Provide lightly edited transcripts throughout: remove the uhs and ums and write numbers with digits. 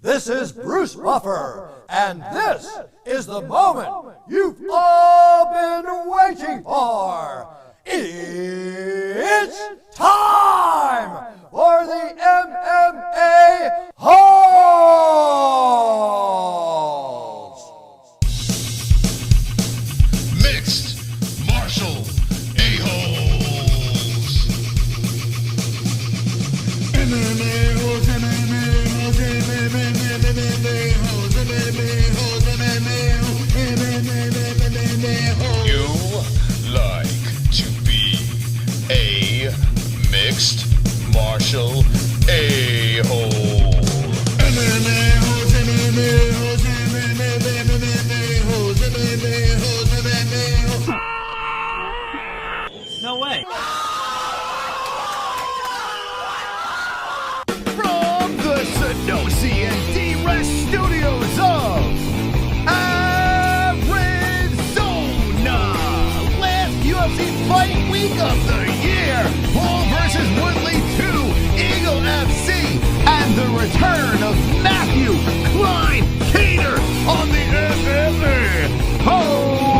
This is Bruce Buffer, and this is the moment you've all been waiting for. It's time for the MMA-Holes! Mixed martial a-holes. MMA-Holes, MMA-Holes, MMA-Holes, MMA-Holes, MMA-Holes. You like to be a mixed martial a-hole. MMA-Holes, MMA-Holes, MMA-Holes, MMA-Holes, MMA-Holes. No way. From the Sanosi and D-Rest studios of Arizona, last UFC fight week of the year, Paul versus Woodley 2, Eagle FC, and the return of Matthew Kline Kader on the MMA-Holes.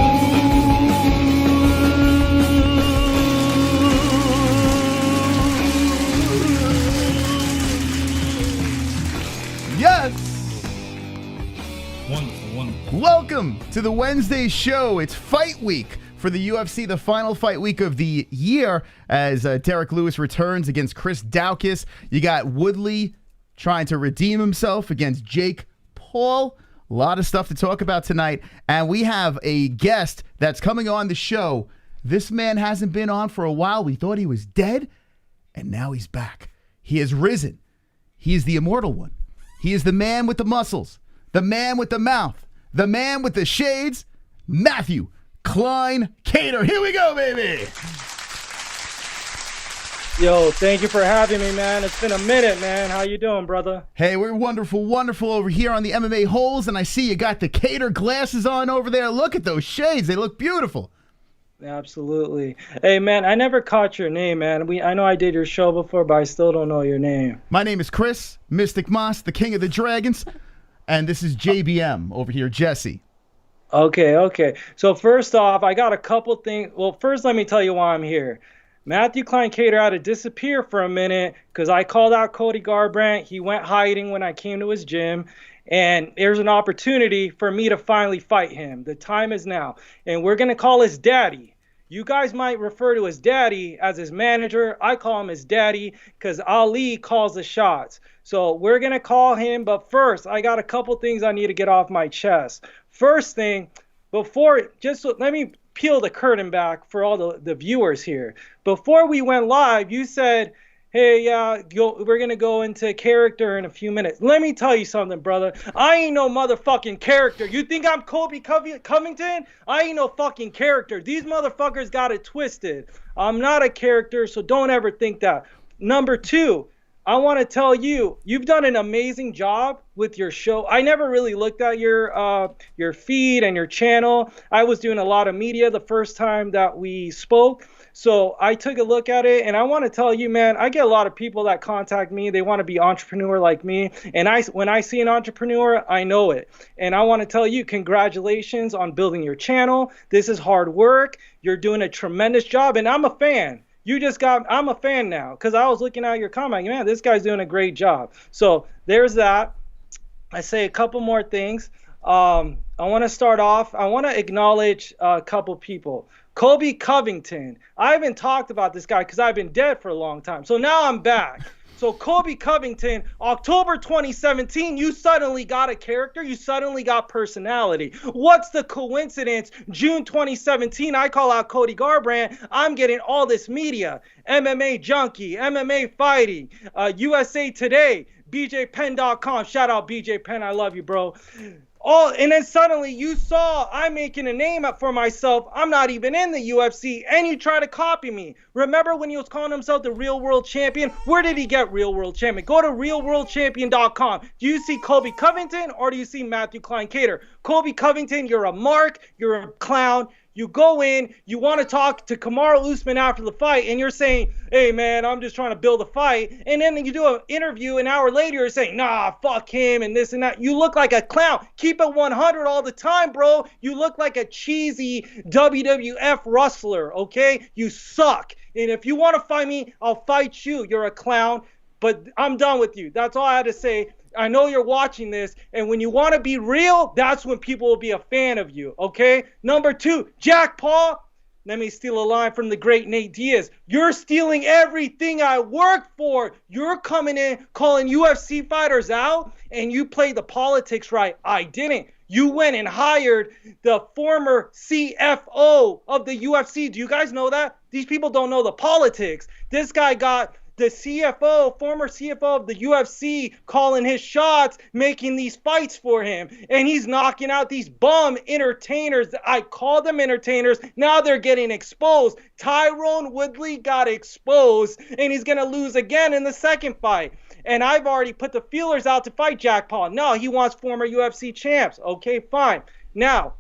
Yes. Wonderful. Welcome to the Wednesday show. It's fight week for the UFC, the final fight week of the year, as Derrick Lewis returns against Chris Daukaus. You got Woodley trying to redeem himself against Jake Paul. A lot of stuff to talk about tonight, and we have a guest that's coming on the show. This man hasn't been on for a while. We thought he was dead, and now he's back. He has risen. He is the immortal one. He is the man with the muscles, the man with the mouth, the man with the shades, Matthew Kline Cater. Here we go, baby. Yo, thank you for having me, man. It's been a minute, man. How you doing, brother? Hey, we're wonderful over here on the MMA Holes, and I see you got the Cater glasses on over there. Look at those shades. They look beautiful. Absolutely. Hey, man, I never caught your name, man. I know I did your show before, but I still don't know your name. My name is Chris, Mystic Moss, the King of the Dragons, and this is JBM over here, Jesse. Okay. So first off, I got a couple things. Well, first, let me tell you why I'm here. Matthew Kline Cater had to disappear for a minute because I called out Cody Garbrandt. He went hiding when I came to his gym. And there's an opportunity for me to finally fight him. The time is now. And we're going to call his daddy. You guys might refer to his daddy as his manager. I call him his daddy because Ali calls the shots. So we're going to call him. But first, I got a couple things I need to get off my chest. First thing, let me peel the curtain back for all the viewers here. Before we went live, you said, hey, we're going to go into character in a few minutes. Let me tell you something, brother. I ain't no motherfucking character. You think I'm Colby Covington? I ain't no fucking character. These motherfuckers got it twisted. I'm not a character, so don't ever think that. Number two, I want to tell you, you've done an amazing job with your show. I never really looked at your feed and your channel. I was doing a lot of media the first time that we spoke. So I took a look at it, and I want to tell you, man, I get a lot of people that contact me. They want to be entrepreneur like me. And when I see an entrepreneur, I know it. And I want to tell you, congratulations on building your channel. This is hard work. You're doing a tremendous job, and I'm a fan. I'm a fan now because I was looking at your comment. Man, this guy's doing a great job. So there's that. I say a couple more things. I want to start off. I want to acknowledge a couple people. Colby Covington. I haven't talked about this guy because I've been dead for a long time. So now I'm back. So Colby Covington, October 2017, you suddenly got a character. You suddenly got personality. What's the coincidence? June 2017, I call out Cody Garbrandt. I'm getting all this media. MMA Junkie, MMA Fighting, USA Today, BJPenn.com. Shout out BJ Penn. I love you, bro. And then suddenly you saw I'm making a name up for myself. I'm not even in the UFC, and you try to copy me. Remember when he was calling himself the Real World Champion? Where did he get Real World Champion? Go to realworldchampion.com. Do you see Colby Covington or do you see Matthew Kline Cater? Colby Covington, you're a mark. You're a clown. You go in, you want to talk to Kamaru Usman after the fight, and you're saying, hey, man, I'm just trying to build a fight. And then you do an interview an hour later, you're saying, nah, fuck him and this and that. You look like a clown. Keep it 100 all the time, bro. You look like a cheesy WWF wrestler, okay? You suck. And if you want to fight me, I'll fight you. You're a clown. But I'm done with you. That's all I had to say. I know you're watching this, and when you want to be real, that's when people will be a fan of you, okay? Number 2, Jack Paul. Let me steal a line from the great Nate Diaz. You're stealing everything I worked for. You're coming in calling UFC fighters out, and you play the politics right. I didn't. You went and hired the former CFO of the UFC. Do you guys know that? These people don't know the politics. This guy got the CFO, former CFO of the UFC, calling his shots, making these fights for him. And he's knocking out these bum entertainers. I call them entertainers. Now they're getting exposed. Tyrone Woodley got exposed, and he's going to lose again in the second fight. And I've already put the feelers out to fight Jack Paul. No, he wants former UFC champs. Okay, fine. Now,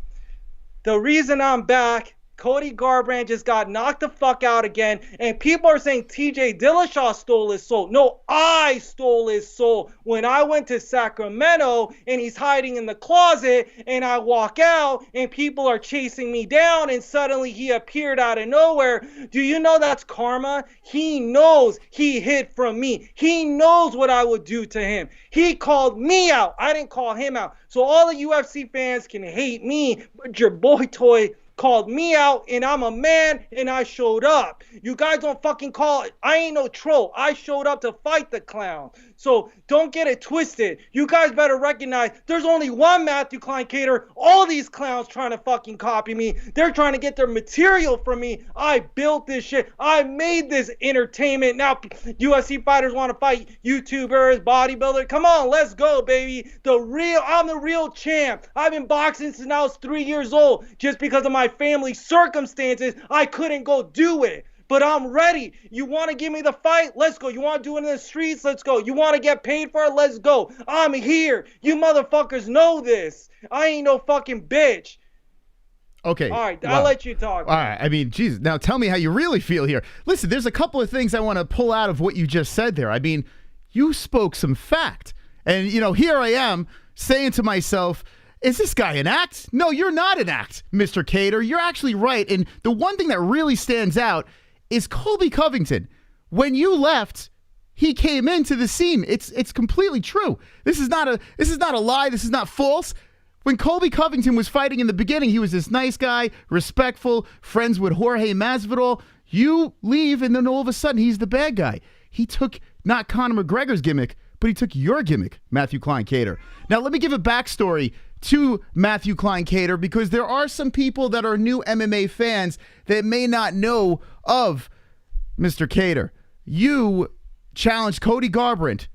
the reason I'm back, Cody Garbrandt just got knocked the fuck out again, and people are saying TJ Dillashaw stole his soul. No, I stole his soul. When I went to Sacramento and he's hiding in the closet, and I walk out and people are chasing me down, and suddenly he appeared out of nowhere. Do you know that's karma? He knows he hid from me. He knows what I would do to him. He called me out. I didn't call him out. So all the UFC fans can hate me, but your boy Toy called me out, and I'm a man, and I showed up. You guys don't fucking call it. I ain't no troll. I showed up to fight the clown. So don't get it twisted. You guys better recognize there's only one Matthew Kline Cater. All these clowns trying to fucking copy me. They're trying to get their material from me. I built this shit. I made this entertainment. Now UFC fighters want to fight YouTubers, bodybuilders. Come on, let's go, baby. I'm the real champ. I've been boxing since I was 3 years old. Just because of my family circumstances, I couldn't go do it. But I'm ready. You want to give me the fight? Let's go. You want to do it in the streets? Let's go. You want to get paid for it? Let's go. I'm here. You motherfuckers know this. I ain't no fucking bitch. Okay. All right. I'll let you talk. All right. I mean, Jesus. Now tell me how you really feel here. Listen, there's a couple of things I want to pull out of what you just said there. I mean, you spoke some fact. And, you know, here I am saying to myself, is this guy an act? No, you're not an act, Mr. Cater. You're actually right. And the one thing that really stands out is Colby Covington. When you left, he came into the scene. It's completely true. This is not a lie. This is not false. When Colby Covington was fighting in the beginning, he was this nice guy, respectful, friends with Jorge Masvidal. You leave, and then all of a sudden, he's the bad guy. He took not Conor McGregor's gimmick, but he took your gimmick, Matthew Kline Cater. Now, let me give a backstory to Matthew Kline Cater, because there are some people that are new MMA fans that may not know of Mr. Cater. You challenged Cody Garbrandt.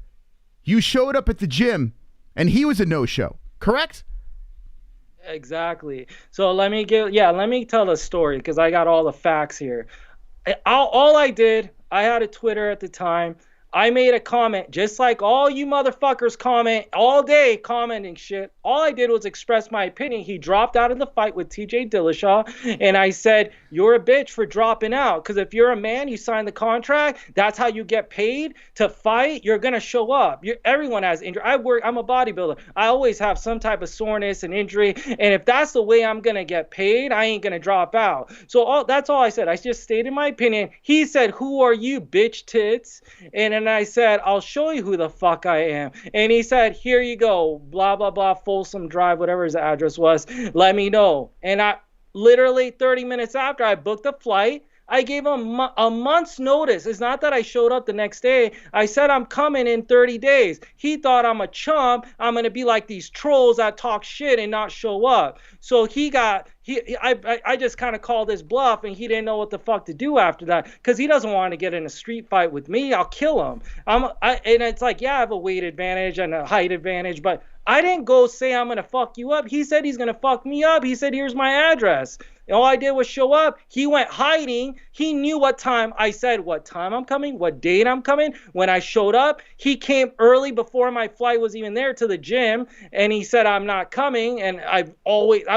You showed up at the gym, and he was a no-show, correct? Exactly. So let me tell the story, because I got all the facts here. All I did, I had a Twitter at the time. I made a comment, just like all you motherfuckers comment all day, commenting shit. All I did was express my opinion. He dropped out of the fight with TJ Dillashaw, and I said, you're a bitch for dropping out, because if you're a man, you sign the contract, that's how you get paid to fight. You're going to show up. Everyone has injury. I'm a bodybuilder. I always have some type of soreness and injury, and if that's the way I'm going to get paid, I ain't going to drop out. So that's all I said. I just stated my opinion. He said, who are you, bitch tits? And I said, I'll show you who the fuck I am. And he said, here you go, blah, blah, blah, Folsom Drive, whatever his address was. Let me know. And I literally 30 minutes after I booked the flight, I gave him a month's notice. It's not that I showed up the next day. I said I'm coming in 30 days. He thought I'm a chump. I'm going to be like these trolls that talk shit and not show up. So I just kind of called his bluff, and he didn't know what the fuck to do after that, because he doesn't want to get in a street fight with me. I'll kill him. And it's like, yeah, I have a weight advantage and a height advantage, but I didn't go say I'm going to fuck you up. He said he's going to fuck me up. He said, here's my address. And all I did was show up. He went hiding. He knew what time I said, what time I'm coming, what date I'm coming. When I showed up, he came early before my flight was even there to the gym. And he said, I'm not coming. And I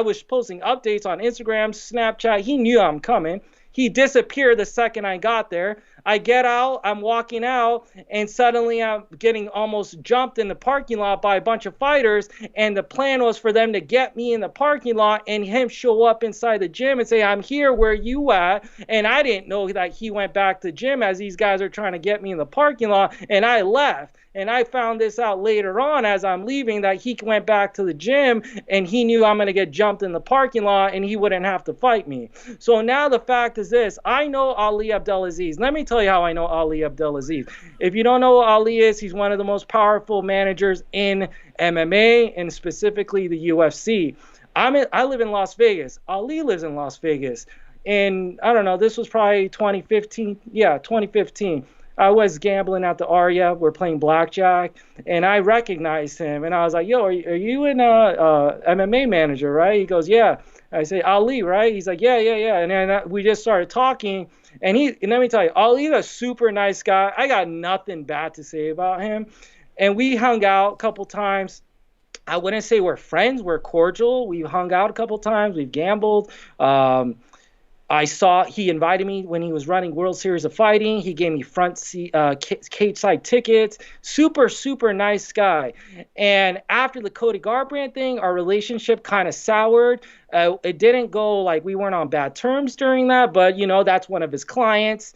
was posting updates on Instagram, Snapchat. He knew I'm coming. He disappeared the second I got there. I get out, I'm walking out, and suddenly I'm getting almost jumped in the parking lot by a bunch of fighters. And the plan was for them to get me in the parking lot and him show up inside the gym and say, I'm here, where you at? And I didn't know that he went back to the gym as these guys are trying to get me in the parking lot, and I left. And I found this out later on as I'm leaving, that he went back to the gym and he knew I'm going to get jumped in the parking lot and he wouldn't have to fight me. So now the fact is this. I know Ali Abdelaziz. Let me tell you how I know Ali Abdelaziz. If you don't know who Ali is, he's one of the most powerful managers in MMA and specifically the UFC. I live in Las Vegas. Ali lives in Las Vegas. And I don't know, this was probably 2015. Yeah, 2015. I was gambling at the ARIEL. We're playing blackjack, and I recognized him. And I was like, yo, are you an MMA manager, right? He goes, yeah. I say, Ali, right? He's like, yeah. And then we just started talking. And let me tell you, Ali's a super nice guy. I got nothing bad to say about him. And we hung out a couple times. I wouldn't say we're friends. We're cordial. We hung out a couple times. We've gambled. He invited me when he was running World Series of Fighting. He gave me front seat, cage side tickets. Super, super nice guy. And after the Cody Garbrandt thing, our relationship kind of soured. It didn't go, like, we weren't on bad terms during that, but, you know, that's one of his clients.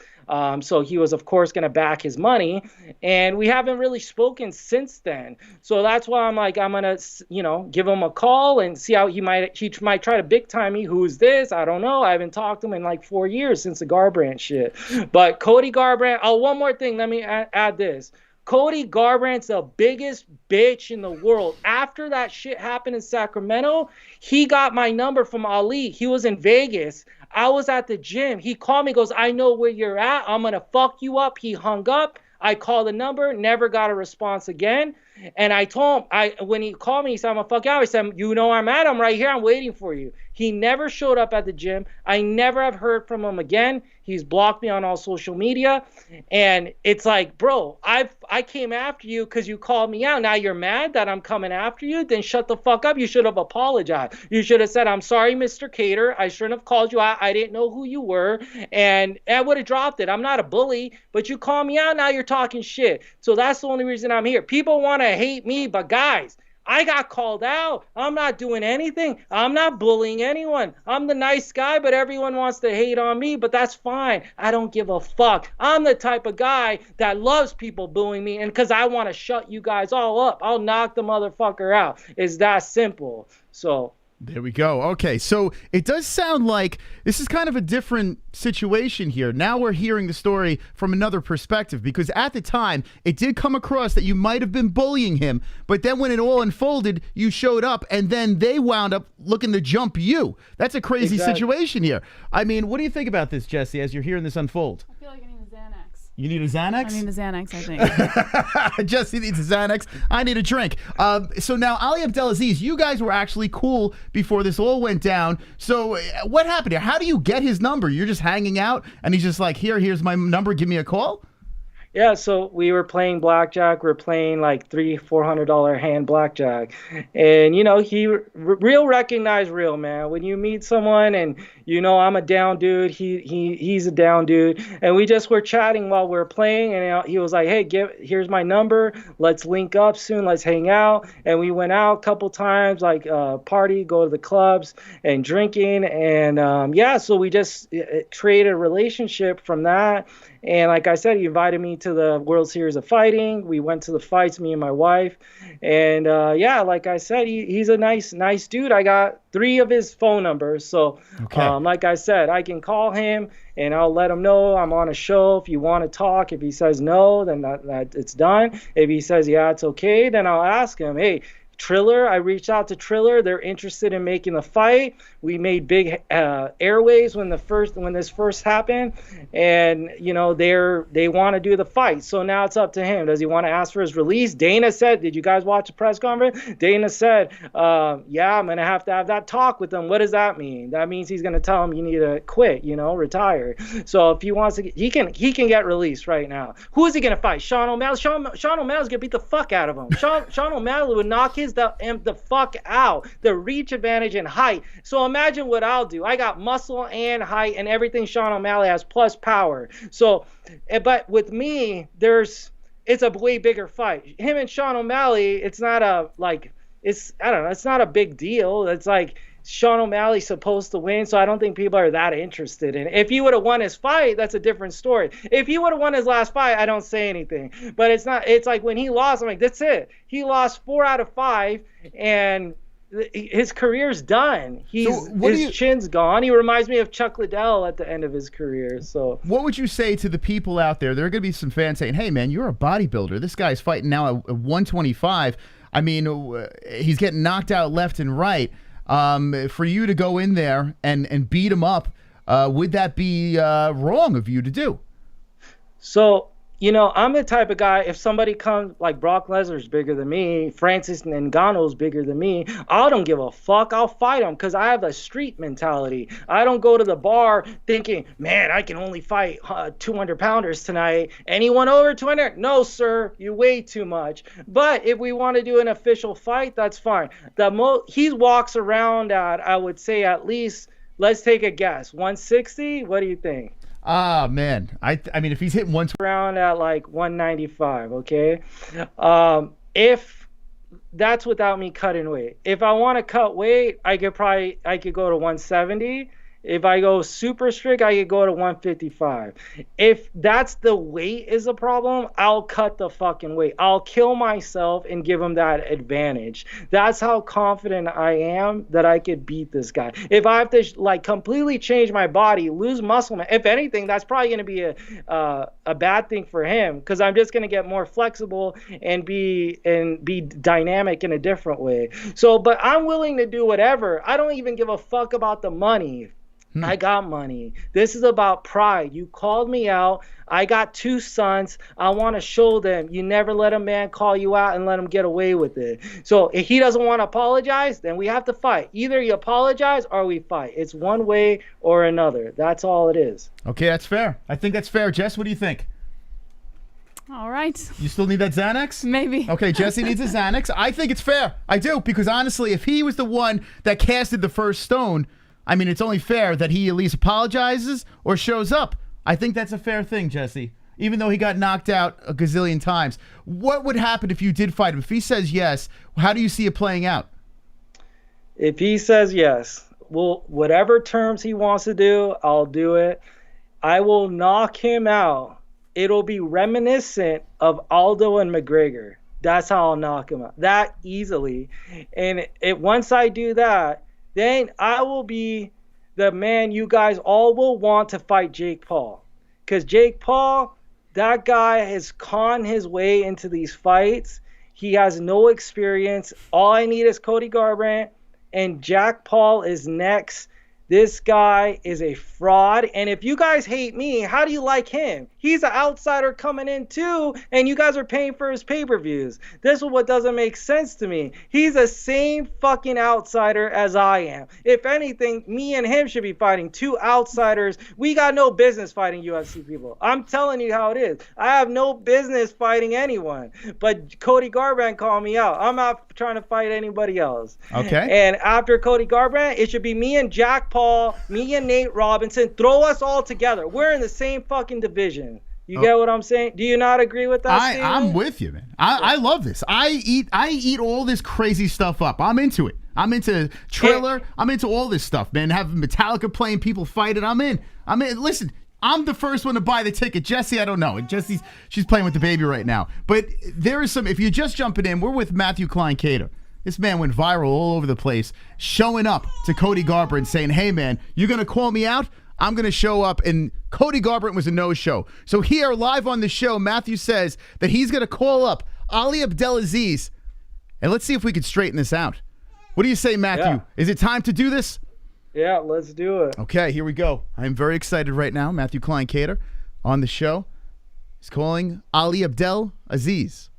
So he was, of course, going to back his money. And we haven't really spoken since then. So that's why I'm like, I'm going to, you know, give him a call and see how he might try to big time me. Who's this? I don't know. I haven't talked to him in like 4 years since the Garbrandt shit. But Cody Garbrandt, one more thing. Let me add this. Cody Garbrandt's the biggest bitch in the world. After that shit happened in Sacramento, he got my number from Ali. He was in Vegas. I was at the gym. He called me, goes, I know where you're at. I'm going to fuck you up. He hung up. I called the number, never got a response again. And I told him, when he called me, he said, I'm going to fuck you out. I said, you know where I'm at? I'm right here. I'm waiting for you. He never showed up at the gym. I never have heard from him again. He's blocked me on all social media. And it's like, bro, I came after you because you called me out. Now you're mad that I'm coming after you? Then shut the fuck up. You should have apologized. You should have said, I'm sorry, Mr. Cater. I shouldn't have called you out. I didn't know who you were. And I would have dropped it. I'm not a bully, but you call me out. Now you're talking shit. So that's the only reason I'm here. People want to hate me, but guys, I got called out. I'm not doing anything. I'm not bullying anyone. I'm the nice guy, but everyone wants to hate on me, but that's fine. I don't give a fuck. I'm the type of guy that loves people booing me, and because I want to shut you guys all up. I'll knock the motherfucker out. It's that simple. So there we go. Okay, so it does sound like this is kind of a different situation here. Now we're hearing the story from another perspective, because at the time, it did come across that you might have been bullying him, but then when it all unfolded, you showed up, and then they wound up looking to jump you. That's a crazy situation here. I mean, what do you think about this, Jesse, as you're hearing this unfold? I feel like I need a Xanax. You need a Xanax? I need a Xanax, I think. Jesse needs a Xanax. I need a drink. So now, Ali Abdelaziz, you guys were actually cool before this all went down. So what happened here? How do you get his number? You're just hanging out, and he's just like, here's my number. Give me a call? Yeah, so we were playing blackjack. We were playing like $300-$400 hand blackjack. And, you know, he real recognize real, man. When you meet someone and, you know, I'm a down dude, he's a down dude. And we just were chatting while we were playing. And he was like, hey, here's my number. Let's link up soon. Let's hang out. And we went out a couple times, like party, go to the clubs and drinking. And, yeah, so we just created a relationship from that. And like I said, he invited me to the World Series of Fighting. We went to the fights, me and my wife. And yeah, like I said, he's a nice dude. I got 3 of his phone numbers. So okay. Like I said, I can call him and I'll let him know I'm on a show. If you want to talk, if he says no, then that it's done. If he says, yeah, it's okay, then I'll ask him, hey, Triller, I reached out to Triller. They're interested in making the fight. We made big airwaves when this first happened, and you know they want to do the fight. So now it's up to him. Does he want to ask for his release? Dana said, did you guys watch the press conference? Dana said, yeah, I'm gonna have to have that talk with him. What does that mean? That means he's gonna tell him you need to quit, you know, retire. So if he wants to, he can get released right now. Who is he gonna fight? Sean O'Malley. Sean O'Malley's gonna beat the fuck out of him. Sean O'Malley would knock the fuck out. The reach advantage and height. So imagine what I'll do. I got muscle and height and everything Sean O'Malley has plus power. So, but with me, it's a way bigger fight. Him and Sean O'Malley, it's not a it's not a big deal. It's like Sean O'Malley's supposed to win, so I don't think people are that interested in it. If he would have won his fight, that's a different story. If he would have won his last fight, I don't say anything. But it's like when he lost, I'm like, that's it. He lost 4 out of 5, and his career's done. His chin's gone. He reminds me of Chuck Liddell at the end of his career. So what would you say to the people out there? There are going to be some fans saying, hey, man, you're a bodybuilder. This guy's fighting now at 125. I mean, he's getting knocked out left and right. For you to go in there and beat him up, would that be wrong of you to do? So, you know, I'm the type of guy, if somebody comes, like Brock Lesnar's bigger than me, Francis Ngannou's bigger than me, I don't give a fuck. I'll fight him because I have a street mentality. I don't go to the bar thinking, man, I can only fight 200-pounders tonight. Anyone over 200? No, sir, you weigh too much. But if we want to do an official fight, that's fine. He walks around at, I would say at least, let's take a guess, 160? What do you think? Ah, man. I mean, if he's hitting around at like 195, okay? If that's without me cutting weight. If I want to cut weight, I could go to 170. If I go super strict, I could go to 155. If that's the weight is a problem, I'll cut the fucking weight. I'll kill myself and give him that advantage. That's how confident I am that I could beat this guy. If I have to like completely change my body, lose muscle, if anything, that's probably going to be a bad thing for him because I'm just going to get more flexible and be dynamic in a different way. So, but I'm willing to do whatever. I don't even give a fuck about the money. I got money. This is about pride. You called me out. I got 2 sons. I want to show them you never let a man call you out and let him get away with it. So if he doesn't want to apologize, then we have to fight. Either you apologize or we fight. It's one way or another. That's all it is. Okay, that's fair. I think that's fair. Jess, what do you think? All right. You still need that Xanax? Maybe. Okay, Jesse needs a Xanax. I think it's fair. I do, because honestly, if he was the one that casted the first stone, I mean, it's only fair that he at least apologizes or shows up. I think that's a fair thing, Jesse, even though he got knocked out a gazillion times. What would happen if you did fight him? If he says yes, how do you see it playing out? If he says yes, well, whatever terms he wants to do, I'll do it. I will knock him out. It'll be reminiscent of Aldo and McGregor. That's how I'll knock him out. That easily. And once I do that, then I will be the man you guys all will want to fight Jake Paul. Because Jake Paul, that guy has conned his way into these fights. He has no experience. All I need is Cody Garbrandt, and Jack Paul is next. This guy is a fraud. And if you guys hate me, how do you like him? He's an outsider coming in too, and you guys are paying for his pay-per-views. This is what doesn't make sense to me. He's the same fucking outsider as I am. If anything, me and him should be fighting 2 outsiders. We got no business fighting UFC people. I'm telling you how it is. I have no business fighting anyone. But Cody Garbrandt called me out. I'm not trying to fight anybody else. Okay. And after Cody Garbrandt, it should be me and Jack Paul, me and Nate Robinson. Throw us all together. We're in the same fucking division. You get what I'm saying? Do you not agree with that statement? I'm with you, man. I love this. I eat all this crazy stuff up. I'm into it. I'm into Triller. I'm into all this stuff, man. Having Metallica playing, people fighting. I'm in. Listen, I'm the first one to buy the ticket. Jesse, I don't know. She's playing with the baby right now. But there is some, if you're just jumping in, we're with Matthew Kline Kader. This man went viral all over the place, showing up to Cody Garbrandt saying, hey, man, you're going to call me out? I'm going to show up. And Cody Garbrandt was a no-show. So here, live on the show, Matthew says that he's going to call up Ali Abdelaziz and let's see if we can straighten this out. What do you say, Matthew? Yeah. Is it time to do this? Yeah, let's do it. Okay, here we go. I'm very excited right now. Matthew Kline Kader on the show. He's calling Ali Abdel Aziz.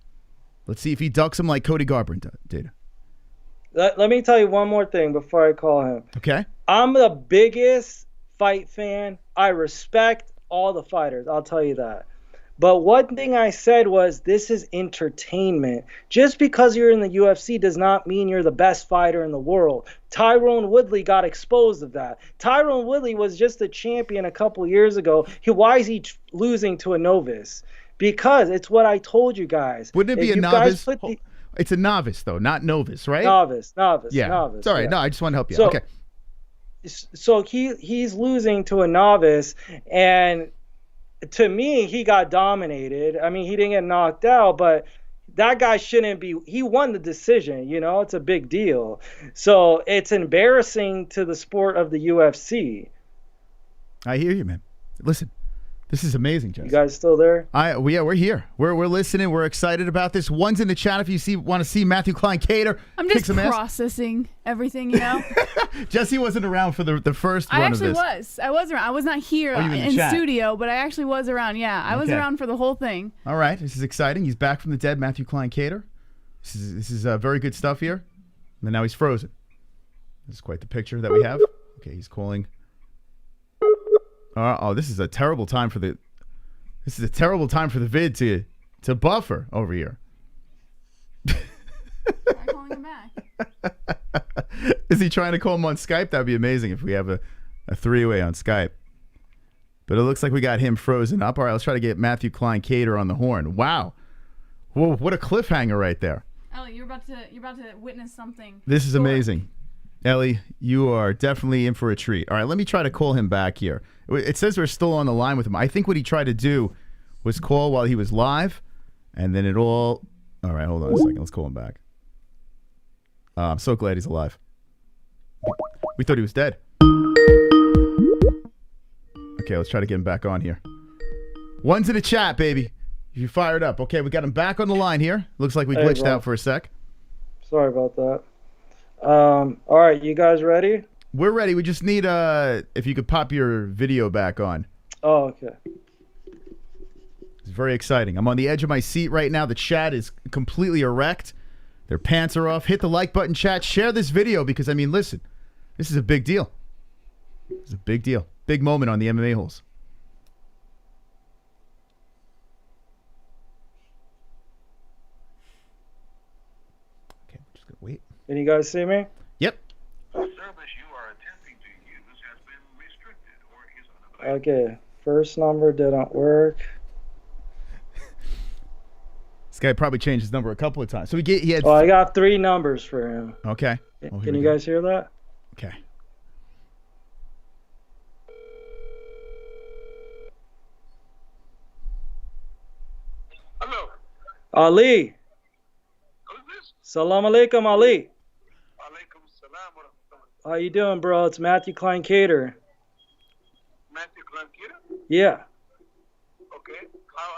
Let's see if he ducks him like Cody Garbrandt did. Let me tell you one more thing before I call him. Okay. I'm the biggest fight fan. I respect all the fighters. I'll tell you that. But one thing I said was, this is entertainment. Just because you're in the UFC does not mean you're the best fighter in the world. Tyron Woodley got exposed of that. Tyron Woodley was just a champion a couple years ago. Why is he losing to a novice? Because it's what I told you guys. Wouldn't it be a novice? It's a novice, though, not novice, right? Novice. Yeah. Novice. It's all right. Yeah. No, I just want to help you. So, okay. So he's losing to a novice, and to me, he got dominated. I mean, he didn't get knocked out, but that guy shouldn't be. He won the decision, you know? It's a big deal. So it's embarrassing to the sport of the UFC. I hear you, man. Listen, this is amazing, Jesse. You guys still there? Yeah, we're here. We're listening. We're excited about this. One's in the chat if you want to see Matthew Kline Kader. I'm just processing everything, you know? Jesse wasn't around for the first run of this. I was around. I was not here in studio, but I actually was around. Yeah, I was around for the whole thing. All right. This is exciting. He's back from the dead, Matthew Kline Kader. This is very good stuff here. And now he's frozen. This is quite the picture that we have. Okay, he's calling. This is a terrible time for the vid to buffer over here. Try calling him back. Is he trying to call him on Skype? That'd be amazing if we have a three-way on Skype. But it looks like we got him frozen up. All right, let's try to get Matthew Kline Kader on the horn. Wow. Whoa, what a cliffhanger right there. Ellie, you're about to witness something. This is amazing. Ellie, you are definitely in for a treat. All right, let me try to call him back here. It says we're still on the line with him. I think what he tried to do was call while he was live, and then it all... All right, hold on a second. Let's call him back. I'm so glad he's alive. We thought he was dead. Okay, let's try to get him back on here. One's in the chat, baby. You fired up. Okay, we got him back on the line here. Looks like we glitched out for a sec. Sorry about that. All right, you guys ready? We're ready. We just need if you could pop your video back on. Oh, okay. It's very exciting. I'm on the edge of my seat right now. The chat is completely erect. Their pants are off. Hit the like button, chat. Share this video because, I mean, listen, this is a big deal. It's a big deal. Big moment on the MMA-Holes. Okay, I'm just going to wait. Can you guys see me? Yep. The service you are attempting to use has been restricted or is unavailable. Okay, first number didn't work. This guy probably changed his number a couple of times. So he had. Oh, I got 3 numbers for him. Okay. Can you guys hear that? Okay. Hello. Ali. Who's this? Salam alaikum, Ali. Alaikum salam wa rahmatullah. How you doing, bro? It's Matthew Kline Kader. Matthew Kline Cater? Yeah. Okay. How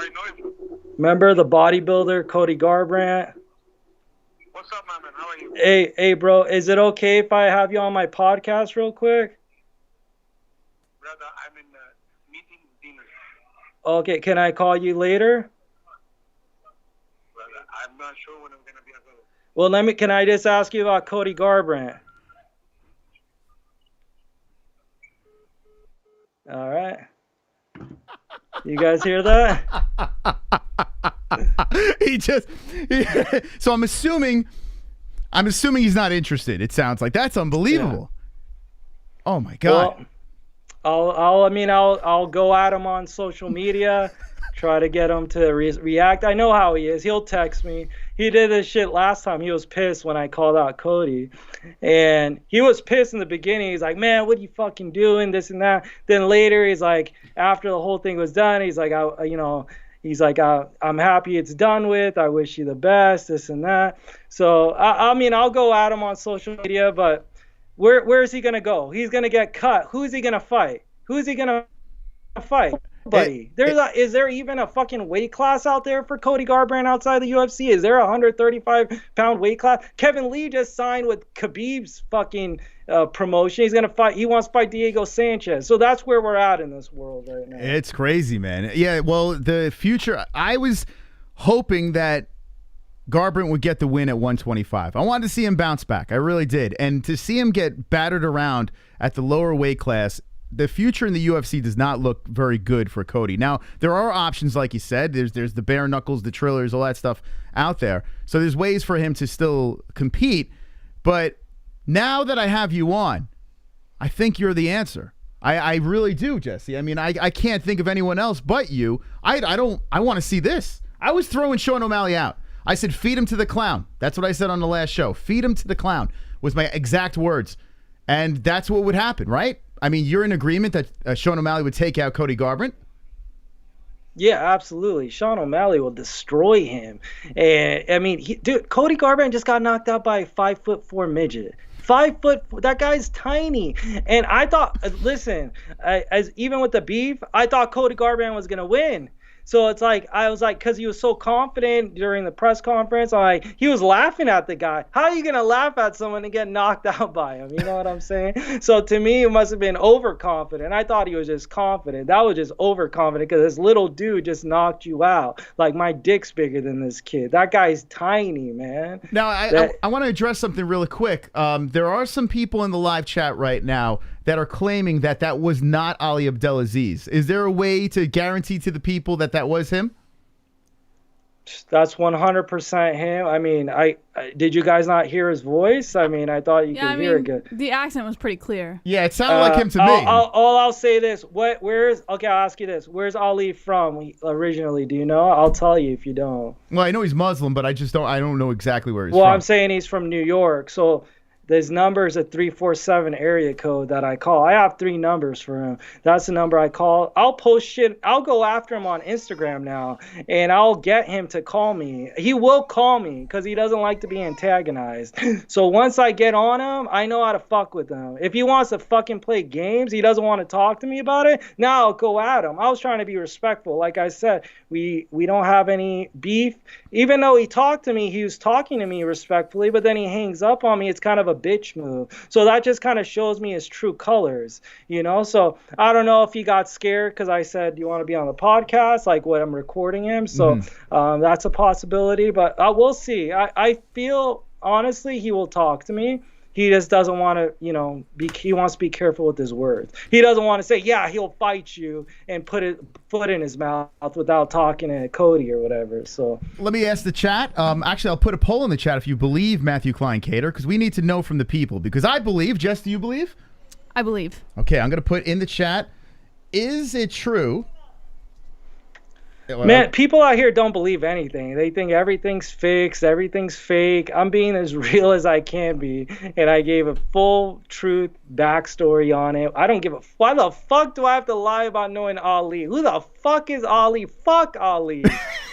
I know him? Remember the bodybuilder, Cody Garbrandt? What's up, my man? How are you? Hey, bro. Is it okay if I have you on my podcast real quick? Brother, I'm in meeting dinner. Okay, can I call you later? Brother, I'm not sure when I'm gonna be available. Well, can I just ask you about Cody Garbrandt? All right. You guys hear that? So I'm assuming he's not interested. It sounds like that's unbelievable. Yeah. Oh my God. Well, I'll go at him on social media, try to get him to react. I know how he is. He'll text me. He did this shit last time. He was pissed when I called out Cody. And he was pissed in the beginning. He's like, man, what are you fucking doing? This and that. Then later, he's like, after the whole thing was done, he's like, I'm happy it's done with. I wish you the best, this and that. So, I'll go at him on social media, but where is he going to go? He's going to get cut. Who's he going to fight? Who's he going to fight? Nobody. Is there even a fucking weight class out there for Cody Garbrandt outside the UFC? Is there a 135-pound weight class? Kevin Lee just signed with Khabib's fucking promotion. He's gonna fight. He wants to fight Diego Sanchez. So that's where we're at in this world right now. It's crazy, man. Yeah. Well, the future. I was hoping that Garbrandt would get the win at 125. I wanted to see him bounce back. I really did. And to see him get battered around at the lower weight class, the future in the UFC does not look very good for Cody. Now, there are options, like you said. There's the bare knuckles, the trillers, all that stuff out there. So there's ways for him to still compete. But now that I have you on, I think you're the answer. I really do, Jesse. I mean, I can't think of anyone else but you. I want to see this. I was throwing Sean O'Malley out. I said, feed him to the clown. That's what I said on the last show. Feed him to the clown was my exact words. And that's what would happen, right? I mean, you're in agreement that Sean O'Malley would take out Cody Garbrandt? Yeah, absolutely. Sean O'Malley will destroy him. And I mean, dude, Cody Garbrandt just got knocked out by a 5'4" midget. 5 foot. That guy's tiny. And I thought, listen, as even with the beef, I thought Cody Garbrandt was gonna win. So it's like, I was like, because he was so confident during the press conference, he was laughing at the guy. How are you going to laugh at someone and get knocked out by him? You know what I'm saying? So to me, it must have been overconfident. I thought he was just confident. That was just overconfident because this little dude just knocked you out. Like, my dick's bigger than this kid. That guy's tiny, man. Now, I want to address something really quick. There are some people in the live chat right now that are claiming that that was not Ali Abdelaziz. Is there a way to guarantee to the people that that was him? That's 100% him. I mean, did you guys not hear his voice? I mean, I thought you could hear it good. The accent was pretty clear. Yeah, it sounded like him to me. I'll say this. Okay, I'll ask you this. Where's Ali from originally? Do you know? I'll tell you if you don't. Well, I know he's Muslim, but I don't know exactly where he's from. Well, I'm saying he's from New York. So his number is a 347 area code that I call. I have 3 numbers for him. That's the number I call. I'll post shit. I'll go after him on Instagram now, and I'll get him to call me. He will call me because he doesn't like to be antagonized. So once I get on him, I know how to fuck with him. If he wants to fucking play games, he doesn't want to talk to me about it, now I'll go at him. I was trying to be respectful. Like I said, we don't have any beef. Even though he talked to me, he was talking to me respectfully, but then he hangs up on me. It's kind of a bitch move. So that just kind of shows me his true colors, you know? So I don't know if he got scared because I said, do you want to be on the podcast? Like when I'm recording him. So that's a possibility, but we'll see. I feel, honestly, he will talk to me. He just doesn't want to, he wants to be careful with his words. He doesn't want to say, yeah, he'll fight you and put his foot in his mouth without talking to Cody or whatever. So let me ask the chat. Actually, I'll put a poll in the chat if you believe Matthew Kline Cater, because we need to know from the people. Because I believe. Jess, do you believe? I believe. Okay, I'm going to put in the chat. Is it true? Man, people out here don't believe anything. They think everything's fixed, everything's fake. I'm being as real as I can be, and I gave a full truth backstory on it. I don't give a why the fuck do I have to lie about knowing Ali? Who the fuck is Ali? Fuck Ali.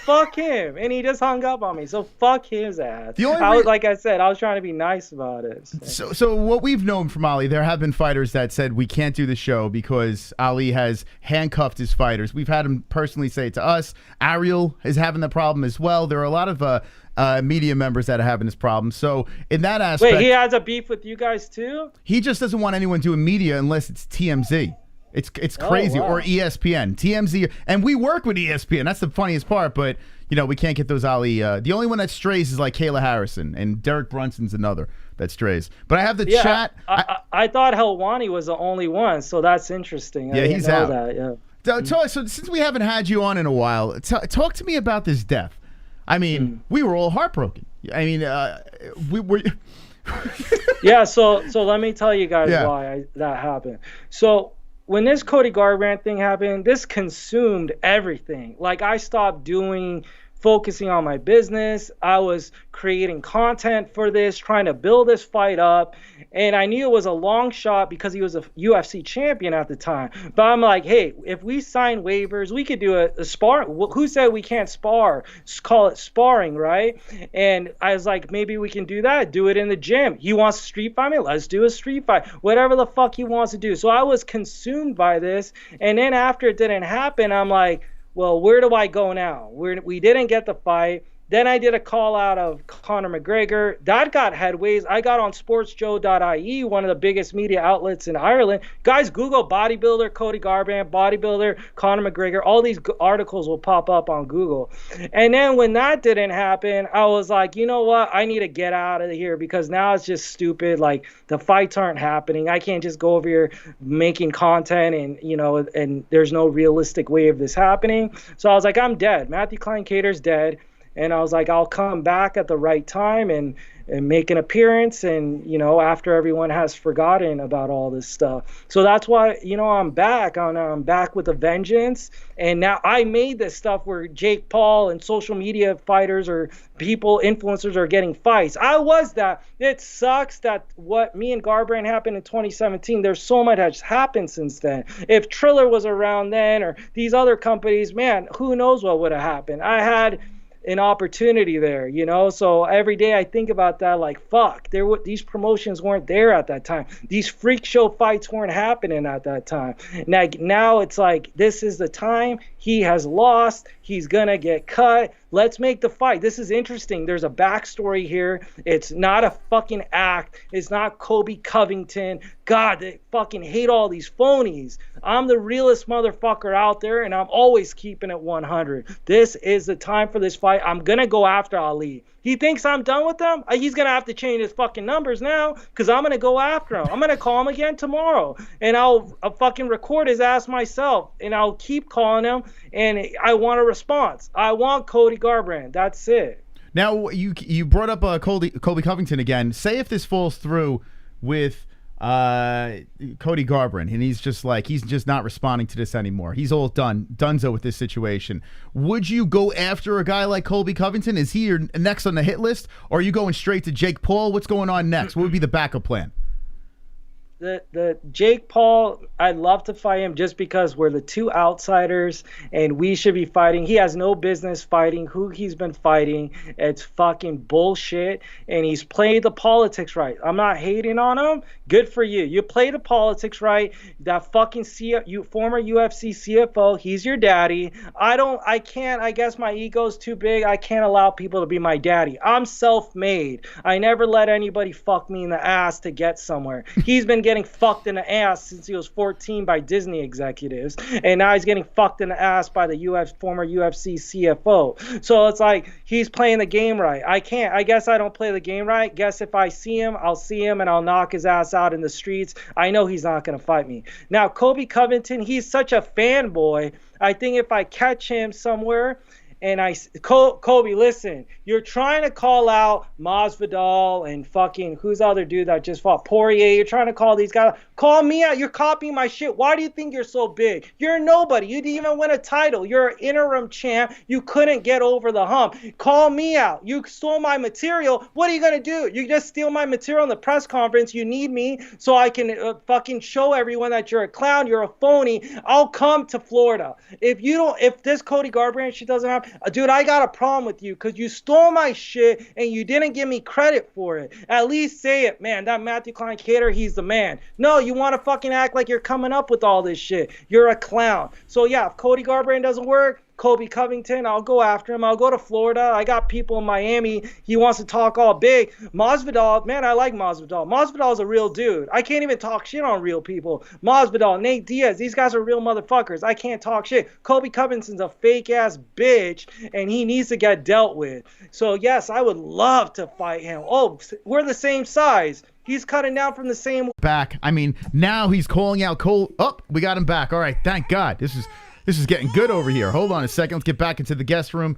Fuck him. And he just hung up on me. So fuck his ass. Like I said, I was trying to be nice about it. So what we've known from Ali, there have been fighters that said we can't do the show because Ali has handcuffed his fighters. We've had him personally say it to us. Ariel is having the problem as well. There are a lot of media members that are having this problem. So in that aspect, wait, he has a beef with you guys too? He just doesn't want anyone doing media unless it's TMZ. It's crazy. Or ESPN, TMZ, and we work with ESPN. That's the funniest part. But we can't get those Ali. The only one that strays is like Kayla Harrison, and Derrick Brunson's another that strays. But I have the chat. I thought HELWANI was the only one, so that's interesting. Yeah, he's out. That, yeah. So since we haven't had you on in a while, talk to me about this death. I mean, we were all heartbroken. I mean, we were. Yeah. So let me tell you guys why that happened. So when this Cody Garbrandt thing happened, this consumed everything. Like I stopped doing focusing on my business. I was creating content for this, trying to build this fight up. And I knew it was a long shot because he was a UFC champion at the time. But I'm like, hey, if we sign waivers, we could do a spar. Who said we can't spar? Just call it sparring, right? And I was like, maybe we can do that. Do it in the gym. He wants to street fight me. Let's do a street fight. Whatever the fuck he wants to do. So I was consumed by this. And then after it didn't happen, I'm like, well, where do I go now? We didn't get the fight. Then I did a call out of Conor McGregor. That got headways. I got on sportsjoe.ie, one of the biggest media outlets in Ireland. Guys, Google bodybuilder Cody Garbrandt, bodybuilder Conor McGregor. All these articles will pop up on Google. And then when that didn't happen, I was like, you know what? I need to get out of here because now it's just stupid. Like, the fights aren't happening. I can't just go over here making content and, you know, and there's no realistic way of this happening. So I was like, I'm dead. Matthew Kline Kater's dead. And I was like, I'll come back at the right time and make an appearance. And, you know, after everyone has forgotten about all this stuff. So that's why, you know, I'm back. I'm back with a vengeance. And now I made this stuff where Jake Paul and social media fighters or people, influencers are getting fights. I was that. It sucks that what me and Garbrandt happened in 2017. There's so much has happened since then. If Triller was around then or these other companies, man, who knows what would have happened. I had an opportunity there, you know. So every day I think about that, like, fuck, these promotions weren't there at that time. These freak show fights weren't happening at that time. Now it's like, this is the time. He has lost. He's gonna get cut. Let's make the fight. This is interesting. There's a backstory here. It's not a fucking act. It's not Colby Covington. God, they fucking hate all these phonies. I'm the realest motherfucker out there, and I'm always keeping it 100. This is the time for this fight. I'm gonna go after Ali. He thinks I'm done with him? He's going to have to change his fucking numbers now because I'm going to go after him. I'm going to call him again tomorrow. And I'll fucking record his ass myself. And I'll keep calling him. And I want a response. I want Cody Garbrandt. That's it. Now, you brought up Colby Covington again. Say if this falls through with Cody Garbrandt, and he's just not responding to this anymore. He's all donezo with this situation. Would you go after a guy like Colby Covington? Is he your next on the hit list, or are you going straight to Jake Paul? What's going on next? What would be the backup plan? The Jake Paul, I'd love to fight him just because we're the two outsiders and we should be fighting. He has no business fighting who he's been fighting. It's fucking bullshit. And he's played the politics right. I'm not hating on him. Good for you. You play the politics right. That fucking former UFC CFO, he's your daddy. I can't, I guess my ego's too big. I can't allow people to be my daddy. I'm self-made. I never let anybody fuck me in the ass to get somewhere. He's been getting fucked in the ass since he was 14 by Disney executives, and now he's getting fucked in the ass by the former UFC CFO. So it's like he's playing the game right. I guess I don't play the game right. Guess if I see him, I'll see him and I'll knock his ass out in the streets. I know he's not going to fight me. Now, Colby Covington, he's such a fanboy. I think if I catch him somewhere and Colby, listen, you're trying to call out Masvidal and fucking, who's the other dude that just fought? Poirier. You're trying to call these guys. Call me out. You're copying my shit. Why do you think you're so big? You're nobody. You didn't even win a title. You're an interim champ. You couldn't get over the hump. Call me out. You stole my material. What are you going to do? You just steal my material in the press conference. You need me so I can fucking show everyone that you're a clown. You're a phony. I'll come to Florida. If this Cody Garbrandt shit doesn't happen, dude, I got a problem with you because you stole my shit and you didn't give me credit for it. At least say it, man. That Matthew Kline Cater, he's the man. No, you want to fucking act like you're coming up with all this shit. You're a clown. So yeah, if Cody Garbrandt doesn't work, Colby Covington, I'll go after him. I'll go to Florida. I got people in Miami. He wants to talk all big. Masvidal, man, I like Masvidal. Masvidal's a real dude. I can't even talk shit on real people. Masvidal, Nate Diaz, these guys are real motherfuckers. I can't talk shit. Colby Covington's a fake-ass bitch, and he needs to get dealt with. So, yes, I would love to fight him. Oh, we're the same size. He's cutting down from the same... Back. I mean, now he's calling out Cole. Oh, we got him back. All right, thank God. This is getting good over here. Hold on a second. Let's get back into the guest room.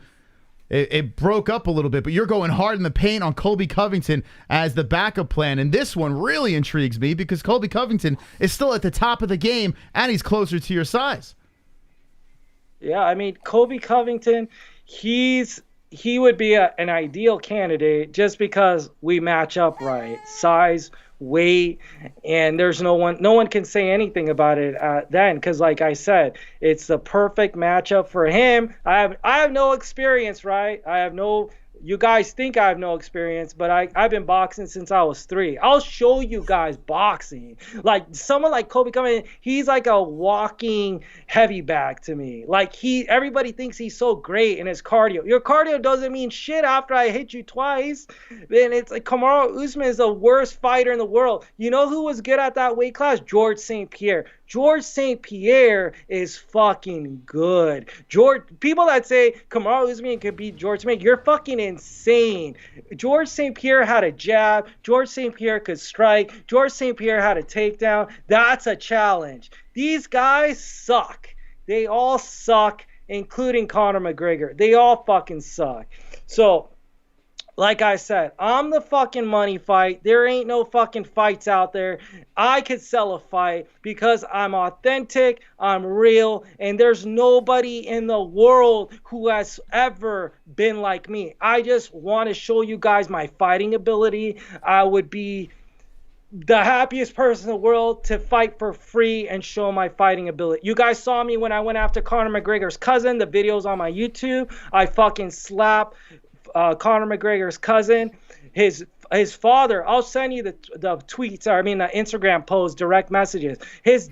It broke up a little bit, but you're going hard in the paint on Colby Covington as the backup plan. And this one really intrigues me because Colby Covington is still at the top of the game and he's closer to your size. Yeah, I mean, Colby Covington, he's he would be an ideal candidate just because we match up right. Size, weight, and there's no one can say anything about it then, because like I said, it's the perfect matchup for him. I have no experience, right? You guys think I have no experience, but I've been boxing since I was 3. I'll show you guys boxing. Like someone like Kobe coming in, he's like a walking heavy bag to me. Like everybody thinks he's so great in his cardio. Your cardio doesn't mean shit after I hit you twice. Then it's like Kamaru Usman is the worst fighter in the world. You know who was good at that weight class? George St. Pierre. George St. Pierre is fucking good. People that say Kamaru Usman could beat George St. Pierre, you're fucking insane. George St. Pierre had a jab. George St. Pierre could strike. George St. Pierre had a takedown. That's a challenge. These guys suck. They all suck, including Conor McGregor. They all fucking suck. So, like I said, I'm the fucking money fight. There ain't no fucking fights out there. I could sell a fight because I'm authentic, I'm real, and there's nobody in the world who has ever been like me. I just want to show you guys my fighting ability. I would be the happiest person in the world to fight for free and show my fighting ability. You guys saw me when I went after Conor McGregor's cousin. The video's on my YouTube. I fucking slapped Conor McGregor's cousin, his father. I'll send you the tweets, or I mean the Instagram post, direct messages. His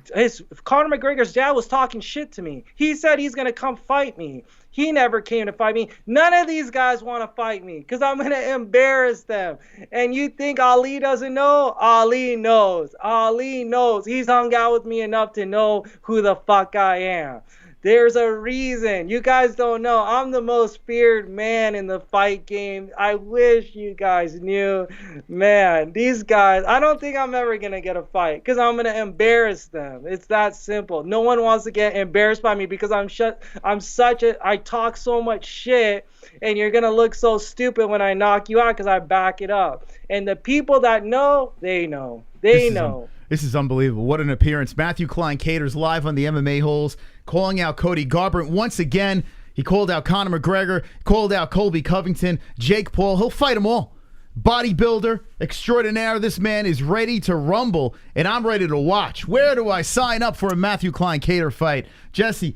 Conor McGregor's dad was talking shit to me. He said he's gonna come fight me. He never came to fight me. None of these guys want to fight me because I'm gonna embarrass them. And you think Ali doesn't know? Ali knows. Ali knows. He's hung out with me enough to know who the fuck I am. There's a reason. You guys don't know. I'm the most feared man in the fight game. I wish you guys knew. Man, these guys, I don't think I'm ever going to get a fight because I'm going to embarrass them. It's that simple. No one wants to get embarrassed by me because I talk so much shit, and you're going to look so stupid when I knock you out because I back it up. And the people that know, they know. They know. This is unbelievable. What an appearance. Matthew Kline Cater's live on the MMA-Holes, calling out Cody Garbrandt once again. He called out Conor McGregor, called out Colby Covington, Jake Paul. He'll fight them all. Bodybuilder extraordinaire. This man is ready to rumble, and I'm ready to watch. Where do I sign up for a Matthew Kline Cater fight? Jesse,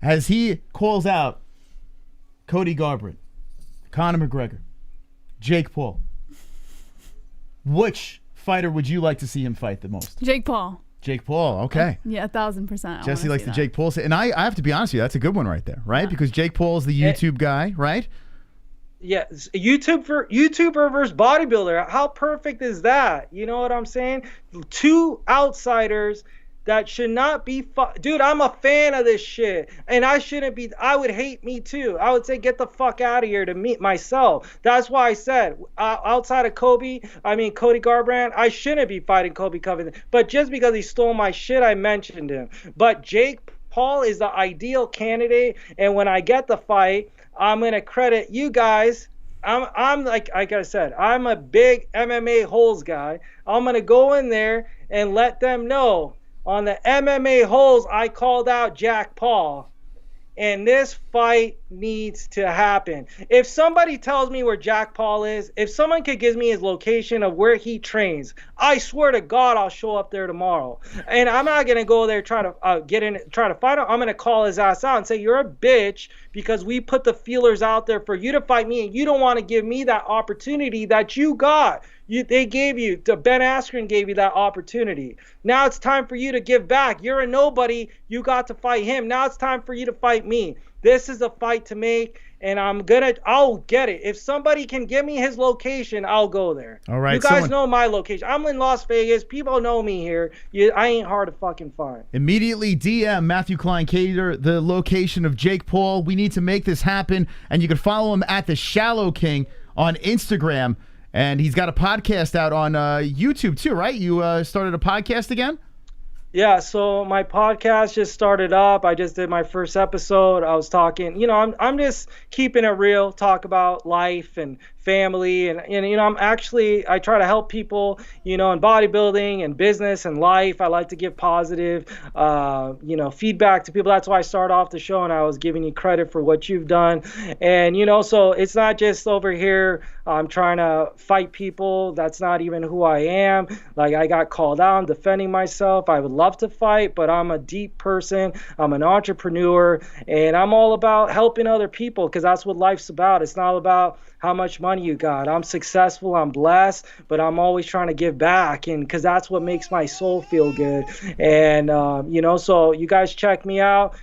as he calls out Cody Garbrandt, Conor McGregor, Jake Paul, which fighter would you like to see him fight the most? Jake Paul. Jake Paul, okay. Yeah, 1,000%. Jesse likes the Jake Paul. And I have to be honest with you, that's a good one right there, right? Yeah. Because Jake Paul is the YouTube guy, right? Yeah, YouTuber versus bodybuilder. How perfect is that? You know what I'm saying? Two outsiders that should not be dude, I'm a fan of this shit, and I shouldn't be. I would hate me too. I would say get the fuck out of here to meet myself. That's why I said outside of Cody Garbrandt, I shouldn't be fighting Colby Covington. But just because he stole my shit, I mentioned him. But Jake Paul is the ideal candidate, and when I get the fight, I'm gonna credit you guys. I'm like I said, I'm a big MMA-Holes guy. I'm gonna go in there and let them know. On the MMA-Holes, I called out Jack Paul, and this fight needs to happen. If somebody tells me where Jack Paul is, if someone could give me his location of where he trains, I swear to God I'll show up there tomorrow. And I'm not gonna go there try to fight him. I'm gonna call his ass out and say you're a bitch because we put the feelers out there for you to fight me, and you don't want to give me that opportunity that you got. Ben Askren gave you that opportunity. Now it's time for you to give back. You're a nobody. You got to fight him. Now it's time for you to fight me. This is a fight to make, and I'll get it. If somebody can give me his location, I'll go there. All right. You guys know my location. I'm in Las Vegas. People know me here. I ain't hard to fucking find. Immediately DM Matthew Kline Cater the location of Jake Paul. We need to make this happen, and you can follow him at The Shallow King on Instagram. And he's got a podcast out on YouTube too, right? You started a podcast again? Yeah, so my podcast just started up. I just did my first episode. I was talking, I'm just keeping it real, talk about life and family, and you know, I try to help people, you know, in bodybuilding and business and life. I like to give positive, you know, feedback to people. That's why I started off the show and I was giving you credit for what you've done. And you know, so it's not just over here I'm trying to fight people. That's not even who I am. Like, I got called out, I'm defending myself. I would love to fight, but I'm a deep person. I'm an entrepreneur, and I'm all about helping other people, because that's what life's about. It's not about how much money you got. I'm successful, I'm blessed, but I'm always trying to give back, and because that's what makes my soul feel good. And you know, so you guys check me out.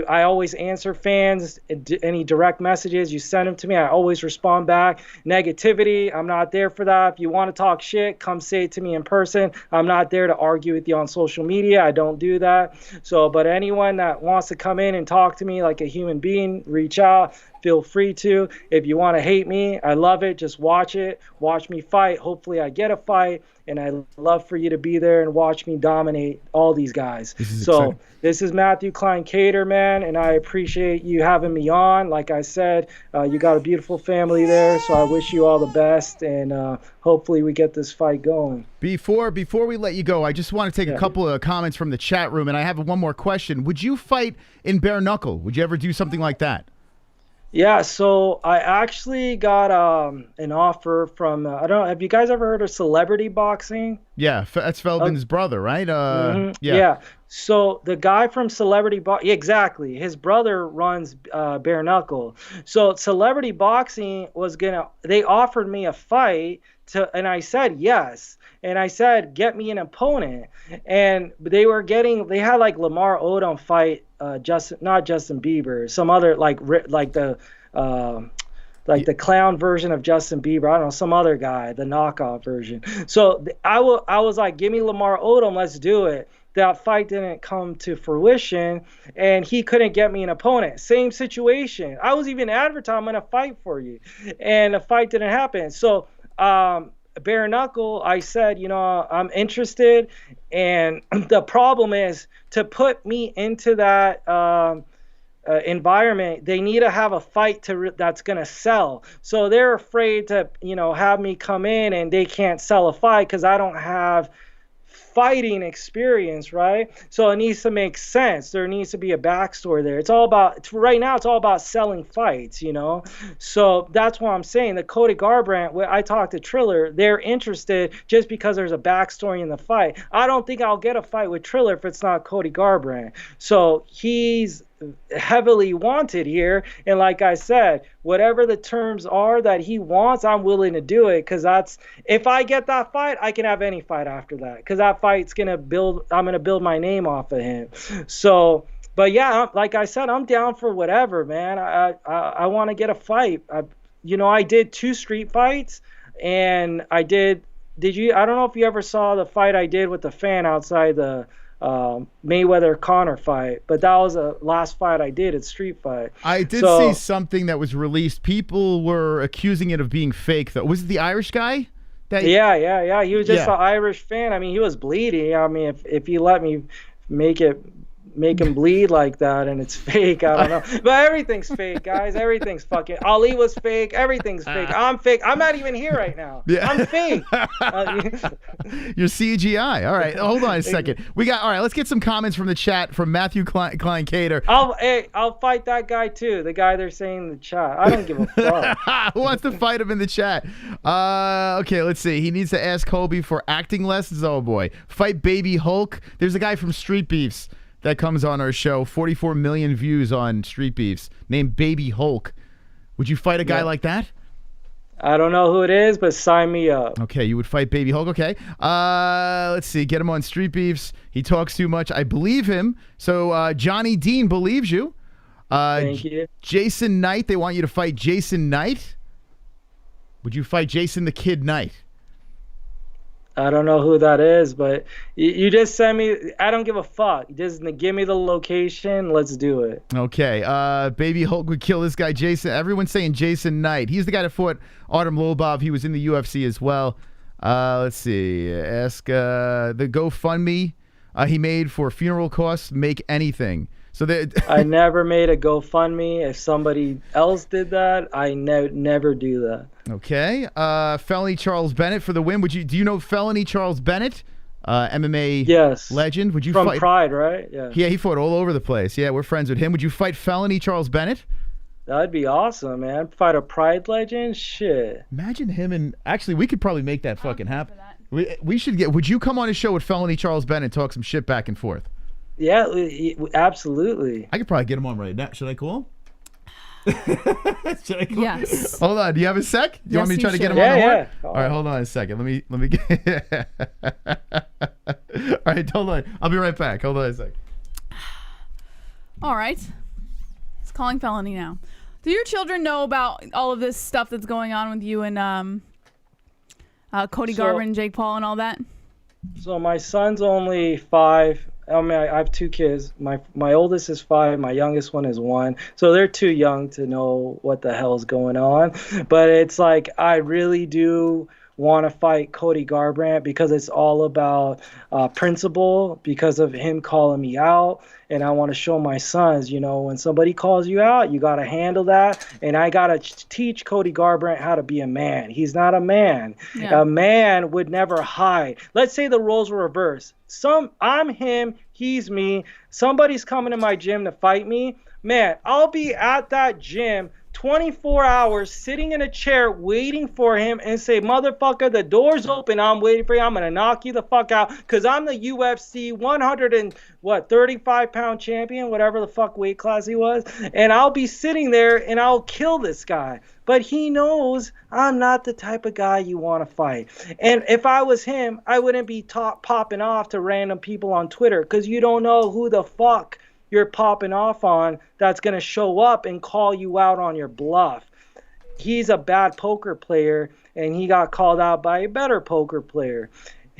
I always answer fans, any direct messages you send them to me, I always respond back. Negativity, I'm not there for that. If you want to talk shit, come say it to me in person. I'm not there to argue with you on social media. I don't do that. So, but anyone that wants to come in and talk to me like a human being, reach out. Feel free to. If you want to hate me, I love it. Just watch it. Watch me fight. Hopefully I get a fight. And I love for you to be there and watch me dominate all these guys. So this is Matthew Kline Kader, man, and I appreciate you having me on. Like I said, you got a beautiful family there, so I wish you all the best, and hopefully we get this fight going. Before we let you go, I just want to take a couple of comments from the chat room, and I have one more question. Would you fight in bare knuckle? Would you ever do something like that? Yeah, so I actually got an offer from, I don't know, have you guys ever heard of celebrity boxing? Yeah, that's Feldman's brother, right? Yeah. So the guy from Celebrity Boxing, exactly, his brother runs bare knuckle. So Celebrity Boxing they offered me a fight, and I said yes. And I said, get me an opponent. And they had like Lamar Odom fight not Justin Bieber, some other like the clown version of Justin Bieber. I don't know, some other guy, the knockoff version. So I was like, give me Lamar Odom, let's do it. That fight didn't come to fruition, and he couldn't get me an opponent. Same situation. I was even advertising, I'm going to fight for you, and the fight didn't happen. So bare knuckle, I said, you know, I'm interested, and the problem is to put me into that environment, they need to have a fight that's going to sell. So they're afraid to, you know, have me come in and they can't sell a fight because I don't have fighting experience, right? So it needs to make sense. There needs to be a backstory there. It's all about, right now, it's all about selling fights, you know? So that's what I'm saying. The Cody Garbrandt, I talked to Triller, they're interested just because there's a backstory in the fight. I don't think I'll get a fight with Triller if it's not Cody Garbrandt. So he's heavily wanted here, and like I said, whatever the terms are that he wants, I'm willing to do it, because if I get that fight, I can have any fight after that, because that fight's I'm gonna build my name off of him. So, but yeah, like I said, I'm down for whatever, man. I want to get a fight. I did 2 street fights, and I don't know if you ever saw the fight I did with the fan outside the Mayweather Conor fight, but that was the last fight I did at Street Fight. I did see something that was released. People were accusing it of being fake, though. Was it the Irish guy? Yeah. He was just an Irish fan. I mean, he was bleeding. I mean, if you let me make him bleed like that and it's fake, I don't know. But everything's fake, guys. Everything's fucking. Ali was fake. Everything's fake. I'm fake. I'm not even here right now. Yeah. I'm fake. You're CGI. All right, hold on a second. All right, let's get some comments from the chat from Matthew Kline Kader. I'll fight that guy too. The guy they're saying in the chat. I don't give a fuck. Who wants to fight him in the chat? Okay, let's see. He needs to ask Colby for acting lessons. Oh boy. Fight Baby Hulk. There's a guy from Street Beefs that comes on our show, 44 million views on Street Beefs, named Baby Hulk. Would you fight a guy like that? I don't know who it is, but sign me up. Okay, you would fight Baby Hulk. Okay. Let's see. Get him on Street Beefs. He talks too much. I believe him. So Johnny Dean believes you. Thank you. Jason Knight. They want you to fight Jason Knight. Would you fight Jason the Kid Knight? I don't know who that is, but you just send me. I don't give a fuck. Just give me the location. Let's do it. Okay. Baby Hulk would kill this guy, Jason. Everyone's saying Jason Knight. He's the guy that fought Artem Lobov. He was in the UFC as well. Let's see. Ask the GoFundMe he made for funeral costs. Make anything. So they I never made a GoFundMe. If somebody else did that, I never do that. Okay. Felony Charles Bennett for the win. Do you know Felony Charles Bennett? MMA legend. Would you from fight? Pride, right? Yeah. Yeah, he fought all over the place. Yeah, we're friends with him. Would you fight Felony Charles Bennett? That'd be awesome, man. Fight a Pride legend? Shit. Imagine him and... Actually, we could probably make that fucking happen. We should get... Would you come on a show with Felony Charles Bennett and talk some shit back and forth? Yeah, absolutely. I could probably get him on right now. Should I call him? Should I call Yes. Hold on. Do you have a sec? You want me to try to get him on the horn? All right, hold on a second. Let me get... All right, hold on. I'll be right back. Hold on a sec. All right. It's calling Felony now. Do your children know about all of this stuff that's going on with you and Cody Garbrandt, Jake Paul, and all that? So my son's only 5. I mean, I have 2 kids. My oldest is 5. My youngest one is 1. So they're too young to know what the hell is going on. But it's like I really do want to fight Cody Garbrandt because it's all about principle, because of him calling me out. And I want to show my sons, you know, when somebody calls you out, you got to handle that. And I got to teach Cody Garbrandt how to be a man. He's not a man. Yeah. A man would never hide. Let's say the roles were reversed. I'm him, he's me. Somebody's coming to my gym to fight me. Man, I'll be at that gym 24 hours sitting in a chair waiting for him and say, motherfucker, the door's open. I'm waiting for you. I'm going to knock you the fuck out because I'm the UFC 135-pound champion, whatever the fuck weight class he was. And I'll be sitting there and I'll kill this guy. But he knows I'm not the type of guy you want to fight. And if I was him, I wouldn't be popping off to random people on Twitter because you don't know who the fuck you're popping off on that's going to show up and call you out on your bluff. He's a bad poker player, and he got called out by a better poker player.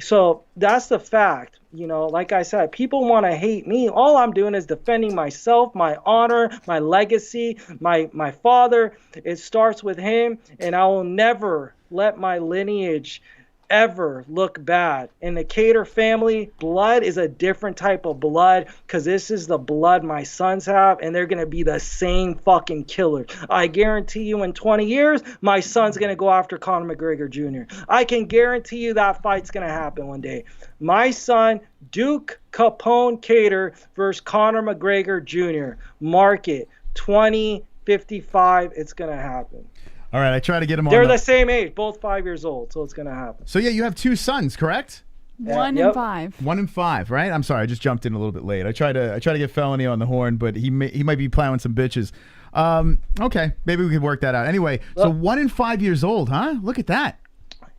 So that's the fact. You know, like I said, people want to hate me. All I'm doing is defending myself, my honor, my legacy, my father. It starts with him, and I will never let my lineage ever look bad. In the Cater family, blood is a different type of blood because this is the blood my sons have, and they're going to be the same fucking killers. I guarantee you in 20 years, my son's going to go after Conor McGregor Jr. I can guarantee you that fight's going to happen one day. My son, Duke Capone Cater versus Conor McGregor Jr. Mark it. 2055, it's going to happen. All right, I try to get them on. They're the same age, both 5 years old, so it's going to happen. So, yeah, you have 2 sons, correct? 1 and 5. 1 and 5, right? I'm sorry, I just jumped in a little bit late. I try to get Felony on the horn, but he might be plowing some bitches. Okay, maybe we could work that out. Anyway, so 1 and 5 years old, huh? Look at that.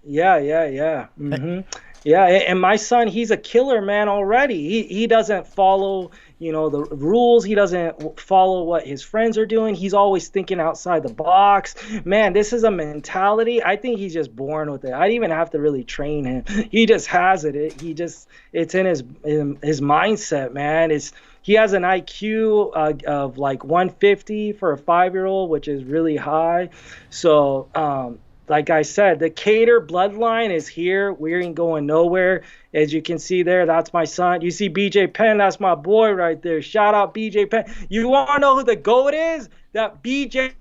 Yeah. Mm-hmm. Yeah, and my son, he's a killer, man, already. He doesn't follow, you know, the rules. He doesn't follow what his friends are doing. He's always thinking outside the box. Man, this is a mentality. I think he's just born with it. I didn't even have to really train him. He just has it. It's in his mindset, man. He has an IQ of like 150 for a 5-year-old, which is really high. So, like I said, the Cater bloodline is here. We ain't going nowhere. As you can see there, that's my son. You see BJ Penn, that's my boy right there. Shout out BJ Penn. You want to know who the GOAT is? That BJ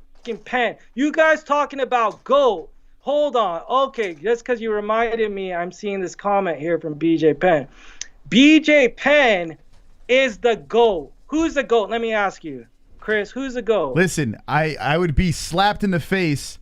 Penn. You guys talking about GOAT. Hold on. Okay, just because you reminded me, I'm seeing this comment here from BJ Penn. BJ Penn is the GOAT. Who's the GOAT? Let me ask you. Chris, who's the GOAT? Listen, I would be slapped in the face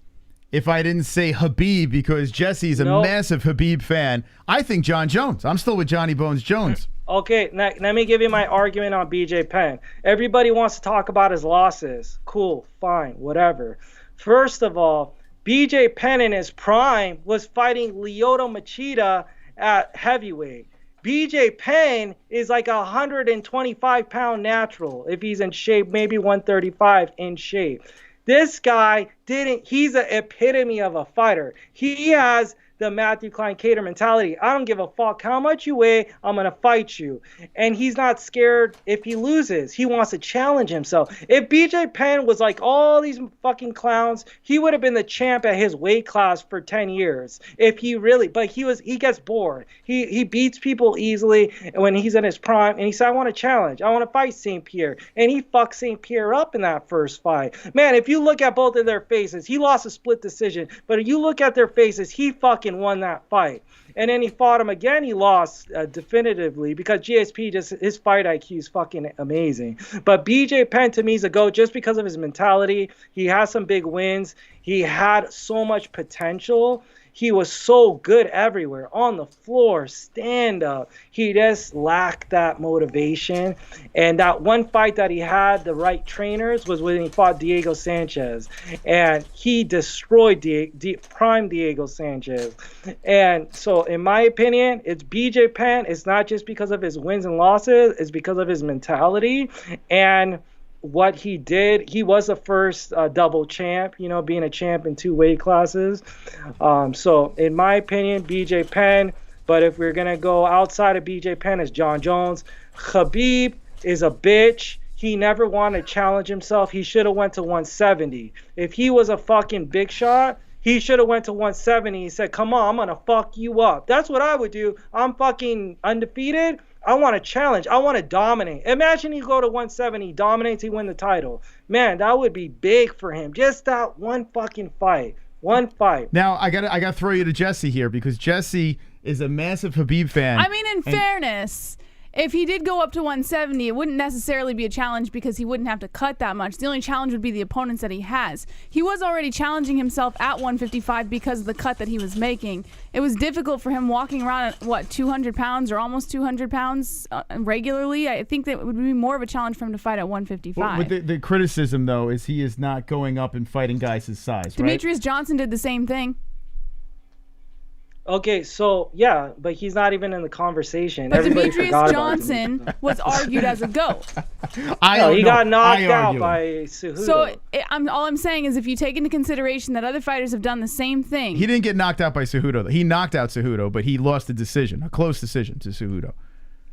if I didn't say Khabib because Jesse's a massive Khabib fan. I think John Jones. I'm still with Johnny Bones Jones. Okay, now, let me give you my argument on BJ Penn. Everybody wants to talk about his losses. Cool, fine, whatever. First of all, BJ Penn in his prime was fighting Lyoto Machida at heavyweight. BJ Penn is like a 125-pound natural. If he's in shape, maybe 135 in shape. This guy he's an epitome of a fighter. He has the Matthew Kline Cater mentality. I don't give a fuck how much you weigh. I'm going to fight you. And he's not scared if he loses. He wants to challenge himself. If BJ Penn was like all these fucking clowns, he would have been the champ at his weight class for 10 years. If he really, but he gets bored. He beats people easily when he's in his prime. And he said, I want to challenge. I want to fight St. Pierre. And he fucked St. Pierre up in that first fight. Man, if you look at both of their faces, he lost a split decision. But if you look at their faces, he fucking won that fight. And then he fought him again. He lost definitively because GSP, his fight IQ is fucking amazing. But BJ Penn to me is a GOAT just because of his mentality. He has some big wins. He had so much potential. He was so good everywhere, on the floor, stand up. He just lacked that motivation. And that one fight that he had, the right trainers, was when he fought Diego Sanchez. And he destroyed prime Diego Sanchez. And so, in my opinion, it's BJ Penn. It's not just because of his wins and losses. It's because of his mentality. And what he did, he was the first double champ, you know, being a champ in 2 weight classes. So in my opinion, BJ Penn. But if we're going to go outside of BJ Penn, it's John Jones. Khabib is a bitch. He never wanted to challenge himself. He should have went to 170. If he was a fucking big shot, he should have went to 170. He said, come on, I'm going to fuck you up. That's what I would do. I'm fucking undefeated. I want to challenge. I want to dominate. Imagine you go to 170, dominates, he win the title. Man, that would be big for him. Just that one fucking fight. One fight. Now, I gotta throw you to Jesse here because Jesse is a massive Khabib fan. I mean, in fairness, if he did go up to 170, it wouldn't necessarily be a challenge because he wouldn't have to cut that much. The only challenge would be the opponents that he has. He was already challenging himself at 155 because of the cut that he was making. It was difficult for him walking around at, what, 200 pounds or almost 200 pounds regularly. I think that it would be more of a challenge for him to fight at 155. Well, the criticism, though, is he is not going up and fighting guys his size, Demetrius Johnson did the same thing. Okay, so yeah, but he's not even in the conversation. But Everybody Demetrius forgot Johnson about him. was argued as a GOAT. He got knocked out by Cejudo. So all I'm saying is if you take into consideration that other fighters have done the same thing. He didn't get knocked out by Cejudo. He knocked out Cejudo, but he lost a decision, a close decision to Cejudo.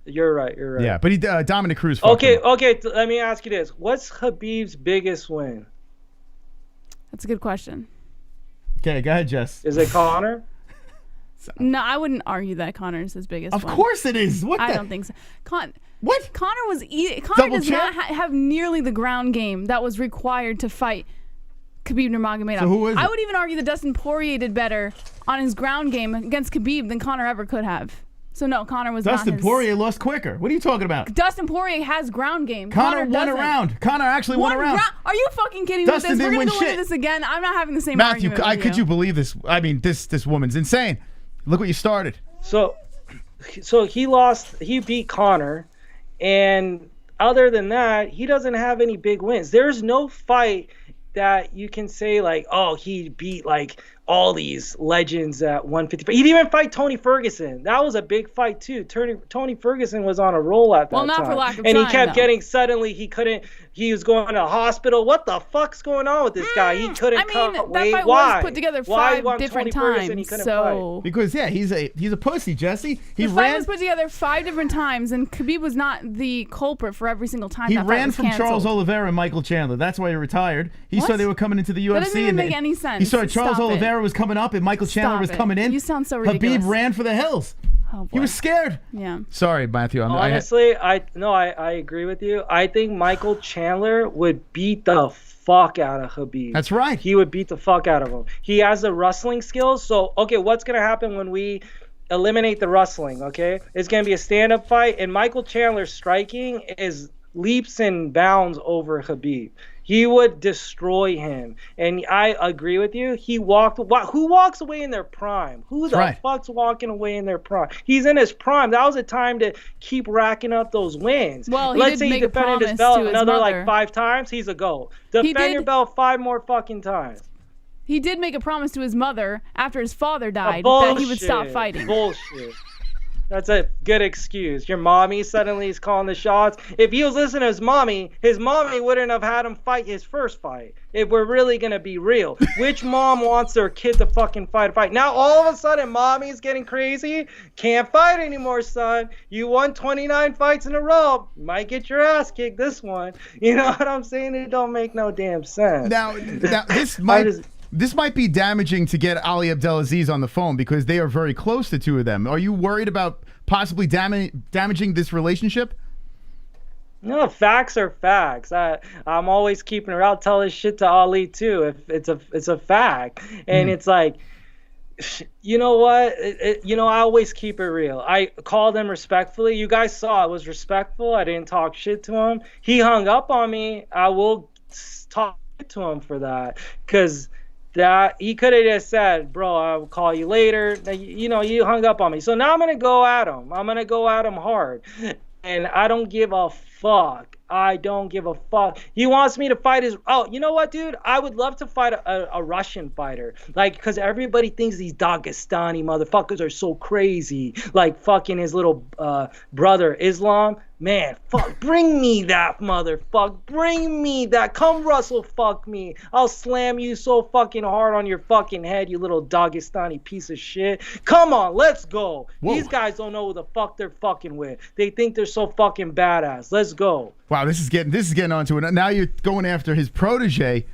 You're right. You're right. Yeah, but he Dominic Cruz. Okay. Let me ask you this: what's Khabib's biggest win? That's a good question. Okay, go ahead, Jess. Is it Conor? No, I wouldn't argue that Conor is his biggest one. Of course it is. I don't think so. What? Conor Double does champ? not have nearly the ground game that was required to fight Khabib Nurmagomedov. So who is I it? would even argue that Dustin Poirier did better on his ground game against Khabib than Conor ever could have. So no, Conor was Dustin not his... Poirier lost quicker. What are you talking about? Dustin Poirier has ground game. Conor won doesn't. a round. Conor actually won a round. Are you fucking kidding me? Dustin With this? didn't We're win gonna go shit. into this again. I'm not having the same Matthew, argument with could you believe this? I mean, this woman's insane. Look what you started. So he beat Conor, and other than that, he doesn't have any big wins. There's no fight that you can say like, oh, he beat like all these legends at 155. He didn't even fight Tony Ferguson. That was a big fight too. Tony Ferguson was on a roll at that time. Well, not for lack of and trying, he kept though. getting suddenly he couldn't. He was going to the hospital. What the fuck's going on with this guy? He couldn't cut weight. That fight Why? was put together Why 5 different Tony Ferguson, he times. couldn't So fight? Because he's a pussy, Jesse. the fight was put together 5 different times, and Khabib was not the culprit for every single time. He that fight ran was from canceled. Charles Oliveira and Michael Chandler. That's why he retired. He What? saw they were coming into the UFC. That doesn't even and make any sense. He saw Charles Stop it. Oliveira was coming up and Michael Chandler was Stop it. coming in. You sound so ridiculous. Khabib ran for the hills. Oh, boy. He was scared. Yeah. Sorry, Matthew. Honestly, I agree with you. I think Michael Chandler would beat the fuck out of Khabib. That's right. He would beat the fuck out of him. He has the wrestling skills. So, okay, what's going to happen when we eliminate the wrestling, okay? It's going to be a stand-up fight, and Michael Chandler's striking is leaps and bounds over Khabib. He would destroy him. And I agree with you. Who walks away in their prime? Who the fuck's walking away in their prime? He's in his prime. That was a time to keep racking up those wins. Well, Let's say he defended his belt another like 5 times. He's a GOAT. Defend your belt 5 more fucking times. He did make a promise to his mother after his father died that he would stop fighting. Bullshit. That's a good excuse. Your mommy suddenly is calling the shots. If he was listening to his mommy wouldn't have had him fight his first fight. If we're really going to be real. Which mom wants their kid to fucking fight? Now, all of a sudden, mommy's getting crazy. Can't fight anymore, son. You won 29 fights in a row. Might get your ass kicked this one. You know what I'm saying? It don't make no damn sense. Now this might be damaging to get Ali Abdelaziz on the phone because they are very close, the two of them. Are you worried about possibly damaging this relationship? No, facts are facts. I'm always keeping her. I'll tell this shit to Ali too if it's a fact. And it's like, you know what? I always keep it real. I called him respectfully. You guys saw it was respectful. I didn't talk shit to him. He hung up on me. I will talk to him for that because that he could have just said, bro, I'll call you later. You hung up on me. So now I'm going to go at him. I'm going to go at him hard. And I don't give a fuck. I don't give a fuck. He wants me to fight his... Oh, you know what, dude? I would love to fight a Russian fighter. Like, because everybody thinks these Dagestani motherfuckers are so crazy. Like, fucking his little brother, Islam. Man, fuck, bring me that motherfucker. Bring me that. Come Russell fuck me. I'll slam you so fucking hard on your fucking head, you little Dagestani piece of shit. Come on, let's go. Whoa. These guys don't know who the fuck they're fucking with. They think they're so fucking badass. Let's go. Wow, this is getting onto it. Now you're going after his protege.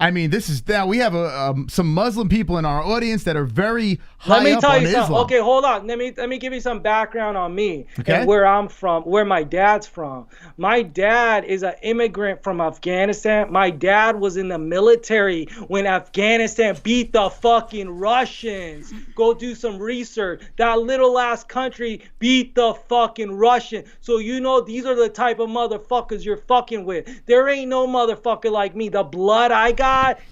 I mean, now we have some Muslim people in our audience that are very high up on Islam. Let me tell you something. Okay, hold on. Let me give you some background on me and where I'm from, where my dad's from. My dad is an immigrant from Afghanistan. My dad was in the military when Afghanistan beat the fucking Russians. Go do some research. That little ass country beat the fucking Russians. So these are the type of motherfuckers you're fucking with. There ain't no motherfucker like me. The blood I got,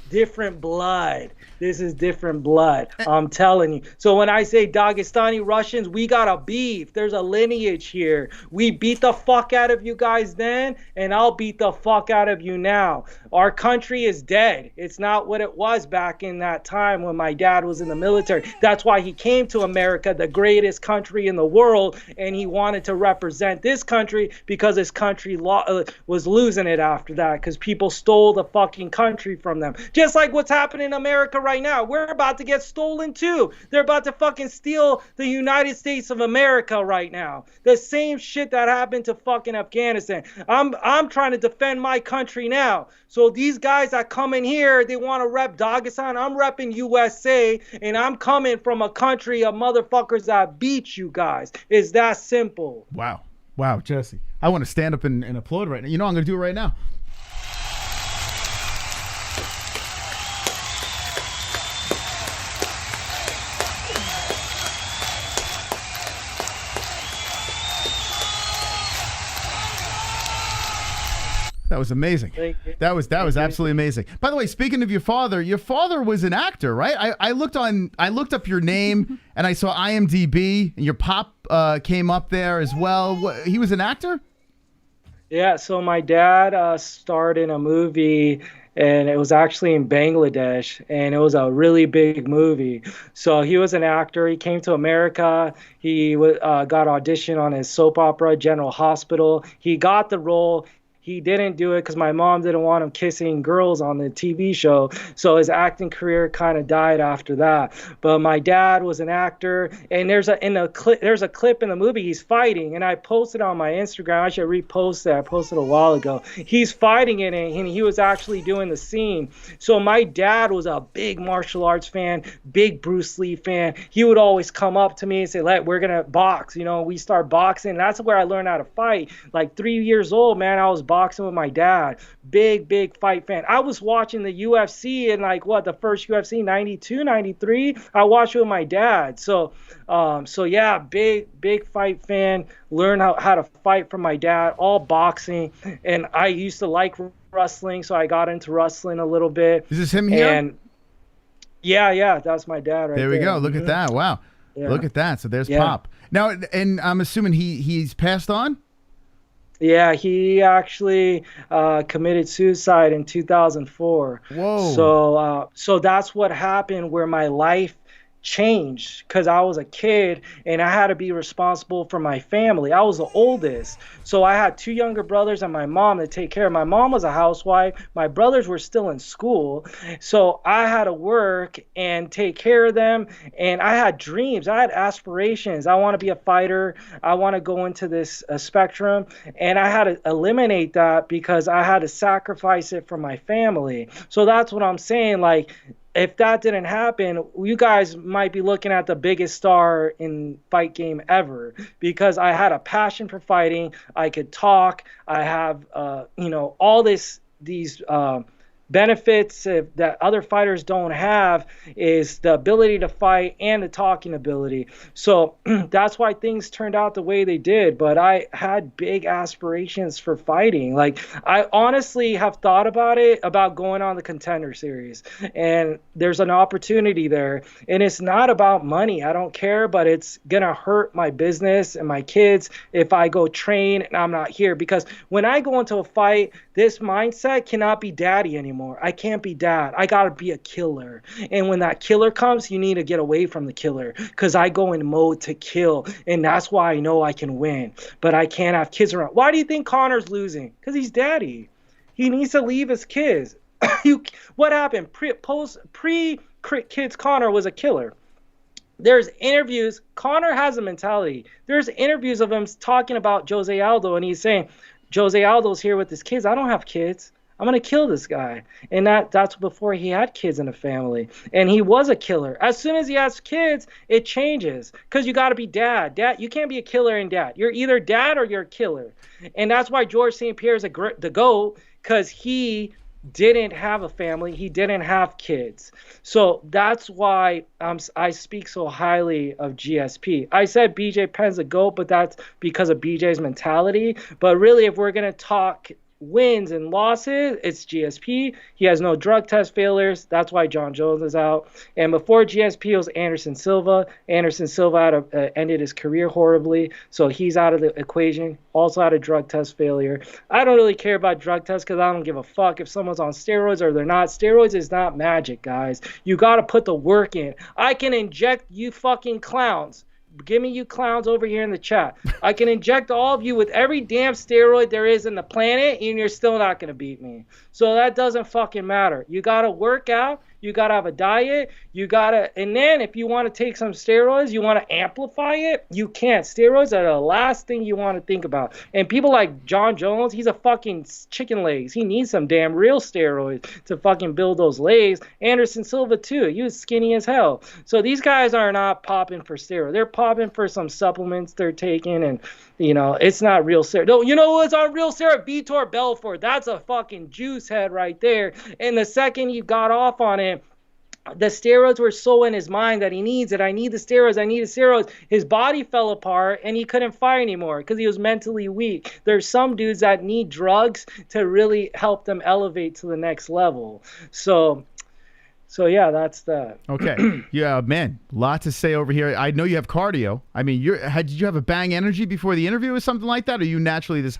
different blood. This is different blood. I'm telling you. So when I say Dagestani Russians, we got a beef. There's a lineage here. We beat the fuck out of you guys then, and I'll beat the fuck out of you now. Our country is dead. It's not what it was back in that time when my dad was in the military. That's why he came to America, the greatest country in the world, and he wanted to represent this country because his country was losing it after that because people stole the fucking country from them. Just like what's happening in America right now. We're about to get stolen too. They're about to fucking steal the United States of America right now. The same shit that happened to fucking Afghanistan. I'm trying to defend my country now. So these guys that come in here, they want to rep Dagestan. I'm repping USA, and I'm coming from a country of motherfuckers that beat you guys. It's that simple. Wow. Wow, Jesse. I want to stand up and applaud right now. I'm going to do it right now. That was amazing. That was absolutely amazing. By the way, speaking of your father was an actor, right? I looked up your name and I saw IMDb, and your pop came up there as well. He was an actor? Yeah, so my dad starred in a movie, and it was actually in Bangladesh, and it was a really big movie. So he was an actor. He came to America. He got auditioned on his soap opera, General Hospital. He got the role. He didn't do it because my mom didn't want him kissing girls on the TV show. So his acting career kind of died after that. But my dad was an actor, and there's a clip in the movie he's fighting, and I posted on my Instagram. I should repost it. I posted a while ago. He's fighting in it, and he was actually doing the scene. So my dad was a big martial arts fan, big Bruce Lee fan. He would always come up to me and say, we're going to box. We start boxing. That's where I learned how to fight. Like 3 years old, man, I was boxing with my dad. Big fight fan. I was watching the UFC in the first UFC, 92, 93. I watched it with my dad. So yeah, big fight fan. Learn how to fight from my dad, all boxing. And I used to like wrestling, so I got into wrestling a little bit. Is this him here? And yeah, that's my dad right there. There we go. Look at that. Wow. Yeah. Look at that. So there's Pop. Now, and I'm assuming he's passed on? Yeah, he actually committed suicide in 2004. Whoa. So that's what happened, where my life changed because I was a kid and I had to be responsible for my family. I was the oldest. So I had 2 younger brothers and my mom to take care of. My mom was a housewife. My brothers were still in school. So I had to work and take care of them. And I had dreams. I had aspirations. I want to be a fighter. I want to go into this spectrum. And I had to eliminate that because I had to sacrifice it for my family. So that's what I'm saying. Like, if that didn't happen, you guys might be looking at the biggest star in fight game ever, because I had a passion for fighting. I could talk. I have, all these benefits that other fighters don't have, is the ability to fight and the talking ability. So that's why things turned out the way they did. But I had big aspirations for fighting. Like, I honestly have thought about going on the Contender Series, and there's an opportunity there. And it's not about money. I don't care, but it's gonna hurt my business and my kids if I go train and I'm not here. Because when I go into a fight, this mindset cannot be daddy anymore. I can't be dad. I got to be a killer. And when that killer comes, you need to get away from the killer, because I go in mode to kill. And that's why I know I can win. But I can't have kids around. Why do you think Conor's losing? Because he's daddy. He needs to leave his kids. What happened? Pre-kids, Conor was a killer. There's interviews. Conor has a mentality. There's interviews of him talking about Jose Aldo, and he's saying, Jose Aldo's here with his kids. I don't have kids. I'm going to kill this guy. And that's before he had kids in a family. And he was a killer. As soon as he has kids, it changes. Because you got to be dad. Dad, you can't be a killer and dad. You're either dad or you're a killer. And that's why George St. Pierre is the GOAT, because he didn't have a family. He didn't have kids. So that's why I speak so highly of GSP. I said BJ Penn's a GOAT, but that's because of BJ's mentality. But really, if we're going to talk wins and losses, it's GSP. He has no drug test failures. That's why John Jones is out. And before GSP, it was Anderson Silva. Anderson Silva ended his career horribly, so he's out of the equation. Also had a drug test failure. I don't really care about drug tests because I don't give a fuck if someone's on steroids or they're not. Steroids is not magic, guys. You got to put the work in. I can inject you fucking clowns. Give me you clowns over here in the chat. I can inject all of you with every damn steroid there is in the planet, and you're still not going to beat me. So that doesn't fucking matter. You got to work out. You got to have a diet. You got to, and then if you want to take some steroids, you want to amplify it, you can't. Steroids are the last thing you want to think about. And people like John Jones, he's a fucking chicken legs. He needs some damn real steroids to fucking build those legs. Anderson Silva too. He was skinny as hell. So these guys are not popping for steroids. They're popping for some supplements they're taking, and it's not real steroid. No, you know what's on real steroid? Vitor Belfort. That's a fucking juice head right there. And the second you got off on it, the steroids were so in his mind that he needs it. I need the steroids. I need the steroids. His body fell apart and he couldn't fight anymore because he was mentally weak. There's some dudes that need drugs to really help them elevate to the next level. So yeah, that's that. Okay. Yeah, man, lot to say over here. I know you have cardio. I mean, did you have a bang energy before the interview or something like that? Or are you naturally this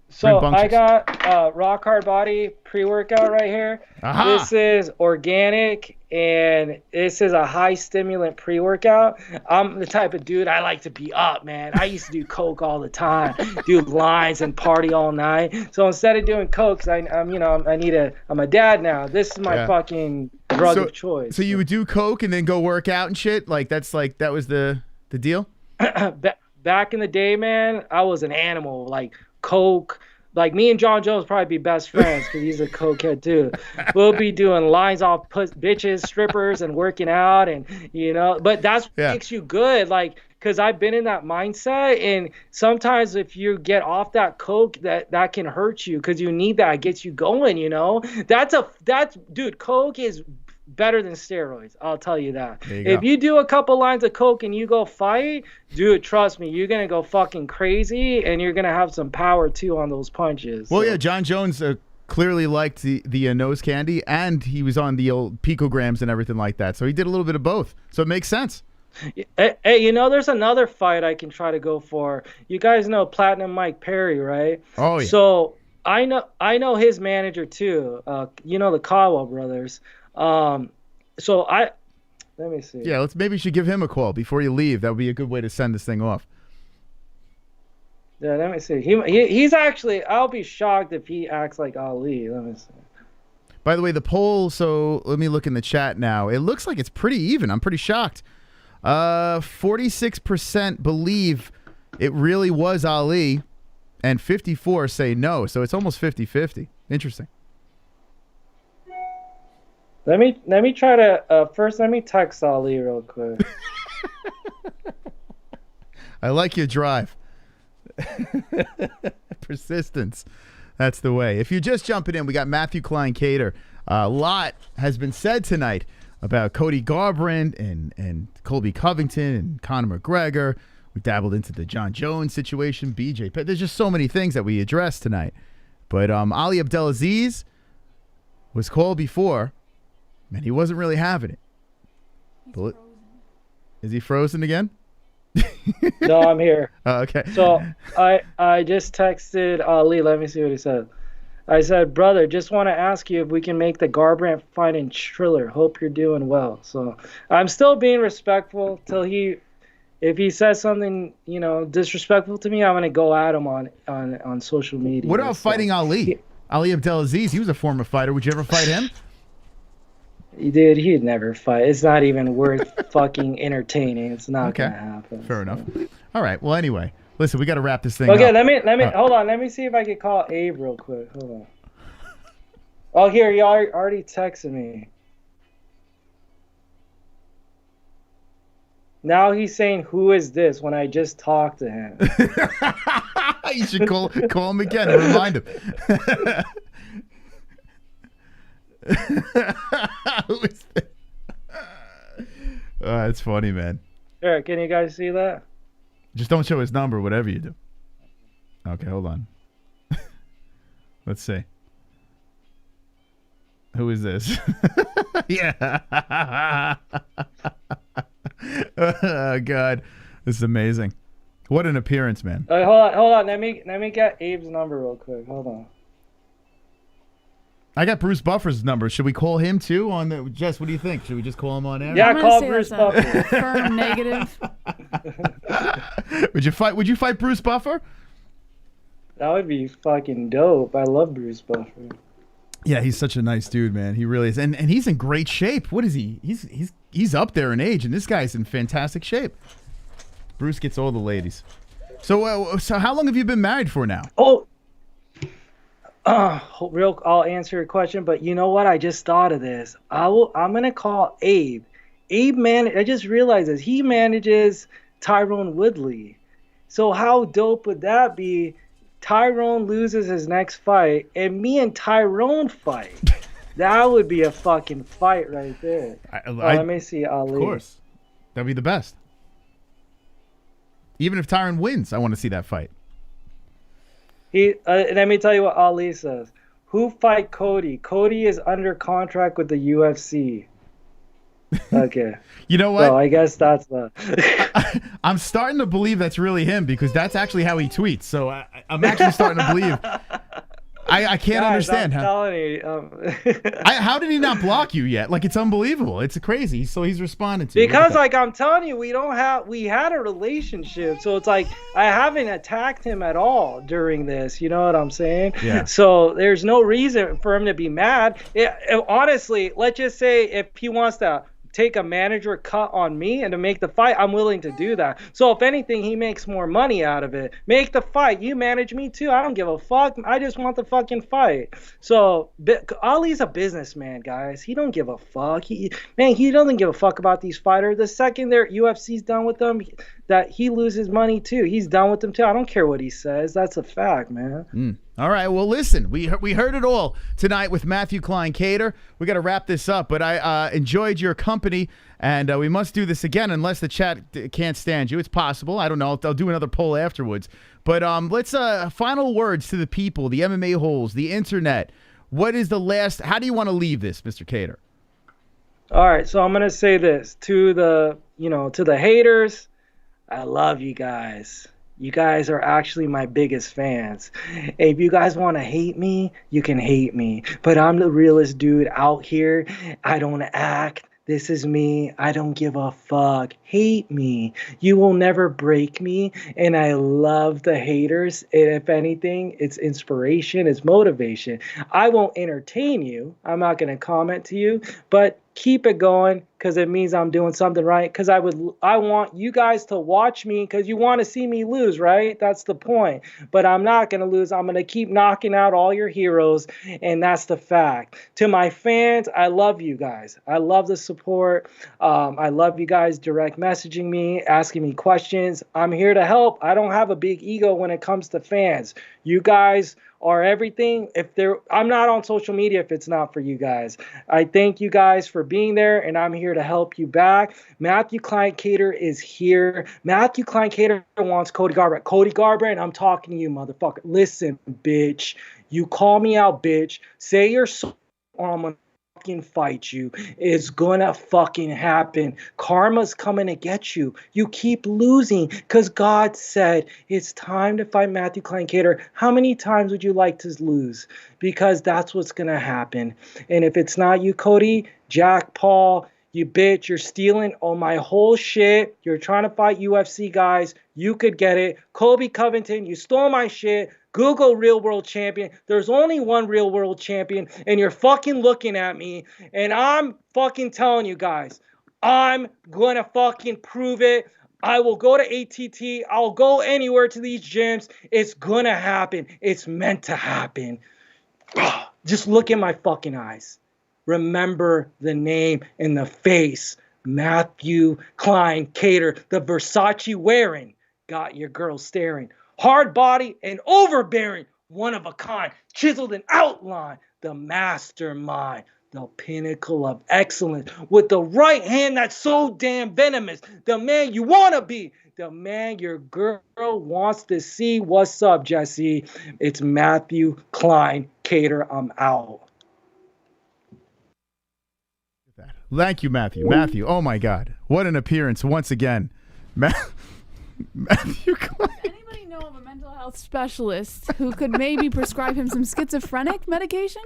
So I got Rock Hard Body pre-workout right here. Aha. This is organic, and this is a high stimulant pre-workout. I'm the type of dude I like to be up, man. I used to do coke all the time, do lines and party all night. So instead of doing coke, 'cause I'm a dad now. This is my fucking drug of choice. So you would do coke and then go work out and shit? That was the deal? Back in the day, man, I was an animal. Like coke. Like me and John Jones probably be best friends because he's a cokehead too. We'll be doing lines off bitches, strippers, and working out, and But that's what makes you good, like, because I've been in that mindset, and sometimes if you get off that coke, that can hurt you because you need that. It gets you going, Dude, coke is better than steroids. I'll tell you that. If you do a couple lines of coke and you go fight, dude, trust me, you're gonna go fucking crazy, and you're gonna have some power too on those punches. Well, yeah, John Jones clearly liked the nose candy, and he was on the old picograms and everything like that. So he did a little bit of both. So it makes sense. Hey, there's another fight I can try to go for. You guys know Platinum Mike Perry, right? Oh yeah. So I know his manager too. The Kawa brothers. So Let me see. Yeah, maybe you should give him a call before you leave. That would be a good way to send this thing off. Yeah, let me see. He's actually. I'll be shocked if he acts like Ali. Let me see. By the way, the poll. So let me look in the chat now. It looks like it's pretty even. I'm pretty shocked. 46% believe it really was Ali, and 54 say no. So it's almost 50-50. Interesting. Let me try to first. Let me text Ali real quick. I like your drive. Persistence. That's the way. If you're just jumping in, we got Matthew Kline Cater. A lot has been said tonight about Cody Garbrandt and Colby Covington and Conor McGregor. We dabbled into the John Jones situation, BJ. There's just so many things that we addressed tonight. But Ali Abdelaziz was called before, and he wasn't really having it. Is he frozen again? No, I'm here. Oh, okay. So I just texted Ali. Let me see what he said. I said, brother, just want to ask you if we can make the Garbrandt fight in Triller. Hope you're doing well. So I'm still being respectful till if he says something, disrespectful to me, I'm gonna go at him on social media. What about fighting Ali? Ali Abdelaziz, he was a former fighter. Would you ever fight him? Dude, he'd never fight. It's not even worth fucking entertaining. It's not gonna happen. Fair enough. All right. Well, anyway, listen, we got to wrap this thing up. Okay, let me hold on. Let me see if I can call Abe real quick. Hold on. Oh, here, you already texted me. Now he's saying, "Who is this?" When I just talked to him. You should call him again and remind him. Who is that? Oh, that's funny, man. Sure, can you guys see that? Just don't show his number, whatever you do. Okay, hold on. Let's see. Who is this? Yeah. Oh, God. This is amazing. What an appearance, man. Hold on. Let me get Abe's number real quick. Hold on. I got Bruce Buffer's number. Should we call him too? Jess, what do you think? Should we just call him on air? Yeah, call Bruce Buffer. Firm negative. Would you fight Bruce Buffer? That would be fucking dope. I love Bruce Buffer. Yeah, he's such a nice dude, man. He really is, and he's in great shape. What is he? He's up there in age, and this guy's in fantastic shape. Bruce gets all the ladies. So how long have you been married for now? I'll answer your question, but you know what? I just thought of this. I'm gonna call Abe. I just realized this. He manages Tyrone Woodley. So how dope would that be? Tyrone loses his next fight, and me and Tyrone fight. That would be a fucking fight right there. Let me see Ali. Of course, that'd be the best. Even if Tyrone wins, I want to see that fight. Let me tell you what Ali says. Who fight Cody? Cody is under contract with the UFC. Okay. You know what? So I guess that's the. I'm starting to believe that's really him because that's actually how he tweets. So I'm actually starting to believe. I can't understand I'm telling you, how did he not block you yet? Like, it's unbelievable. It's crazy. So he's responding to because you. Like I'm telling you, we had a relationship, so it's like I haven't attacked him at all during this. You know what I'm saying? Yeah. So there's no reason for him to be mad. Honestly, let's just say if he wants to take a manager cut on me and to make the fight, I'm willing to do that. So if anything, he makes more money out of it. Make the fight. You manage me too. I don't give a fuck. I just want the fucking fight. So Ali's a businessman, guys. He don't give a fuck. He doesn't give a fuck about these fighters. The second their UFC's done with them, that he loses money too. He's done with them too. I don't care what he says. That's a fact, man. All right. Well, listen, we heard it all tonight with Matthew Kline Cater. We got to wrap this up, but I enjoyed your company, and we must do this again unless the chat can't stand you. It's possible. I don't know. I'll do another poll afterwards. But let's final words to the people, the MMA-Holes, the internet. What is the last? How do you want to leave this, Mr. Cater? All right. So I'm gonna say this to the haters. I love you guys. You guys are actually my biggest fans. If you guys want to hate me, you can hate me. But I'm the realest dude out here. I don't act. This is me. I don't give a fuck. Hate me. You will never break me. And I love the haters. And if anything, it's inspiration, it's motivation. I won't entertain you. I'm not going to comment to you, but keep it going because it means I'm doing something right. Because I want you guys to watch me because you want to see me lose, right? That's the point. But I'm not going to lose. I'm going to keep knocking out all your heroes, and that's the fact. To my fans, I love you guys. I love the support. I love you guys direct messaging me, asking me questions. I'm here to help. I don't have a big ego when it comes to fans. You guys are everything. I'm not on social media if it's not for you guys. I thank you guys for being there, and I'm here to help you back. Matthew Kline Cater is here. Matthew Kline Cater wants Cody Garbrandt. Cody Garbrandt, I'm talking to you, motherfucker. Listen, bitch. You call me out, bitch. Say you're sorry, or I'm gonna fucking fight you. It's gonna fucking happen. Karma's coming to get you. You keep losing because God said it's time to fight Matthew Kline Cater. How many times would you like to lose? Because that's what's gonna happen. And if it's not you, Cody, Jack Paul, you bitch, you're stealing all my whole shit. You're trying to fight UFC guys. You could get it. Colby Covington, you stole my shit. Google real world champion. There's only one real world champion, and you're fucking looking at me, and I'm fucking telling you guys, I'm gonna fucking prove it. I will go to ATT. I'll go anywhere to these gyms. It's gonna happen. It's meant to happen. Just look in my fucking eyes. Remember the name and the face. Matthew Kline Cater, the Versace wearing, got your girl staring. Hard body and overbearing, one of a kind, chiseled and outlined, the mastermind, the pinnacle of excellence, with the right hand that's so damn venomous, the man you want to be, the man your girl wants to see. What's up, Jesse? It's Matthew Kline Cater. I'm out. Thank you, Matthew. Matthew, oh my God. What an appearance once again. Matthew Kline. Anybody know of a mental health specialist who could maybe prescribe him some schizophrenic medication?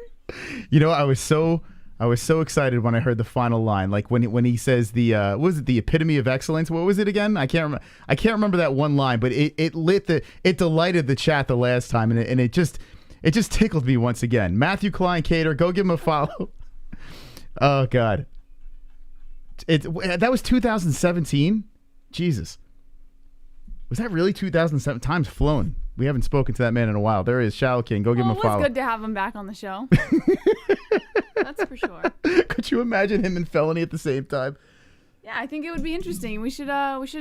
You know, I was so excited when I heard the final line, like when he says the what was it, the epitome of excellence? What was it again? I can't remember that one line, but it delighted the chat the last time, and it just tickled me once again. Matthew Kline Cater, go give him a follow. Oh God, that was 2017. Jesus. Was that really 2007? Time's flown. We haven't spoken to that man in a while. There he is, Shadow King. Go give him a follow. It was good to have him back on the show. That's for sure. Could you imagine him and Felony at the same time? Yeah, I think it would be interesting. We should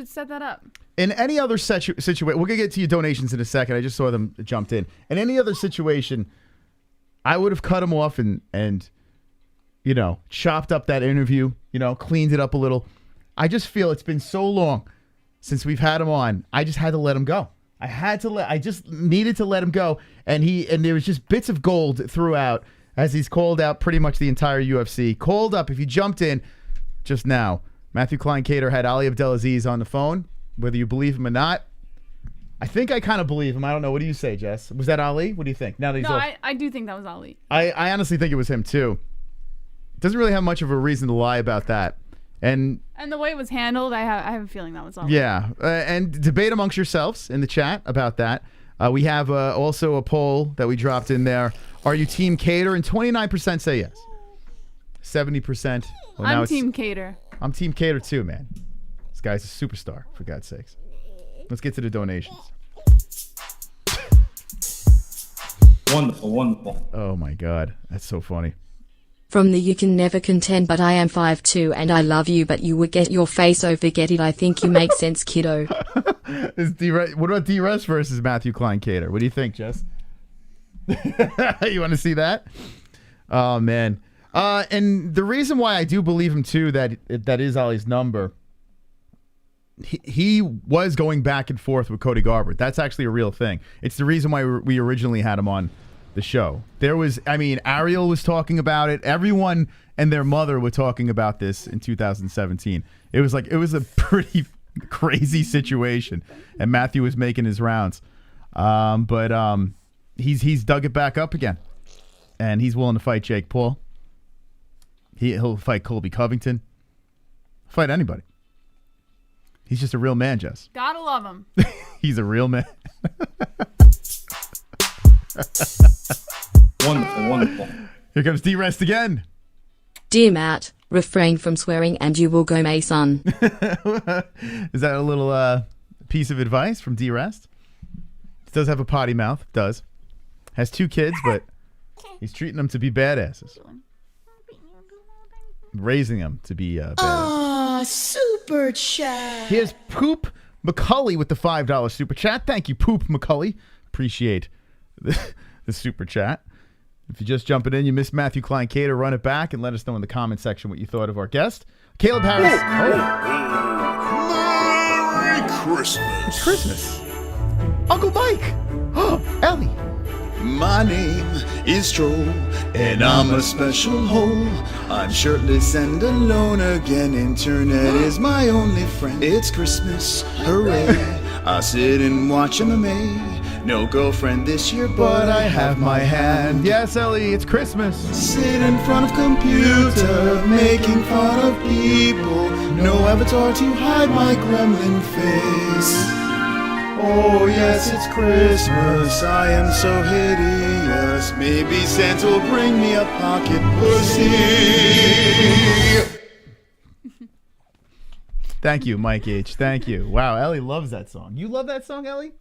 set that up. In any other situation, we're going to get to your donations in a second. I just saw them jumped in. In any other situation, I would have cut him off and you know, chopped up that interview, you know, cleaned it up a little. I just feel it's been so long since we've had him on. I just had to let him go. I just needed to let him go. And there was just bits of gold throughout as he's called out pretty much the entire UFC. Called up, if you jumped in just now, Matthew Kline Cater had Ali Abdelaziz on the phone, whether you believe him or not. I think I kind of believe him. I don't know. What do you say, Jess? Was that Ali? What do you think? Now that he's I do think that was Ali. I honestly think it was him too. Doesn't really have much of a reason to lie about that. And the way it was handled, I have a feeling that was Ali. Yeah. And debate amongst yourselves in the chat about that. We have also a poll that we dropped in there. Are you Team Cater? And 29% say yes. 70%. Well, I'm Team Cater. I'm Team Cater too, man. This guy's a superstar, for God's sakes. Let's get to the donations. Wonderful, wonderful. Oh my God. That's so funny. From the you can never contend, but I am 5'2" and I love you, but you would get your face over, get it. I think you make sense, kiddo. What about D-Res versus Matthew Kline Cater? What do you think, Jess? You want to see that? Oh, man. And the reason why I do believe him, too, that is Ali's number, he was going back and forth with Cody Garbrandt. That's actually a real thing. It's the reason why we originally had him on the show. There was, I mean, Ariel was talking about it. Everyone and their mother were talking about this in 2017. It was a pretty crazy situation, and Matthew was making his rounds. But he's dug it back up again, and he's willing to fight Jake Paul. He'll fight Colby Covington. Fight anybody. He's just a real man, Jess. Gotta love him. He's a real man. Wonderful, wonderful. Here comes D-Rest again. Dear Matt, refrain from swearing and you will go Mason. Is that a little piece of advice from D-Rest? Does have a potty mouth. Does. Has 2 kids, but he's treating them to be badasses. Raising them to be badass. Super chat. Here's Poop McCully with the $5 super chat. Thank you, Poop McCully. Appreciate the super chat. If you're just jumping in, you missed Matthew Kline Cater. Run it back and let us know in the comment section what you thought of our guest. Caleb Harris. Merry Christmas. It's Christmas. Uncle Mike. Ellie. My name is Troll, and I'm a special hole. I'm shirtless and alone again. Internet is my only friend. It's Christmas, hooray. I sit and watch MMA. No girlfriend this year, but I have my hand. Yes, Ellie, it's Christmas. Sit in front of computer, making fun of people. No avatar to hide my gremlin face. Oh yes, it's Christmas, I am so hideous. Maybe Santa will bring me a pocket pussy. Thank you, Mike H. Thank you. Wow, Ellie loves that song. You love that song, Ellie?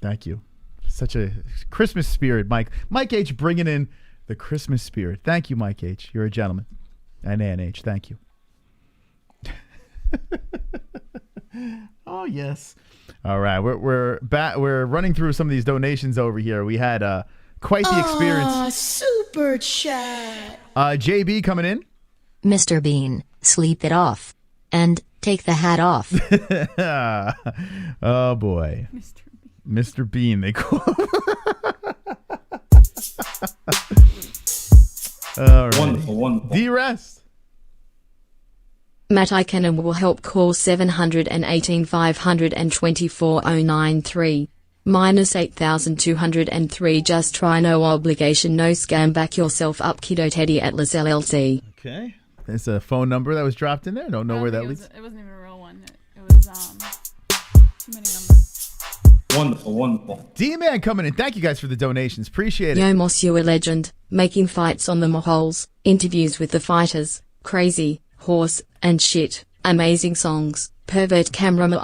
Thank you. Such a Christmas spirit, Mike. Mike H. bringing in the Christmas spirit. Thank you, Mike H. You're a gentleman. And Ann H. Thank you. Oh yes. All right, we're back. We're running through some of these donations over here. We had quite the experience. Super chat. JB coming in. Mr. Bean, sleep it off. And take the hat off. Oh boy. Mr. Bean, they call him. All right. Wonderful, wonderful. D-Rest. Matt I can and will help call 718 524 093. Minus 8,203. Just try, no obligation, no scam. Back yourself up, Kiddo Teddy Atlas LLC. Okay. There's a phone number that was dropped in there. Don't know where that leads. It wasn't even a real one. It was too many numbers. Wonderful, wonderful. D-Man coming in. Thank you guys for the donations. Appreciate it. Yo Moss, you a legend. Making fights on the M*A-Holes. Interviews with the fighters. Crazy. Horse. And shit. Amazing songs. Pervert cameraman.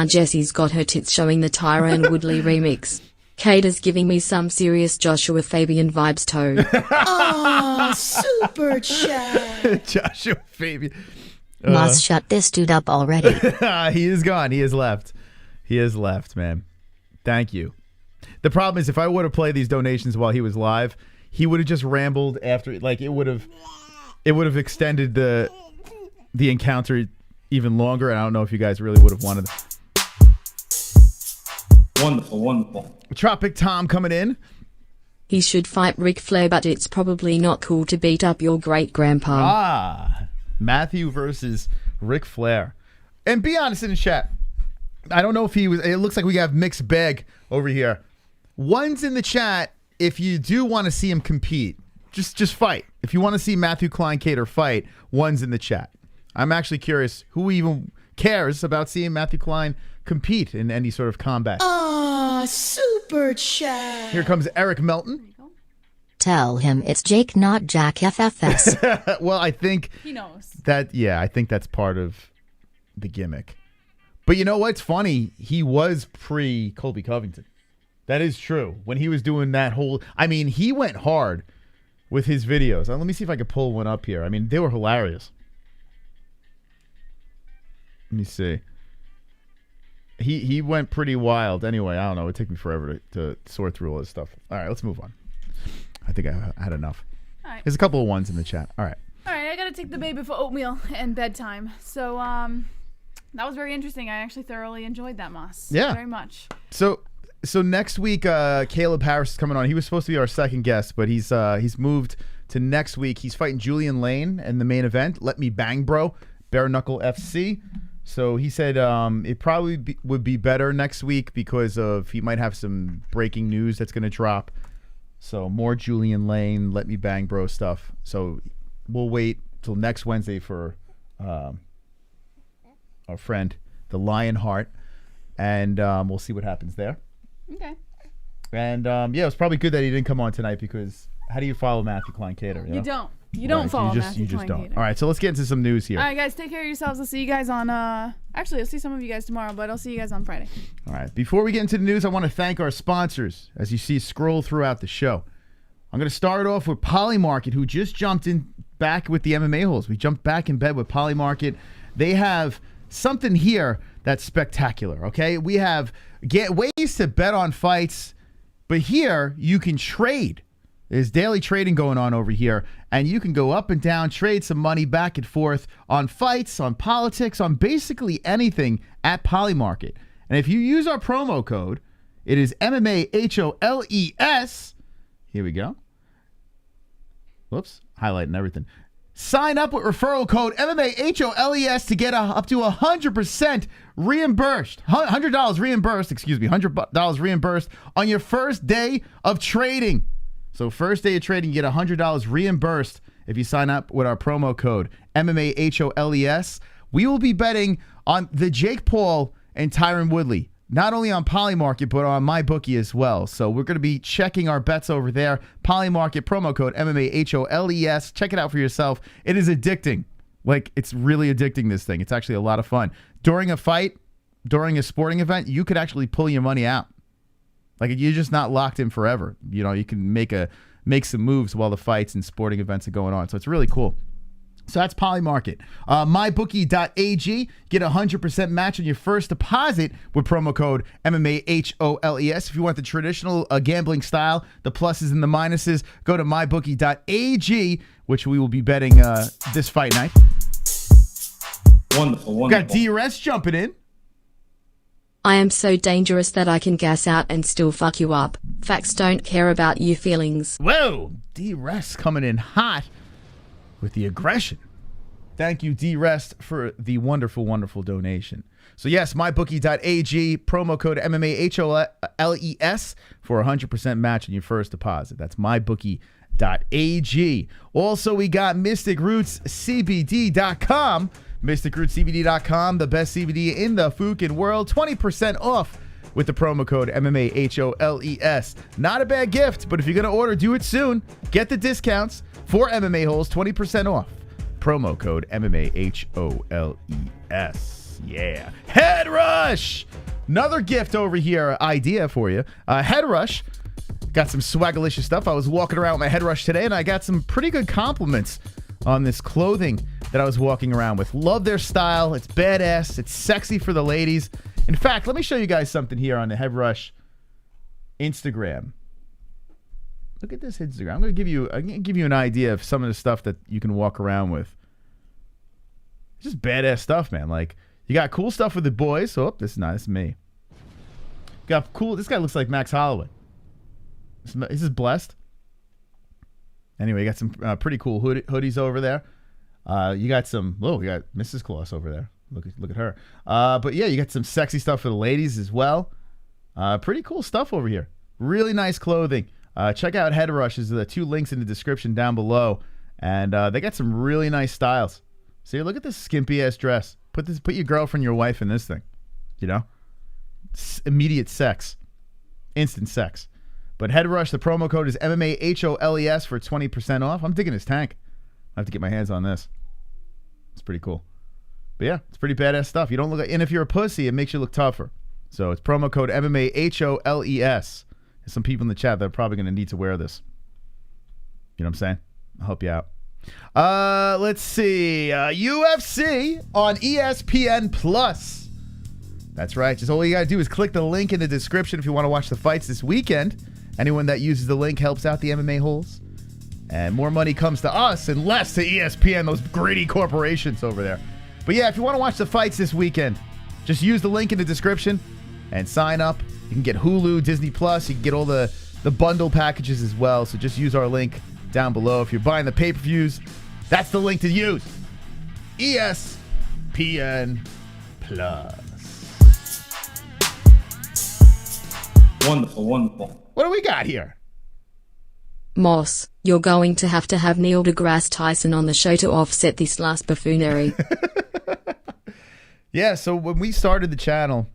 Jessie's got her tits showing the Tyra and Woodley remix. Kader's giving me some serious Joshua Fabian vibes too. Super chat. Joshua Fabian. Moss, shut this dude up already. He is gone. He has left. He has left, man. Thank you. The problem is if I would have played these donations while he was live, he would have just rambled after. Like it would have extended the encounter even longer, and I don't know if you guys really would have wanted that. Wonderful, wonderful. Tropic Tom coming in. He should fight Ric Flair, but it's probably not cool to beat up your great-grandpa. Matthew versus Ric Flair. And be honest in the chat. I don't know if he was. It looks like we have mixed bag over here. One's in the chat if you do want to see him compete. Just fight. If you want to see Matthew Kline Cater fight, one's in the chat. I'm actually curious who even cares about seeing Matthew Kline compete in any sort of combat. Super chat. Here comes Eric Melton. Tell him it's Jake, not Jack FFS. Well, I think he knows that. Yeah, I think that's part of the gimmick. But you know what's funny? He was pre-Colby Covington. That is true. When he was doing that whole... I mean, he went hard with his videos. Let me see if I can pull one up here. I mean, they were hilarious. Let me see. He went pretty wild. Anyway, I don't know. It took me forever to sort through all this stuff. All right, let's move on. I think I had enough. All right. There's a couple of ones in the chat. All right. All right, I gotta take the baby for oatmeal and bedtime. So that was very interesting. I actually thoroughly enjoyed that, Moss. Yeah. Very much. So next week, Caleb Harris is coming on. He was supposed to be our second guest, but he's moved to next week. He's fighting Julian Lane in the main event. Let Me Bang Bro, Bare Knuckle FC. So he said it probably would be better next week because of he might have some breaking news that's going to drop. So more Julian Lane, Let Me Bang Bro stuff. So we'll wait till next Wednesday for our friend, the Lionheart. And we'll see what happens there. Okay. And yeah, it was probably good that he didn't come on tonight because how do you follow Matthew Kline Cater? You don't. You don't follow Matthew Kline Cater. All right, so let's get into some news here. All right, guys, take care of yourselves. I'll see you guys on, actually, I'll see some of you guys tomorrow, but I'll see you guys on Friday. All right, before we get into the news, I want to thank our sponsors, as you see scroll throughout the show. I'm going to start off with Polymarket, who just jumped in back with the MMA-Holes. We jumped back in bed with Polymarket. They have something here that's spectacular, okay? We have ways to bet on fights, but here you can trade. There's daily trading going on over here, and you can go up and down, trade some money back and forth on fights, on politics, on basically anything at Polymarket. And if you use our promo code, it is MMA-HOLES. Here we go. Whoops, highlighting everything. Sign up with referral code MMA-HOLES to get up to 100% reimbursed. $100 reimbursed, $100 reimbursed on your first day of trading. So first day of trading, you get $100 reimbursed if you sign up with our promo code MMA-HOLES. We will be betting on the Jake Paul and Tyron Woodley, not only on Polymarket, but on MyBookie as well. So we're going to be checking our bets over there. Polymarket, promo code MMA-HOLES. Check it out for yourself. It is addicting. Like, it's really addicting, this thing. It's actually a lot of fun. During a fight, during a sporting event, you could actually pull your money out. Like, you're just not locked in forever. You know, you can make some moves while the fights and sporting events are going on. So it's really cool. So that's Polymarket. MyBookie.ag. Get a 100% match on your first deposit with promo code MMA-HOLES. If you want the traditional gambling style, the pluses and the minuses, go to MyBookie.ag, which we will be betting this fight night. Wonderful. Got DRS jumping in. I am so dangerous that I can gas out and still fuck you up. Facts don't care about you feelings. Whoa, D-Rest coming in hot with the aggression. Thank you, D-Rest, for the wonderful, wonderful donation. So yes, mybookie.ag, promo code MMA-HOLES for a 100% match on your first deposit. That's mybookie.ag. Also, we got MysticRootsCBD.com. MysticRootsCBD.com, the best CBD in the fucking world. 20% off with the promo code MMA-HOLES. Not a bad gift, but if you're going to order, do it soon. Get the discounts for MMA-Holes, 20% off. Promo code MMA-HOLES. Yeah. Head Rush! Another gift over here, idea for you. Head Rush. Got some swagalicious stuff. I was walking around with my Head Rush today, and I got some pretty good compliments on this clothing that I was walking around with. Love their style. It's badass. It's sexy for the ladies. In fact, let me show you guys something here on the Head Rush Instagram. Look at this Instagram. I'm going to give you an idea of some of the stuff that you can walk around with. It's just badass stuff, man. Like, you got cool stuff with the boys. Oh, this is me. Got cool. This guy looks like Max Holloway. This is blessed. Anyway, you got some pretty cool hoodies over there. You got some. Oh, we got Mrs. Claus over there. Look at her. But yeah, you got some sexy stuff for the ladies as well. Pretty cool stuff over here. Really nice clothing. Check out Head Rush. There's the 2 links in the description down below, and they got some really nice styles. See, look at this skimpy ass dress. Put your girlfriend, your wife in this thing. You know, immediate sex, instant sex. But Head Rush, the promo code is MMA-HOLES for 20% off. I'm digging this tank. I have to get my hands on this. It's pretty cool. But yeah, it's pretty badass stuff. You don't look, and if you're a pussy, it makes you look tougher. So it's promo code MMA-HOLES. There's some people in the chat that are probably going to need to wear this. You know what I'm saying? I'll help you out. Let's see. UFC on ESPN Plus. That's right. Just all you got to do is click the link in the description if you want to watch the fights this weekend. Anyone that uses the link helps out the MMA Holes. And more money comes to us and less to ESPN, those greedy corporations over there. But yeah, if you want to watch the fights this weekend, just use the link in the description and sign up. You can get Hulu, Disney Plus. You can get all the bundle packages as well. So just use our link down below. If you're buying the pay-per-views, that's the link to use. ESPN Plus. Wonderful. What do we got here? Moss, you're going to have Neil deGrasse Tyson on the show to offset this last buffoonery. Yeah, so when we started the channel,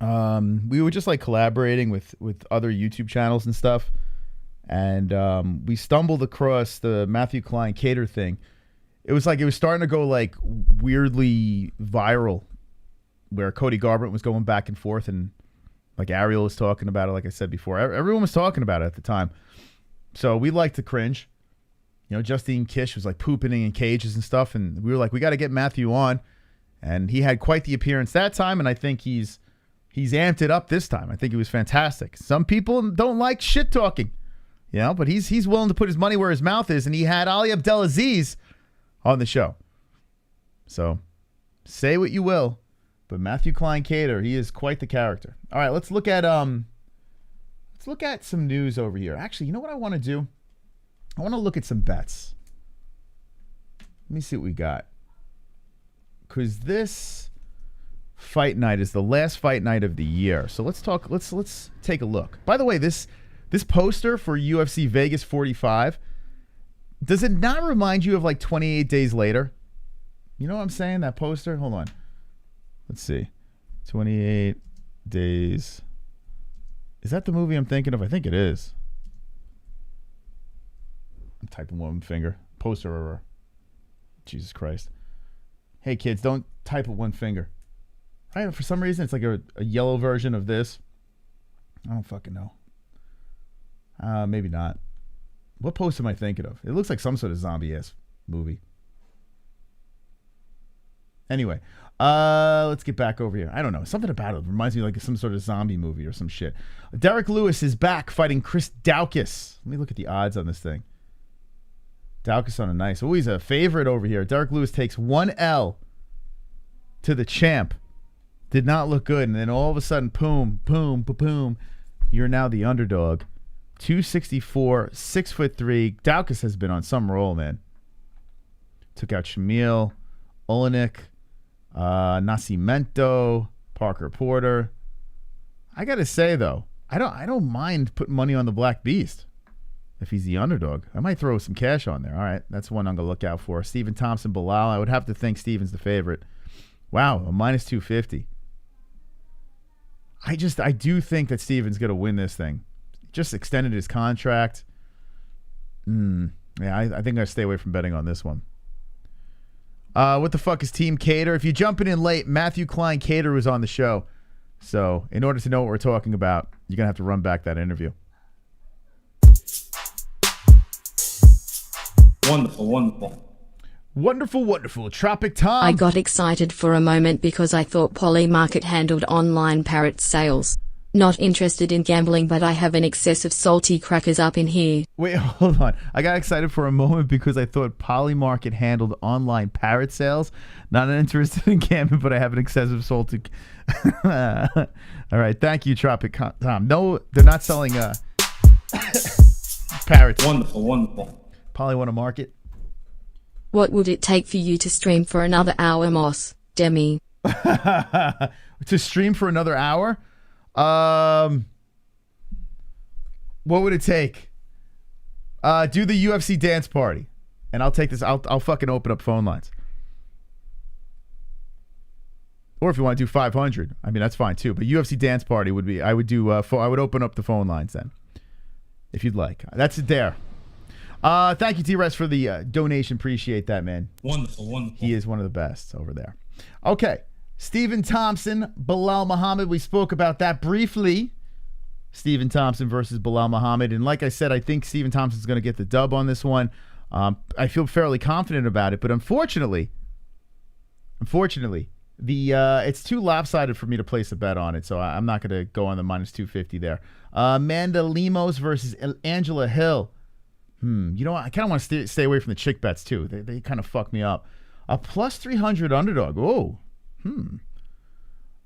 we were just like collaborating with other YouTube channels and stuff. And we stumbled across the Kline Cater thing. It was starting to go like weirdly viral, where Cody Garbrandt was going back and forth, and like ARIEL was talking about it, like I said before. Everyone was talking about it at the time. So we liked to cringe. You know, Justine Kish was like pooping in cages and stuff, and we were like, we got to get Matthew on. And he had quite the appearance that time, and I think he's amped it up this time. I think he was fantastic. Some people don't like shit talking, you know, but he's willing to put his money where his mouth is, and he had Ali Abdelaziz on the show. So say what you will, but Matthew Kline Kader, he is quite the character. All right, let's look at some news over here. Actually, you know what I want to do? I want to look at some bets. Let me see what we got. Because this fight night is the last fight night of the year. So let's take a look. By the way, this poster for UFC Vegas 45, does it not remind you of like 28 Days Later? You know what I'm saying? That poster? Hold on. Let's see. 28 Days. Is that the movie I'm thinking of? I think it is. I'm typing one finger. Poster error. Jesus Christ. Hey kids, don't type with one finger. Right? For some reason, it's like a yellow version of this. I don't fucking know. Maybe not. What poster am I thinking of? It looks like some sort of zombie-ass movie. Anyway, let's get back over here. I don't know. Something about it reminds me of like some sort of zombie movie or some shit. Derrick Lewis is back fighting Chris Daukaus. Let me look at the odds on this thing. Daukaus on a nice. Oh, he's a favorite over here. Derrick Lewis takes 1 L to the champ. Did not look good. And then all of a sudden, boom, boom, boom, boom. You're now the underdog. 264, 6'3". Daukaus has been on some roll, man. Took out Shamil, Olenek, Nascimento, Parker Porter. I gotta say though, I don't mind putting money on the Black Beast. If he's the underdog, I might throw some cash on there. All right, that's one I'm going to look out for. Stephen Thompson, Bilal. I would have to think Stephen's the favorite. Wow, a minus 250. I do think that Stephen's going to win this thing. Just extended his contract. Yeah, I think I'm going to stay away from betting on this one. What the fuck is Team Cater? If you're jumping in late, Matthew Kline Cater was on the show. So in order to know what we're talking about, you're going to have to run back that interview. Wonderful, wonderful. Wonderful, wonderful. Tropic Tom. I got excited for a moment because I thought Poly Market handled online parrot sales. Not interested in gambling, but I have an excess of salty crackers up in here. Wait, hold on. I got excited for a moment because I thought Polymarket handled online parrot sales. Not interested in gambling, but I have an excessive salty. All right, thank you, Tropic Tom. No, they're not selling parrots. Wonderful, wonderful. Poly want to market. What would it take for you to stream for another hour, Moss? Demi. To stream for another hour? What would it take? Do the UFC dance party, and I'll take this. I'll fucking open up phone lines. Or if you want to do 500, I mean that's fine too. But UFC dance party would be. I would do. I would open up the phone lines then, if you'd like. That's it there. Thank you, T-Rest, for the donation. Appreciate that, man. Wonderful, wonderful. He is one of the best over there. Okay. Stephen Thompson, Bilal Muhammad. We spoke about that briefly. Stephen Thompson versus Bilal Muhammad. And like I said, I think Stephen Thompson's going to get the dub on this one. I feel fairly confident about it. But unfortunately, it's too lopsided for me to place a bet on it. So I'm not going to go on the minus 250 there. Amanda Lemos versus Angela Hill. You know what? I kind of want to stay away from the chick bets too. They kind of fuck me up. A plus 300 underdog. Oh.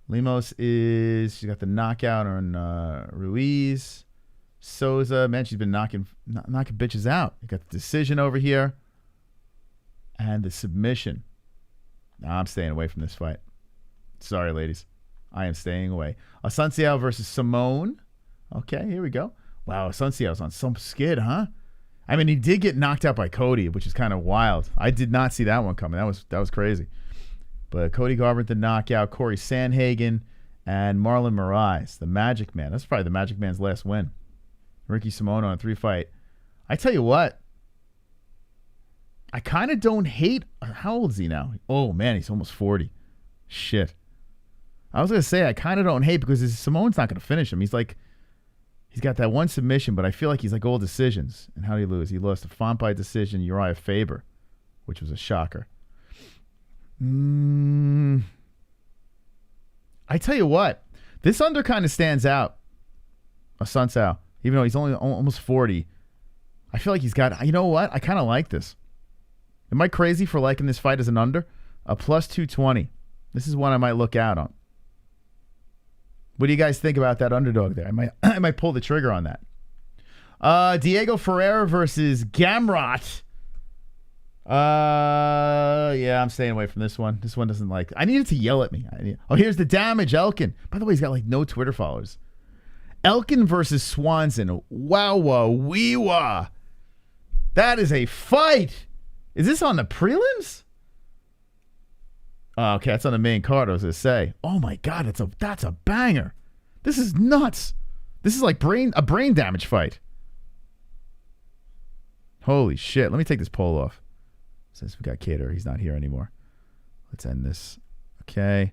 Lemos she's got the knockout on Ruiz. Souza, man, she's been knocking bitches out. You got the decision over here. And the submission. Nah, I'm staying away from this fight. Sorry, ladies. I am staying away. Asunciao versus Simone. Okay, here we go. Wow, Asuncia's on some skid, huh? I mean, he did get knocked out by Cody, which is kind of wild. I did not see that one coming. That was crazy. But Cody Garbrandt, the knockout, Corey Sandhagen, and Marlon Moraes, the Magic Man. That's probably the Magic Man's last win. Ricky Simone on a 3-fight. I tell you what, I kind of don't hate. How old is he now? Oh, man, he's almost 40. Shit. I was going to say, I kind of don't hate because Simone's not going to finish him. He's got that one submission, but I feel like he's like all decisions. And how did he lose? He lost to Font by decision, Uriah Faber, which was a shocker. I tell you what, this under kind of stands out. Asunciao, even though he's only almost 40. I feel like he's got, you know what? I kind of like this. Am I crazy for liking this fight as an under? A plus 220. This is one I might look out on. What do you guys think about that underdog there? I might pull the trigger on that. Diego Ferreira versus Garbrandt. Yeah, I'm staying away from this one. This one doesn't like. I needed to yell at me. Here's the damage, Elkin. By the way, he's got like no Twitter followers. Elkin versus Swanson. Wow-wah-wee-wah. That is a fight. Is this on the prelims? Oh, okay, that's on the main card, I was going to say. Oh, my God, that's a banger. This is nuts. This is like a brain damage fight. Holy shit. Let me take this poll off. Since we got Cater, he's not here anymore. Let's end this. Okay.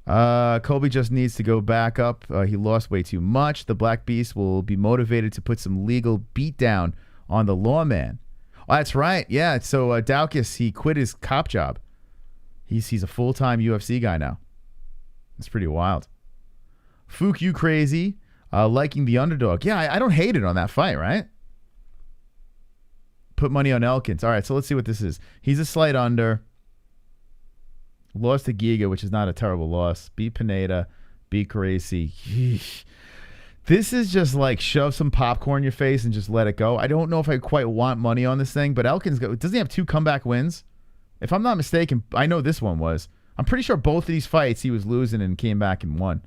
Colby just needs to go back up. He lost way too much. The Black Beast will be motivated to put some legal beatdown on the lawman. Oh, that's right. Yeah, so Daukaus, he quit his cop job. He's a full-time UFC guy now. It's pretty wild. Fook, you crazy. Liking the underdog. Yeah, I don't hate it on that fight, right? Put money on Elkins. All right, so let's see what this is. He's a slight under. Lost to Giga, which is not a terrible loss. Beat Pineda. Beat Gracie. Yeesh. This is just like shove some popcorn in your face and just let it go. I don't know if I quite want money on this thing, but Elkins, doesn't he have 2 comeback wins? If I'm not mistaken, I know this one was. I'm pretty sure both of these fights he was losing and came back and won.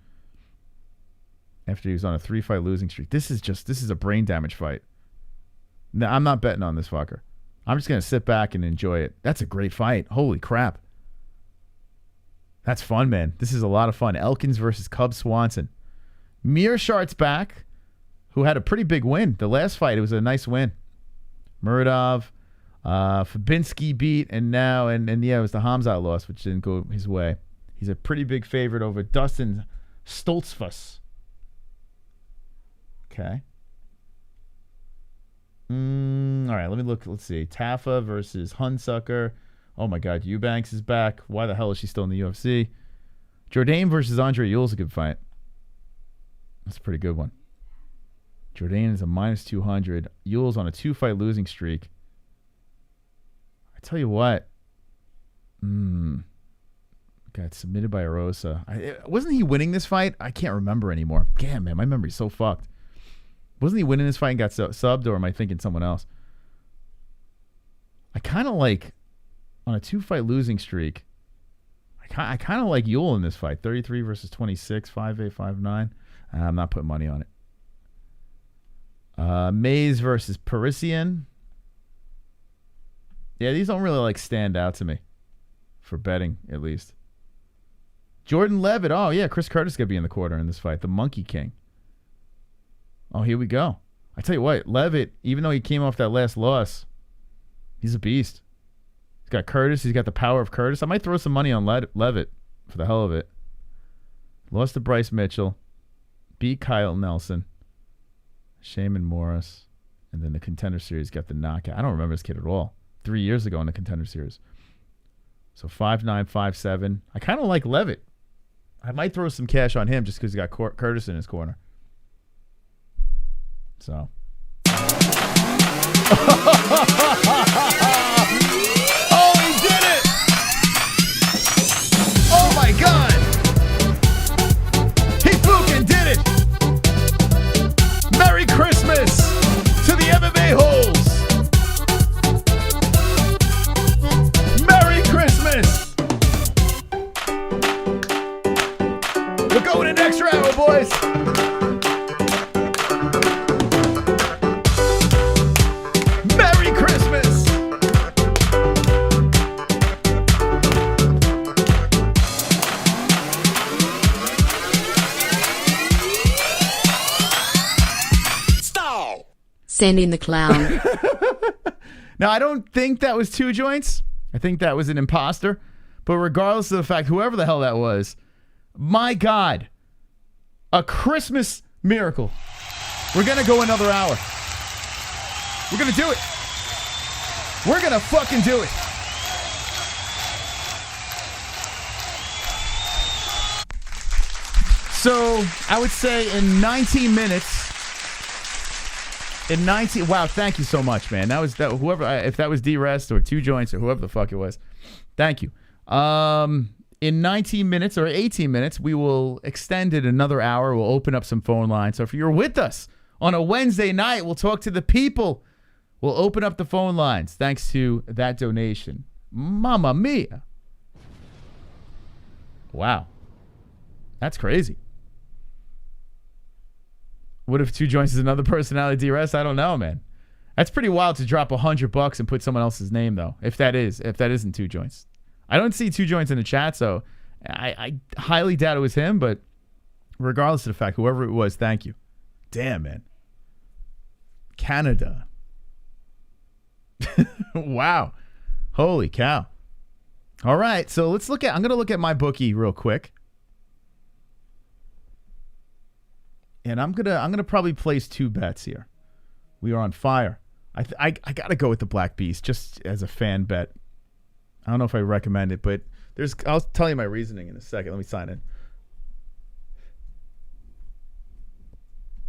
After he was on a 3-fight losing streak. This is a brain damage fight. No, I'm not betting on this fucker. I'm just going to sit back and enjoy it. That's a great fight. Holy crap. That's fun, man. This is a lot of fun. Elkins versus Cub Swanson. Mearshart's back, who had a pretty big win. The last fight, it was a nice win. Muradov. Fabinski beat, and yeah, it was the Khamzat loss, which didn't go his way. He's a pretty big favorite over Dustin Stoltzfus. Okay. All right, let me look. Let's see. Taffa versus Hunsucker. Oh my God, Eubanks is back. Why the hell is she still in the UFC? Jourdain versus Andre Ewell's a good fight. That's a pretty good one. Jourdain is a minus 200. Ewell's on a 2-fight losing streak. Tell you what, got submitted by Arosa. Wasn't he winning this fight? I can't remember anymore. Damn, man, my memory's so fucked. Wasn't he winning this fight and got subbed, or am I thinking someone else? I kind of like, on a 2-fight losing streak, I kind of like Ewell in this fight. 33 versus 26, 5'8", 5'9". I'm not putting money on it. Mays versus Parisian. Yeah, these don't really like stand out to me for betting, at least. Jordan Levitt. Oh, yeah, Chris Curtis going to be in the quarter in this fight. The Monkey King. Oh, here we go. I tell you what, Levitt, even though he came off that last loss, he's a beast. He's got Curtis. He's got the power of Curtis. I might throw some money on Levitt for the hell of it. Lost to Bryce Mitchell. Beat Kyle Nelson. Shaman Morris. And then the Contender Series got the knockout. I don't remember this kid at all. 3 years ago in the Contender Series. So 5'9", 5'7". I kind of like Levitt. I might throw some cash on him just because he got Curtis in his corner. So. Oh, he did it! Oh my God! He fucking did it! Merry Christmas to the MMA-Holes! Merry Christmas! We're going to next round, boys! Send in the clown. Now, I don't think that was 2 joints. I think that was an imposter. But regardless of the fact, whoever the hell that was, my God, a Christmas miracle. We're going to go another hour. We're going to do it. We're going to fucking do it. So, I would say in 19 minutes, wow, thank you so much, man. That was whoever, if that was D-Rest or 2 joints or whoever the fuck it was. Thank you. In 19 minutes or 18 minutes, we will extend it another hour. We'll open up some phone lines. So if you're with us on a Wednesday night, we'll talk to the people. We'll open up the phone lines thanks to that donation. Mamma mia. Wow. That's crazy. What if 2 joints is another personality D-Rest? I don't know, man. That's pretty wild to drop $100 and put someone else's name, though. If that isn't 2 joints. I don't see 2 joints in the chat, so I highly doubt it was him, but regardless of the fact, whoever it was, thank you. Damn, man. Canada. Wow. Holy cow. All right, so I'm going to look at my bookie real quick. And I'm gonna probably place 2 bets here. We are on fire. I gotta go with the Black Beast just as a fan bet. I don't know if I recommend it, but I'll tell you my reasoning in a second. Let me sign in.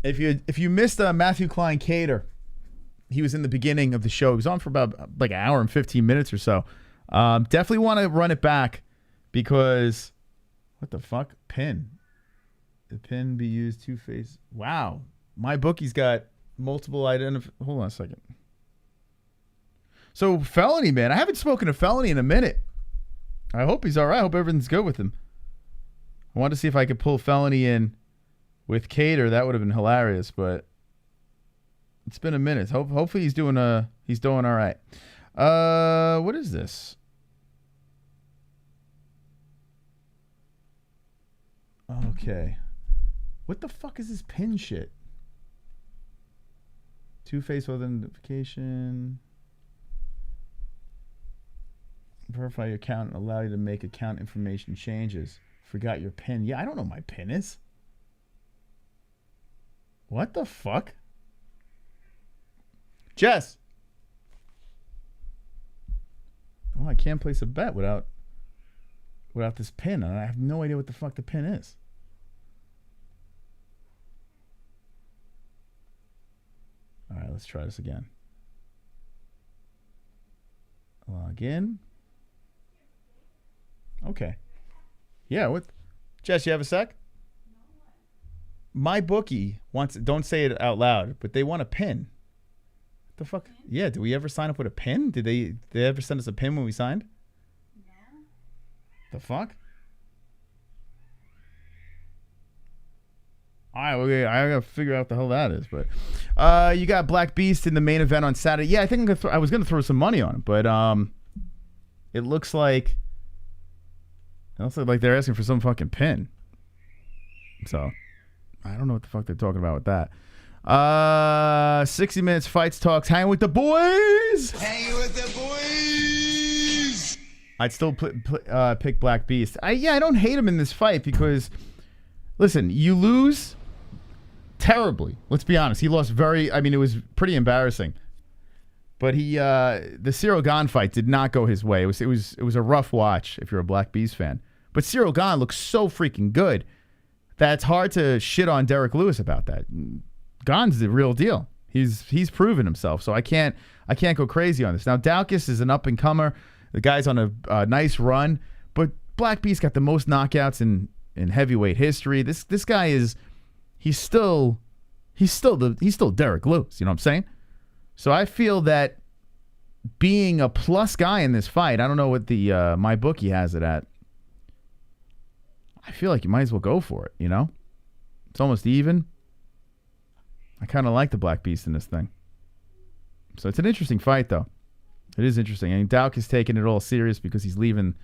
If you missed Matthew Kline Cater, he was in the beginning of the show. He was on for about like an hour and 15 minutes or so. Definitely want to run it back because what the fuck? Pin. The pin be used 2 face. Wow. My bookie's got multiple hold on a second. So Felony, man. I haven't spoken to Felony in a minute. I hope he's all right. I hope everything's good with him. I wanted to see if I could pull Felony in with Cater. That would have been hilarious, but it's been a minute. Hopefully he's doing all right. What is this? Okay. What the fuck is this pin shit? 2-face authentication. Verify your account and allow you to make account information changes. Forgot your pin. Yeah, I don't know what my pin is. What the fuck? Jess. Oh, I can't place a bet without this pin. I have no idea what the fuck the pin is. All right, let's try this again. Log in. Okay. Yeah, what? Jess, you have a sec? My bookie wants, don't say it out loud, but they want a pin. What the fuck? Yeah, did we ever sign up with a pin? Did they ever send us a pin when we signed? No. The fuck? All right, okay, I gotta figure out what the hell that is. But you got Black Beast in the main event on Saturday. Yeah, I think I was gonna throw some money on it, but it looks like they're asking for some fucking pin. So I don't know what the fuck they're talking about with that. 60 minutes fights talks. Hang with the boys. Hang with the boys. I'd still pick Black Beast. I don't hate him in this fight because, listen, you lose terribly. Let's be honest. He lost it was pretty embarrassing. But the Cyril Gane fight did not go his way. It was a rough watch if you're a Black Beast fan. But Cyril Gane looks so freaking good that it's hard to shit on Derrick Lewis about that. Gane's the real deal. He's proven himself. So I can't go crazy on this. Now Daukaus is an up and comer. The guy's on a nice run, but Black Beast got the most knockouts in heavyweight history. This guy he's still Derrick Lewis, you know what I'm saying? So I feel that being a plus guy in this fight, I don't know what the my bookie has it at. I feel like you might as well go for it, you know? It's almost even. I kind of like the Black Beast in this thing. So it's an interesting fight, though. It is interesting. I mean, Daukaus is taking it all serious because he's leaving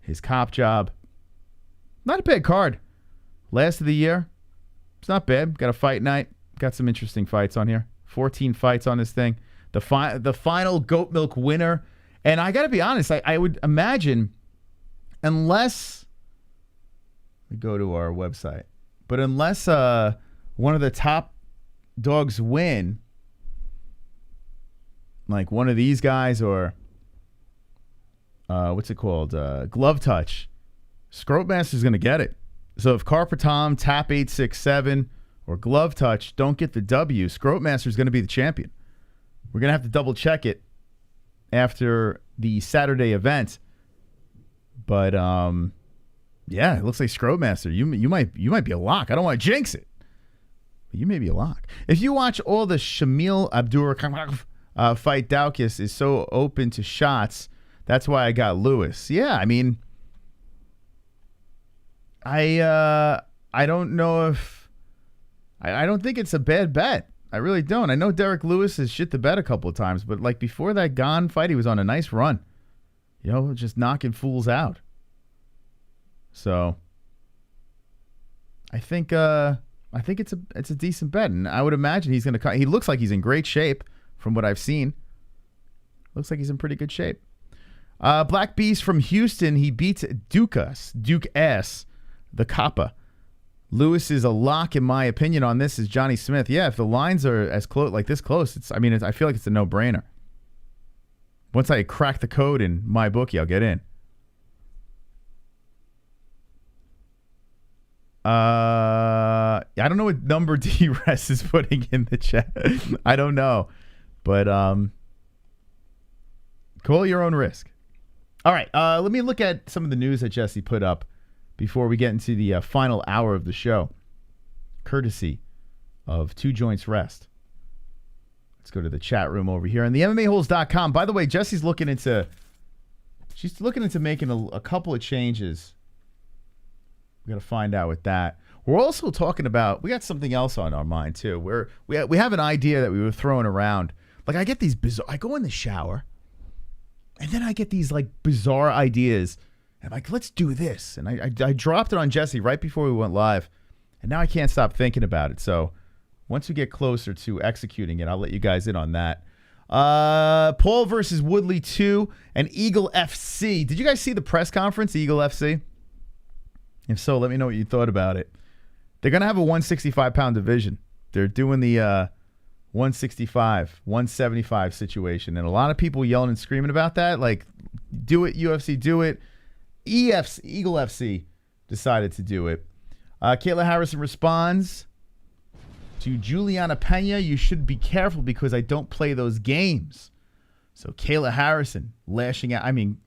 his cop job. Not a bad card. Last of the year. It's not bad. Got a fight night. Got some interesting fights on here. 14 fights on this thing. The final goat milk winner. And I got to be honest, I would imagine, unless we go to our website, but unless one of the top dogs win, like one of these guys or what's it called? Glove touch. Scrote Master's going to get it. So if Carper Tom, Tap 867, or Glove Touch don't get the W, Scrote Master's going to be the champion. We're going to have to double check it after the Saturday event. But yeah, it looks like Scrote Master. You might be a lock. I don't want to jinx it, but you may be a lock. If you watch all the Shamil Abdurakhimov fight, Daukaus is so open to shots. That's why I got Lewis. Yeah, I mean, I don't know if I don't think it's a bad bet. I really don't. I know Derrick Lewis has shit the bed a couple of times, but like before that Gane fight, he was on a nice run. You know, just knocking fools out. So I think it's a decent bet, and I would imagine he's going to. He looks like he's in great shape from what I've seen. Looks like he's in pretty good shape. Black Beast from Houston, he beats Daukaus, Duke S, the Kappa. Lewis is a lock in my opinion on this. Is Johnny Smith? Yeah, if the lines are as close, like this close, I feel like it's a no-brainer. Once I crack the code in my bookie, I'll get in. I don't know what number D-Res is putting in the chat. I don't know, but call your own risk. All right, let me look at some of the news that Jesse put up before we get into the final hour of the show, courtesy of Two Joints Rest. Let's go to the chat room over here. And the MMA-Holes.com. By the way, Jesse's looking into making a couple of changes. We got to find out with that. We're also talking about, we got something else on our mind too. We have an idea that we were throwing around. Like I get these bizarre, I go in the shower and then I get these like bizarre ideas. And I'm like, let's do this. And I dropped it on Jesse right before we went live. And now I can't stop thinking about it. So once we get closer to executing it, I'll let you guys in on that. Paul versus Woodley 2 and Eagle FC. Did you guys see the press conference, Eagle FC? If so, let me know what you thought about it. They're going to have a 165-pound division. They're doing the 165, 175 situation. And a lot of people yelling and screaming about that. Like, do it, UFC, do it. Eagle FC decided to do it. Kayla Harrison responds to Juliana Pena, you should be careful because I don't play those games. So Kayla Harrison lashing out. I mean,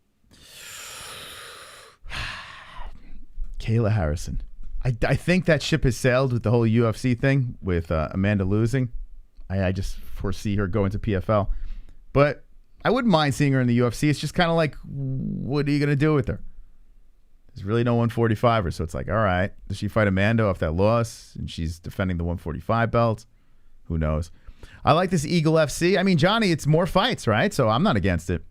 Kayla Harrison. I think that ship has sailed with the whole UFC thing with Amanda losing. I just foresee her going to PFL. But I wouldn't mind seeing her in the UFC. It's just kind of like, what are you going to do with her? There's really no 145er, so it's like, all right, does she fight Amanda off that loss? And she's defending the 145 belt. Who knows? I like this Eagle FC. I mean, Johnny, it's more fights, right? So I'm not against it.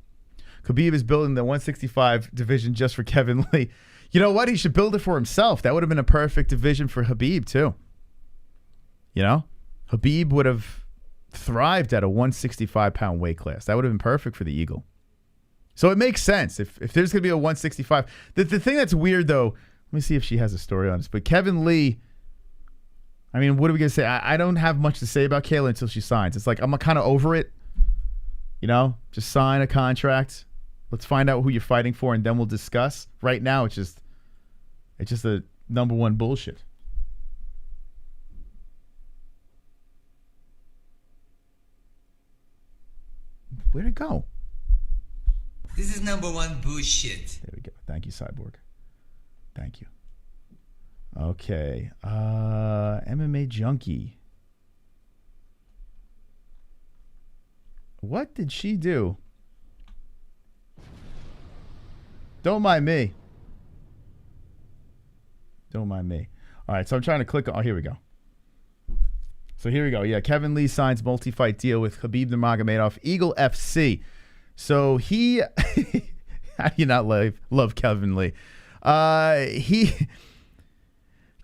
Khabib is building the 165 division just for Kevin Lee. You know what? He should build it for himself. That would have been a perfect division for Khabib, too. You know? Khabib would have thrived at a 165-pound weight class. That would have been perfect for the Eagle. So it makes sense. If there's going to be a 165. The thing that's weird, though, let me see if she has a story on this. But Kevin Lee, I mean, what are we going to say? I don't have much to say about Kayla until she signs. It's like I'm kind of over it. You know? Just sign a contract. Let's find out who you're fighting for, and then we'll discuss. Right now, it's just a number one bullshit. Where'd it go? This is number one bullshit. There we go. Thank you, Cyborg. Thank you. Okay. MMA Junkie. What did she do? Don't mind me. Don't mind me. All right, so I'm trying to click on. Oh, here we go. So here we go. Yeah, Kevin Lee signs multi-fight deal with Khabib Nurmagomedov, Eagle FC. So he, how do you not love Kevin Lee?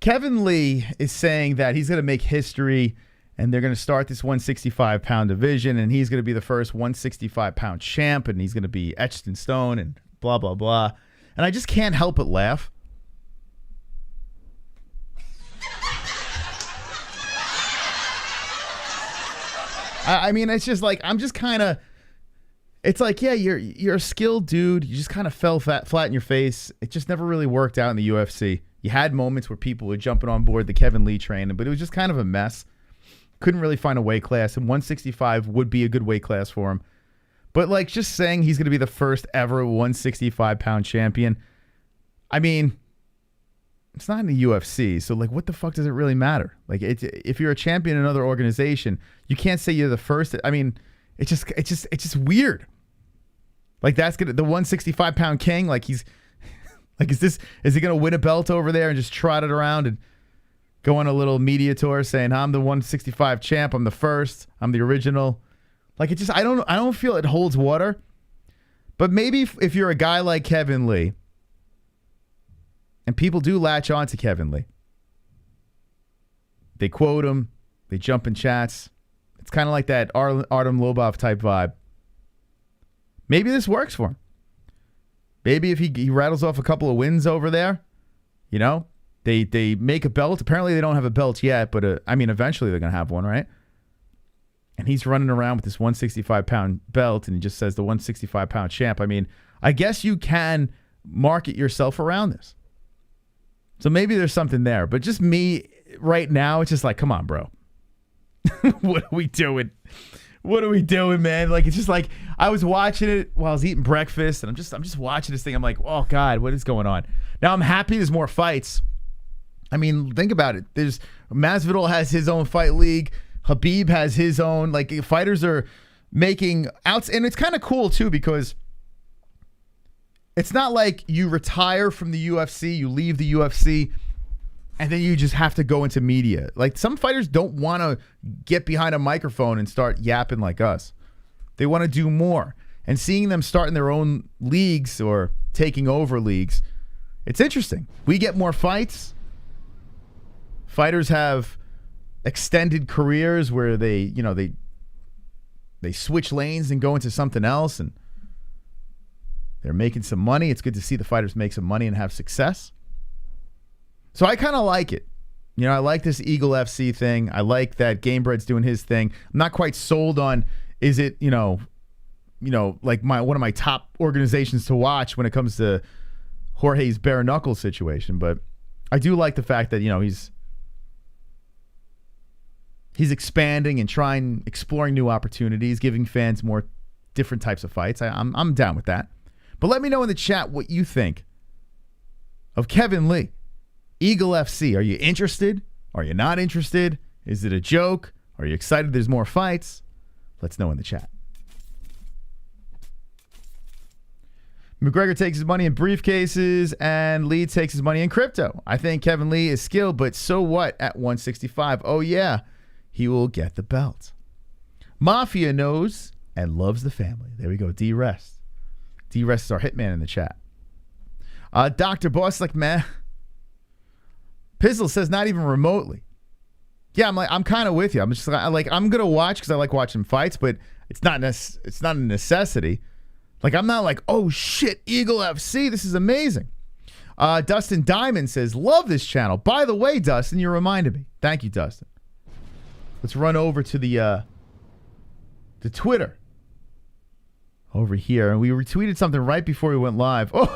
Kevin Lee is saying that he's going to make history and they're going to start this 165-pound division, and he's going to be the first 165-pound champ, and he's going to be etched in stone, and blah, blah, blah. And I just can't help but laugh. I mean, it's just like, I'm just kind of, it's like, yeah, you're a skilled dude. You just kind of fell flat in your face. It just never really worked out in the UFC. You had moments where people were jumping on board the Kevin Lee train, but it was just kind of a mess. Couldn't really find a weight class, and 165 would be a good weight class for him. But like, just saying he's going to be the first ever 165-pound champion, I mean, it's not in the UFC, so like, what the fuck does it really matter? Like, if you're a champion in another organization, you can't say you're the first. I mean, it's just weird. Like, that's gonna, the 165-pound king. Like, he's like, is he gonna win a belt over there and just trot it around and go on a little media tour saying, I'm the 165 champ, I'm the first, I'm the original? Like, it just, I don't feel it holds water. But maybe if you're a guy like Kevin Lee, and people do latch on to Kevin Lee, they quote him, they jump in chats. It's kind of like that Artem Lobov type vibe. Maybe this works for him. Maybe if he rattles off a couple of wins over there, you know, they make a belt. Apparently they don't have a belt yet, but I mean, eventually they're going to have one, right? And he's running around with this 165-pound belt, and he just says the 165-pound champ. I mean, I guess you can market yourself around this. So maybe there's something there. But just me right now, it's just like, come on, bro. What are we doing? What are we doing, man? Like, it's just like, I was watching it while I was eating breakfast, and I'm just watching this thing. I'm like, oh, God, what is going on? Now, I'm happy there's more fights. I mean, think about it. There's Masvidal has his own fight league. Khabib has his own. Like, fighters are making outs. And it's kind of cool, too, because it's not like you retire from the UFC, you leave the UFC, and then you just have to go into media. Like, some fighters don't want to get behind a microphone and start yapping like us. They want to do more. And seeing them starting their own leagues or taking over leagues, it's interesting. We get more fights. Fighters have extended careers where they switch lanes and go into something else, and they're making some money. It's good to see the fighters make some money and have success. So I kind of like it. You know, I like this Eagle FC thing. I like that Gamebred's doing his thing. I'm not quite sold on, is it, like one of my top organizations to watch when it comes to Jorge's bare knuckle situation. But I do like the fact that, he's expanding and exploring new opportunities, giving fans more different types of fights. I'm down with that. But let me know in the chat what you think of Kevin Lee. Eagle FC. Are you interested? Are you not interested? Is it a joke? Are you excited there's more fights? Let's know in the chat. McGregor takes his money in briefcases, and Lee takes his money in crypto. I think Kevin Lee is skilled, but so what at 165? Oh, yeah. He will get the belt. Mafia knows and loves the family. There we go. D-Rest. D-Rest is our hitman in the chat. Dr. Boss, like, meh. Pizzle says not even remotely. Yeah, I'm kind of with you. I'm just like, I'm going to watch because I like watching fights, but it's not a necessity. Like, I'm not like, oh, shit, Eagle FC. This is amazing. Dustin Diamond says, love this channel. By the way, Dustin, you reminded me. Thank you, Dustin. Let's run over to the Twitter over here. And we retweeted something right before we went live. Oh,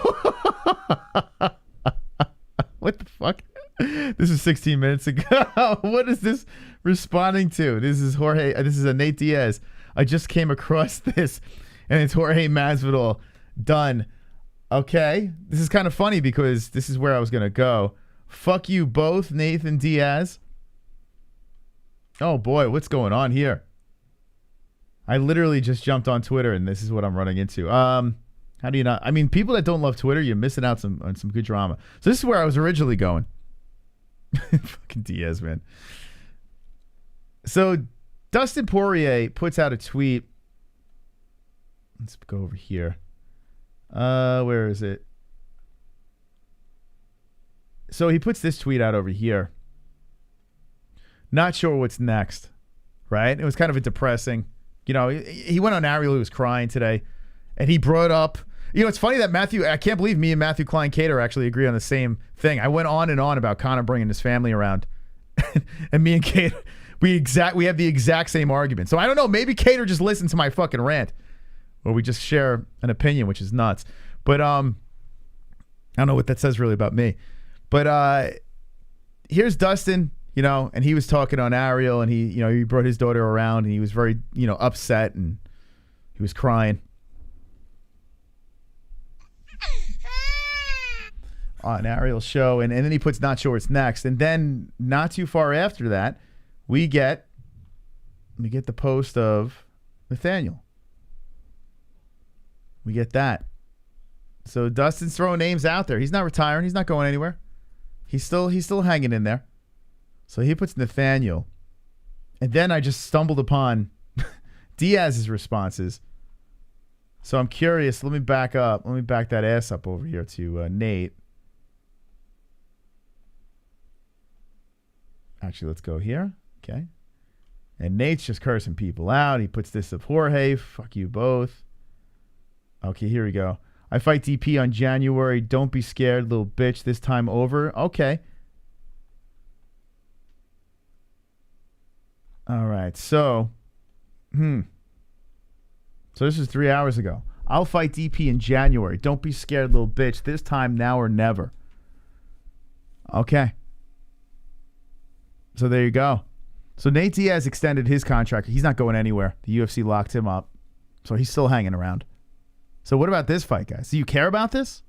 what the fuck? This is 16 minutes ago. What is this responding to? This is Jorge. This is a Nate Diaz. I just came across this, and it's Jorge Masvidal done. Okay. This is kind of funny because this is where I was going to go. Fuck you both, Nathan Diaz. Oh, boy. What's going on here? I literally just jumped on Twitter, and this is what I'm running into. How do you not? I mean, people that don't love Twitter, you're missing out on some good drama. So this is where I was originally going. Fucking Diaz, man. So Dustin Poirier puts out a tweet. Let's go over here. Where is it? So he puts this tweet out over here. Not sure what's next. right? It was kind of a depressing. You know, he went on Ariel, who was crying today, and he brought up. You know, it's funny that I can't believe me and Matthew Kline Cater actually agree on the same thing. I went on and on about Conor bringing his family around, and me and Cater, we have the exact same argument. So I don't know. Maybe Cater just listened to my fucking rant, or we just share an opinion, which is nuts. But I don't know what that says really about me. But here's Dustin, you know, and he was talking on Ariel, and he brought his daughter around, and he was very, upset, and he was crying on Ariel's show, and then he puts Not Sure What's Next, and then not too far after that, we get the post of Nathaniel. We get that. So Dustin's throwing names out there. He's not retiring. He's not going anywhere. He's still hanging in there. So he puts Nathaniel. And then I just stumbled upon Diaz's responses. So I'm curious. Let me back up. Let me back that ass up over here to Nate. Actually, let's go here. Okay. And Nate's just cursing people out. He puts this of Jorge. Fuck you both. Okay, here we go. I fight DP on January. Don't be scared, little bitch. This time over. Okay. All right. So, So this is 3 hours ago. I'll fight DP in January. Don't be scared, little bitch. This time, now or never. Okay. So there you go. So Nate Diaz extended his contract. He's not going anywhere. The UFC locked him up. So he's still hanging around. So what about this fight, guys? Do you care about this?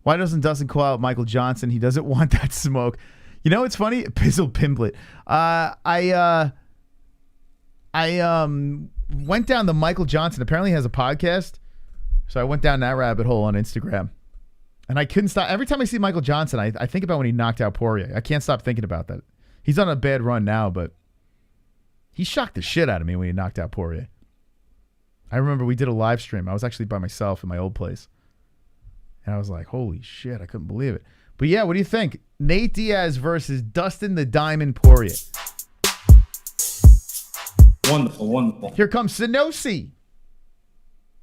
Why doesn't Dustin call out Michael Johnson? He doesn't want that smoke. You know, it's funny. Pizzle Pimblet. I went down the Michael Johnson. Apparently he has a podcast. So I went down that rabbit hole on Instagram. And I couldn't stop. Every time I see Michael Johnson, I think about when he knocked out Poirier. I can't stop thinking about that. He's on a bad run now, but he shocked the shit out of me when he knocked out Poirier. I remember we did a live stream. I was actually by myself in my old place. And I was like, holy shit, I couldn't believe it. But yeah, what do you think? Nate Diaz versus Dustin the Diamond Poirier. Wonderful, wonderful. Here comes Sinosi.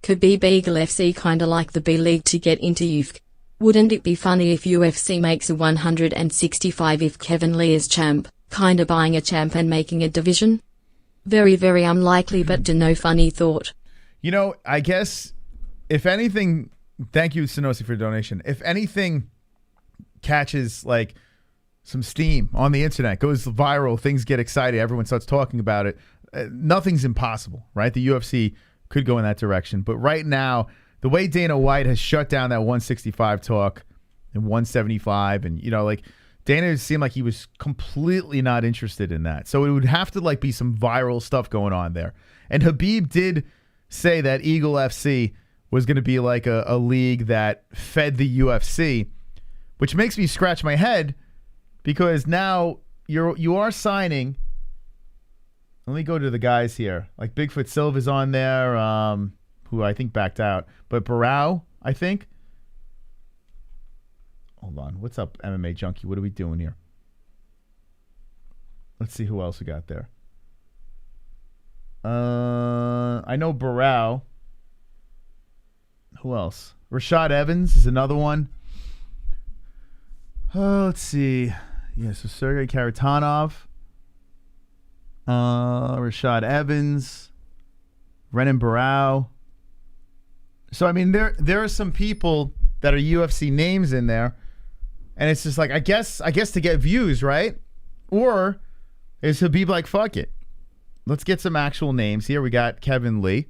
Khabib Eagle FC kinda like the B-League to get into UFC. Wouldn't it be funny if UFC makes a 165 if Kevin Lee is champ, kinda buying a champ and making a division? Very, very unlikely, but no funny thought. You know, I guess, if anything, thank you, Sinosi, for the donation. If anything catches, like, some steam on the internet, goes viral, things get excited, everyone starts talking about it, nothing's impossible, right? The UFC could go in that direction. But right now, the way Dana White has shut down that 165 talk and 175, and, like, Dana seemed like he was completely not interested in that. So it would have to, like, be some viral stuff going on there. And Khabib did say that Eagle FC was going to be like a league that fed the UFC, which makes me scratch my head because now you are signing. Let me go to the guys here. Like Bigfoot Silva's on there, who I think backed out. But Barao, I think. Hold on. What's up, MMA Junkie? What are we doing here? Let's see who else we got there. I know Barao. Who else? Rashad Evans is another one. Let's see. Yeah, so Sergey Karatanov. Rashad Evans. Renan Barao. So, I mean, there are some people that are UFC names in there. And it's just like, I guess to get views, right? Or is Khabib like, fuck it. Let's get some actual names here. We got Kevin Lee.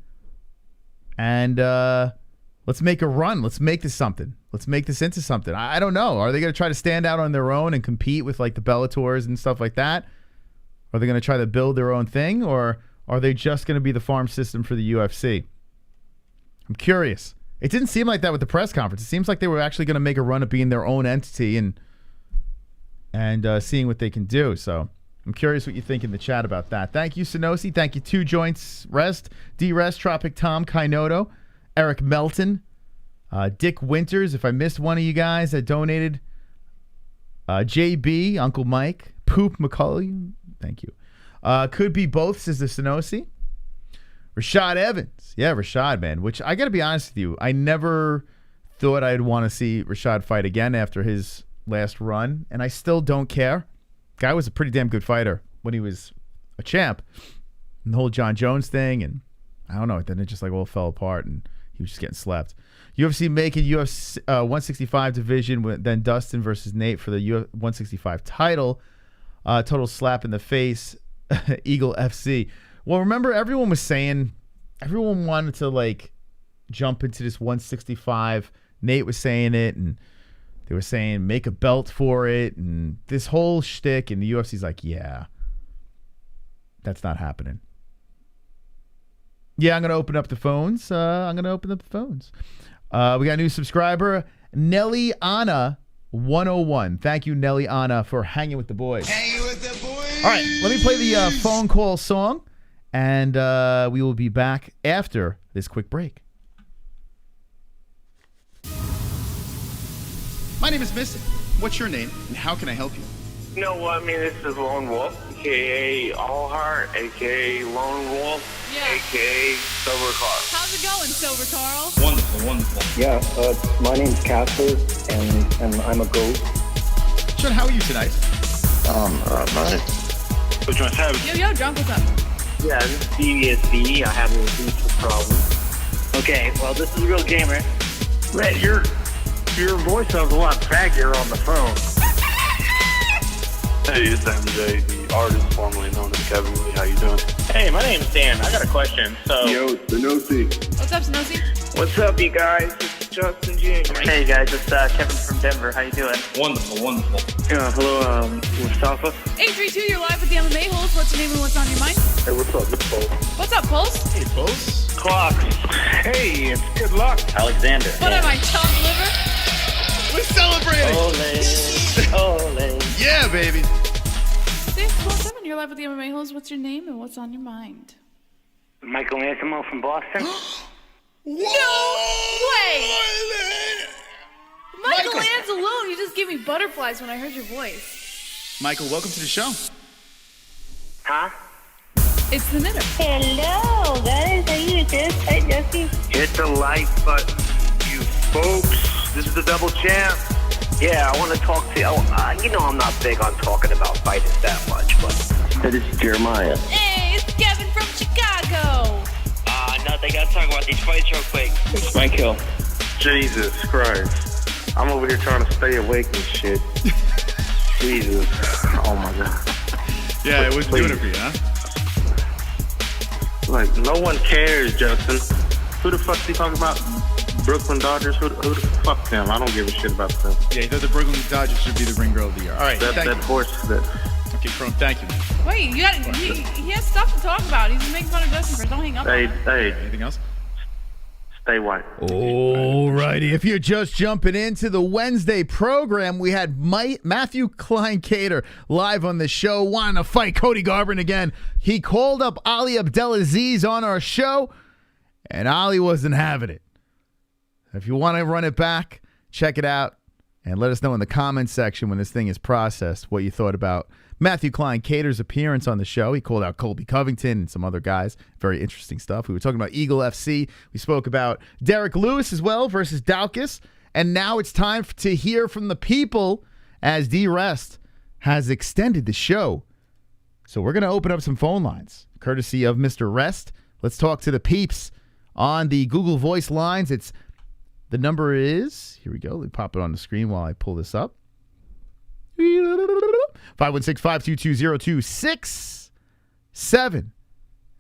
And let's make a run. Let's make this something. Let's make this into something. I don't know. Are they going to try to stand out on their own and compete with like the Bellators and stuff like that? Are they going to try to build their own thing? Or are they just going to be the farm system for the UFC? I'm curious. It didn't seem like that with the press conference. It seems like they were actually going to make a run at being their own entity and seeing what they can do. So I'm curious what you think in the chat about that. Thank you, Sinosi. Thank you, Two Joints Rest, D-Rest, Tropic Tom, Kainoto, Eric Melton, Dick Winters. If I missed one of you guys that donated, JB, Uncle Mike, Poop McCully. Thank you. Could be both, says the Sonosi. Rashad Evans. Yeah, Rashad, man. Which I got to be honest with you, I never thought I'd want to see Rashad fight again after his last run, and I still don't care. Guy was a pretty damn good fighter when he was a champ. And the whole John Jones thing, and I don't know, then it just like all fell apart, and he was just getting slapped. UFC making UFC 165 division, then Dustin versus Nate for the 165 title. Total slap in the face, Eagle FC. Well, remember, everyone wanted to like jump into this 165. Nate was saying it, and they were saying make a belt for it, and this whole shtick, and the UFC's like, yeah, that's not happening. Yeah, I'm going to open up the phones. We got a new subscriber, Nelly Anna 101. Thank you, Nelly Anna, for hanging with the boys. Hanging with the boys. All right, let me play the phone call song, and we will be back after this quick break. My name is Missy. What's your name, and how can I help you? You know what? I mean, this is Lone Wolf, a.k.a. Allheart, a.k.a. Lone Wolf, a.k.a. Silver Carl. How's it going, Silver Carl? Wonderful. Yeah, my name's Casper, and I'm a GOAT. Sean, how are you tonight? Mate. What you want to have? Yo, drunk, what's up? Yeah, this is DIAZ. I have a beef problem. Okay, well, this is a real gamer. Red, your voice sounds a lot faggier on the phone. Hey, it's MJ, the artist formerly known as Kevin Lee. How you doing? Hey, my name's Dan. I got a question. Yo, Sonosi. What's up, Snozy? What's up, you guys? This is Justin Jr. Hey, guys, it's Kevin from Denver. How you doing? Wonderful. Hello, Mustafa. 832, you're live with the MMA-Holes. What's your name and what's on your mind? Hey, what's up? It's Pulse. What's up, Pulse? Hey, Pulse. Clock. Hey, it's good luck. Alexander. What am I, chopped liver? We're celebrating. Ole. Yeah, baby. 647, you're live with the MMA-Holes. What's your name and what's on your mind? Michael Antimo from Boston. No way! Michael Anzalone, you just gave me butterflies when I heard your voice. Michael, welcome to the show. Huh? It's the knitter. Hello, guys. How you doing? Hi, Jesse. Hit the like button, you folks. This is the double champ. Yeah, I want to talk to you. You know I'm not big on talking about fighters that much, but... This is Jeremiah. Hey, it's Kevin from Chicago. Nothing. Gotta talk about these fights real quick. It's my kill. Jesus Christ. I'm over here trying to stay awake and shit. Jesus. Oh my God. Yeah, it was doing it for you, huh? Like, no one cares, Justin. Who the fuck's he talking about? Brooklyn Dodgers? Who the fuck them? I don't give a shit about them. Yeah, he thought the Brooklyn Dodgers should be the ring girl of the year. All right, that horse. Okay, Chrome, thank you, man. Wait, he has stuff to talk about. He's making fun of Justin first. Don't hang up on him. Hey. Anything else? Stay white. Alrighty, if you're just jumping into the Wednesday program, we had Matthew Kline Kader live on the show, wanting to fight Cody Garbrandt again. He called up Ali Abdelaziz on our show, and Ali wasn't having it. If you want to run it back, check it out, and let us know in the comments section when this thing is processed what you thought about Matthew Kline Kader's appearance on the show. He called out Colby Covington and some other guys. Very interesting stuff. We were talking about Eagle FC. We spoke about Derrick Lewis as well versus Daukaus. And now it's time to hear from the people as D-Rest has extended the show. So we're going to open up some phone lines, courtesy of Mr. Rest. Let's talk to the peeps on the Google Voice lines. The number is, here we go. Let me pop it on the screen while I pull this up. 516-522-0267.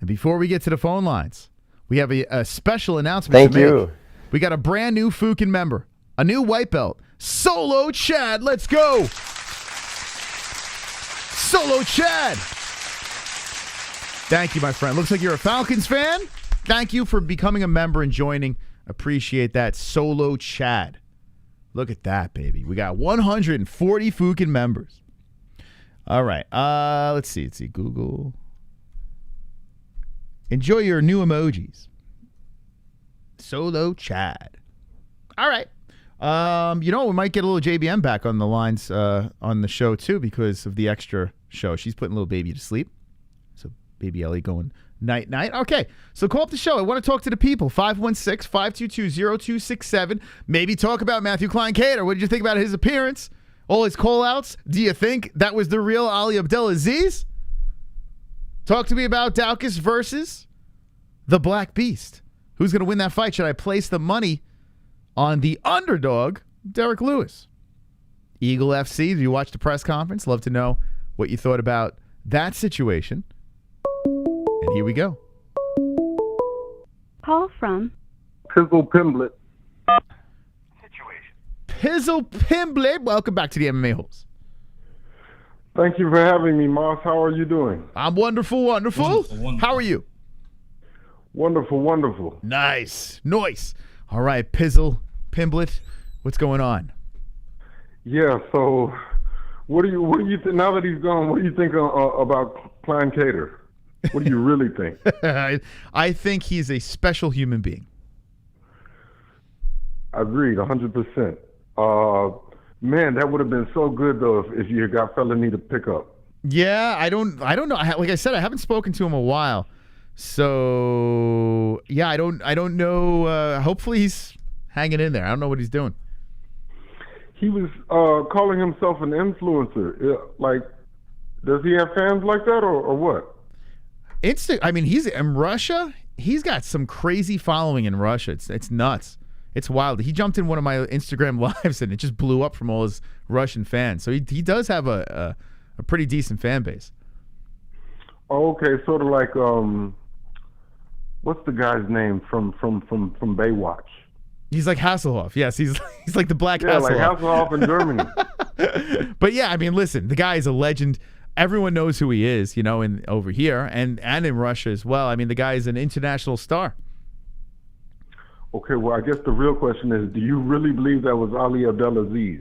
And before we get to the phone lines, we have a special announcement to make. We got a brand new Fukin member, a new white belt, Solo Chad. Let's go. Solo Chad. Thank you, my friend. Looks like you're a Falcons fan. Thank you for becoming a member and joining. Appreciate that, Solo Chad. Look at that, baby. We got 140 Fukin members. All right. Let's see. Google. Enjoy your new emojis. Solo Chad. All right. We might get a little JBM back on the lines on the show, too, because of the extra show. She's putting little baby to sleep. Baby Ellie going night-night. Okay, so call up the show. I want to talk to the people. 516-522-0267. Maybe talk about Matthew Kline Kader. What did you think about his appearance? All his call-outs? Do you think that was the real Ali Abdelaziz? Talk to me about Daukaus versus the Black Beast. Who's going to win that fight? Should I place the money on the underdog, Derrick Lewis? Eagle FC, did you watch the press conference? Love to know what you thought about that situation. And here we go. Call from Pizzle Pimblet. Pizzle Pimblet. Welcome back to the MMA-Holes. Thank you for having me, Moss. How are you doing? I'm wonderful, wonderful. How are you? Wonderful, wonderful. Nice. All right, Pizzle Pimblet, what's going on? Yeah, so what do you think, now that he's gone, what do you think about Kline Kader? What do you really think? I think he's a special human being. Agreed, 100%. Man, that would have been so good though if you got felony to pick up. Yeah, I don't know. Like I said, I haven't spoken to him a while, so yeah, I don't know. Hopefully, he's hanging in there. I don't know what he's doing. He was calling himself an influencer. Like, does he have fans like that or what? I mean, he's in Russia. He's got some crazy following in Russia. It's nuts. It's wild. He jumped in one of my Instagram lives and it just blew up from all his Russian fans. So he does have a pretty decent fan base. Oh, okay, sort of like what's the guy's name from Baywatch? He's like Hasselhoff. Yes, he's like the Black Hasselhoff. Hasselhoff. Like Hasselhoff in Germany. But yeah, I mean, listen, the guy is a legend. Everyone knows who he is, over here and in Russia as well. I mean, the guy is an international star. Okay, well, I guess the real question is, do you really believe that was Ali Abdelaziz?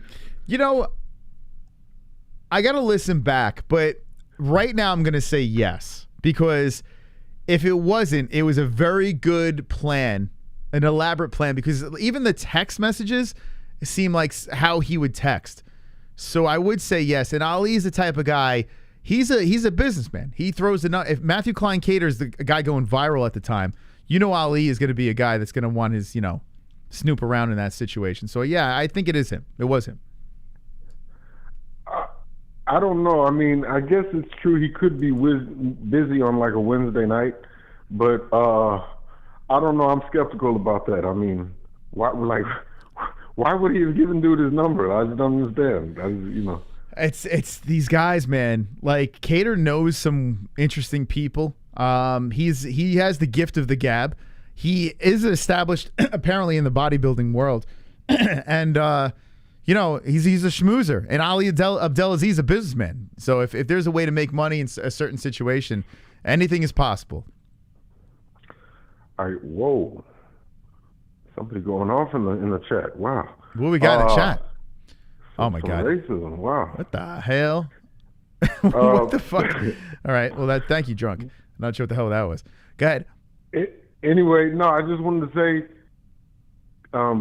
I got to listen back, but right now I'm going to say yes, because if it wasn't, it was a very good plan, an elaborate plan, because even the text messages seem like how he would text. So I would say yes, and Ali is the type of guy, he's a businessman. He throws if Matthew Kline Kader is the guy going viral at the time, Ali is going to be a guy that's going to want his, snoop around in that situation. So, yeah, I think it is him. It was him. I don't know. I mean, I guess it's true he could be busy on like a Wednesday night, but I don't know. I'm skeptical about that. I mean, why would he have given dude his number? I just don't understand. It's these guys, man. Like, Cater knows some interesting people. He has the gift of the gab. He is established apparently in the bodybuilding world, and he's a schmoozer. And Ali Abdelaziz is a businessman. So if there's a way to make money in a certain situation, anything is possible. Whoa, somebody going off in the chat. Wow, what we got in the chat? Oh my God, racism. Wow, what the hell? What the fuck? All right, well, thank you, drunk. Not sure what the hell that was. Go ahead. Anyway, no, I just wanted to say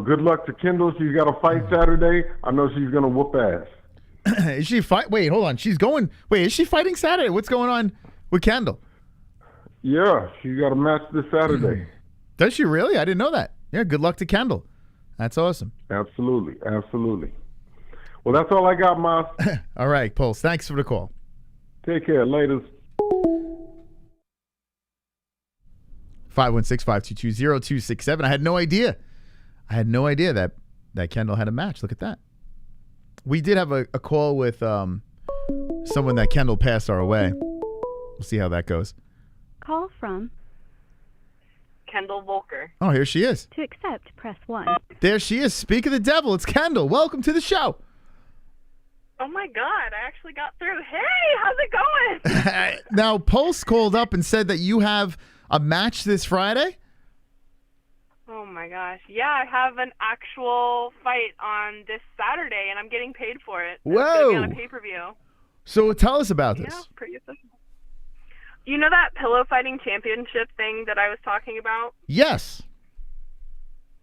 good luck to Kendall. She's got a fight Saturday. I know she's going to whoop ass. Is she fight? Wait, hold on. Is she fighting Saturday? What's going on with Kendall? Yeah, she's got a match this Saturday. Does she really? I didn't know that. Yeah, good luck to Kendall. That's awesome. Absolutely. Well, that's all I got, Moss. All right, Pulse. Thanks for the call. Take care. Later. 516-522-0267. I had no idea that Kendall had a match. Look at that. We did have a call with someone that Kendall passed our way. We'll see how that goes. Call from Kendall Volker. Oh, here she is. To accept, press 1. There she is. Speak of the devil. It's Kendall. Welcome to the show. Oh my God, I actually got through. Hey, how's it going? Now, Pulse called up and said that you have a match this Friday? Oh my gosh. Yeah, I have an actual fight on this Saturday and I'm getting paid for it. Whoa. It's gonna be on a pay-per-view. So tell us about this. Yeah, pretty official. You know that pillow fighting championship thing that I was talking about? Yes.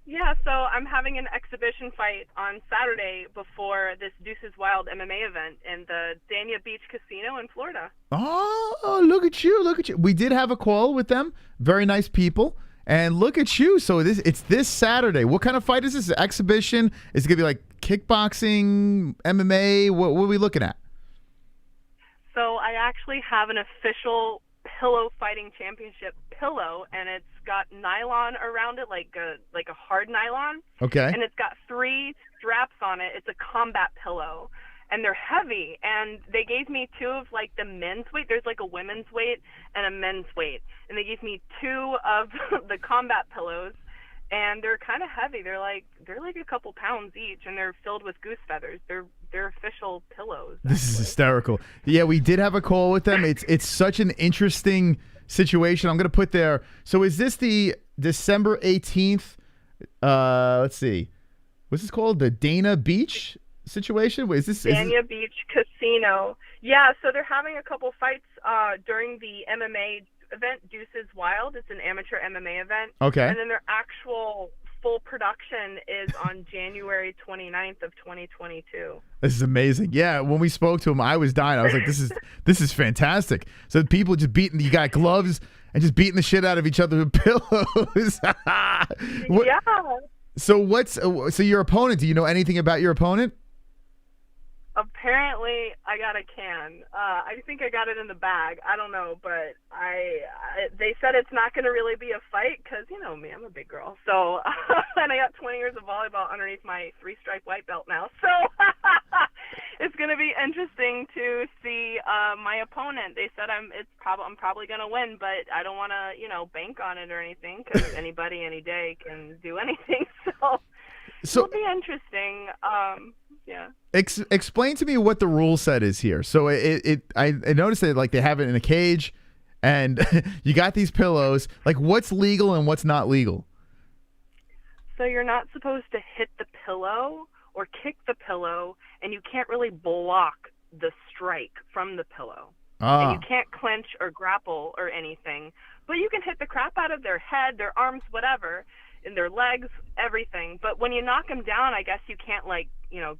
Yeah, so I'm having an exhibition fight on Saturday before this Deuces Wild MMA event in the Dania Beach Casino in Florida. Oh, look at you. Look at you. We did have a call with them. Very nice people. And look at you. So it's this Saturday. What kind of fight is this? An exhibition? Is it going to be like kickboxing, MMA? What are we looking at? So I actually have an official pillow fighting championship pillow, and it's got nylon around it, like a hard nylon. Okay. And it's got 3 straps on it. It's a combat pillow, and they're heavy. And they gave me 2 of like the men's weight. There's like a women's weight and a men's weight, and they gave me 2 of the combat pillows, and they're kind of heavy. They're like a couple pounds each, and they're filled with goose feathers. They're official pillows. This is hysterical. Yeah, we did have a call with them. It's such an interesting situation. I'm going to put there. So is this the December 18th? Let's see. What's this called? The Dana Beach situation? Wait, is this Dania Beach Casino? Yeah. So they're having a couple fights during the MMA event, Deuces Wild. It's an amateur MMA event. Okay. And then their actual full production is on January 29th of 2022. This is amazing. Yeah, when we spoke to him, I was dying. I was like, this is fantastic. So people just you got gloves and just beating the shit out of each other with pillows. Yeah. So your opponent, do you know anything about your opponent? Apparently, I got a can. I think I got it in the bag. I don't know, but they said it's not going to really be a fight because, you know me, I'm a big girl. So, and I got 20 years of volleyball underneath my 3-stripe white belt now. So, it's going to be interesting to see my opponent. They said I'm probably going to win, but I don't want to, bank on it or anything because anybody, any day can do anything. So it'll be interesting. Yeah. Explain to me what the rule set is here. So I noticed that like they have it in a cage, and you got these pillows. Like, what's legal and what's not legal? So you're not supposed to hit the pillow or kick the pillow, and you can't really block the strike from the pillow. And you can't clench or grapple or anything, but you can hit the crap out of their head, their arms, whatever, in their legs, everything. But when you knock them down, I guess you can't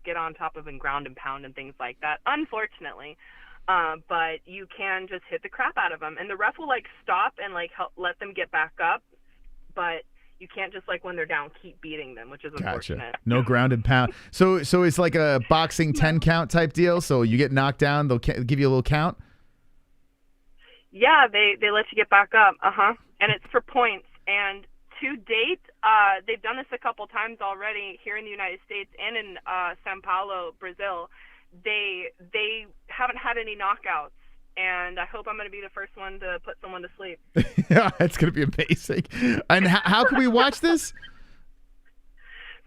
get on top of and ground and pound and things like that, unfortunately. But you can just hit the crap out of them, and the ref will stop and help let them get back up. But you can't just when they're down keep beating them, which is unfortunate. No ground and pound. So it's like a boxing 10 count type deal. So you get knocked down, they'll give you a little count. Yeah, they let you get back up. And it's for points. And to date, they've done this a couple times already here in the United States and in Sao Paulo, Brazil. They haven't had any knockouts, and I hope I'm going to be the first one to put someone to sleep. Yeah, it's going to be amazing. And how can we watch this?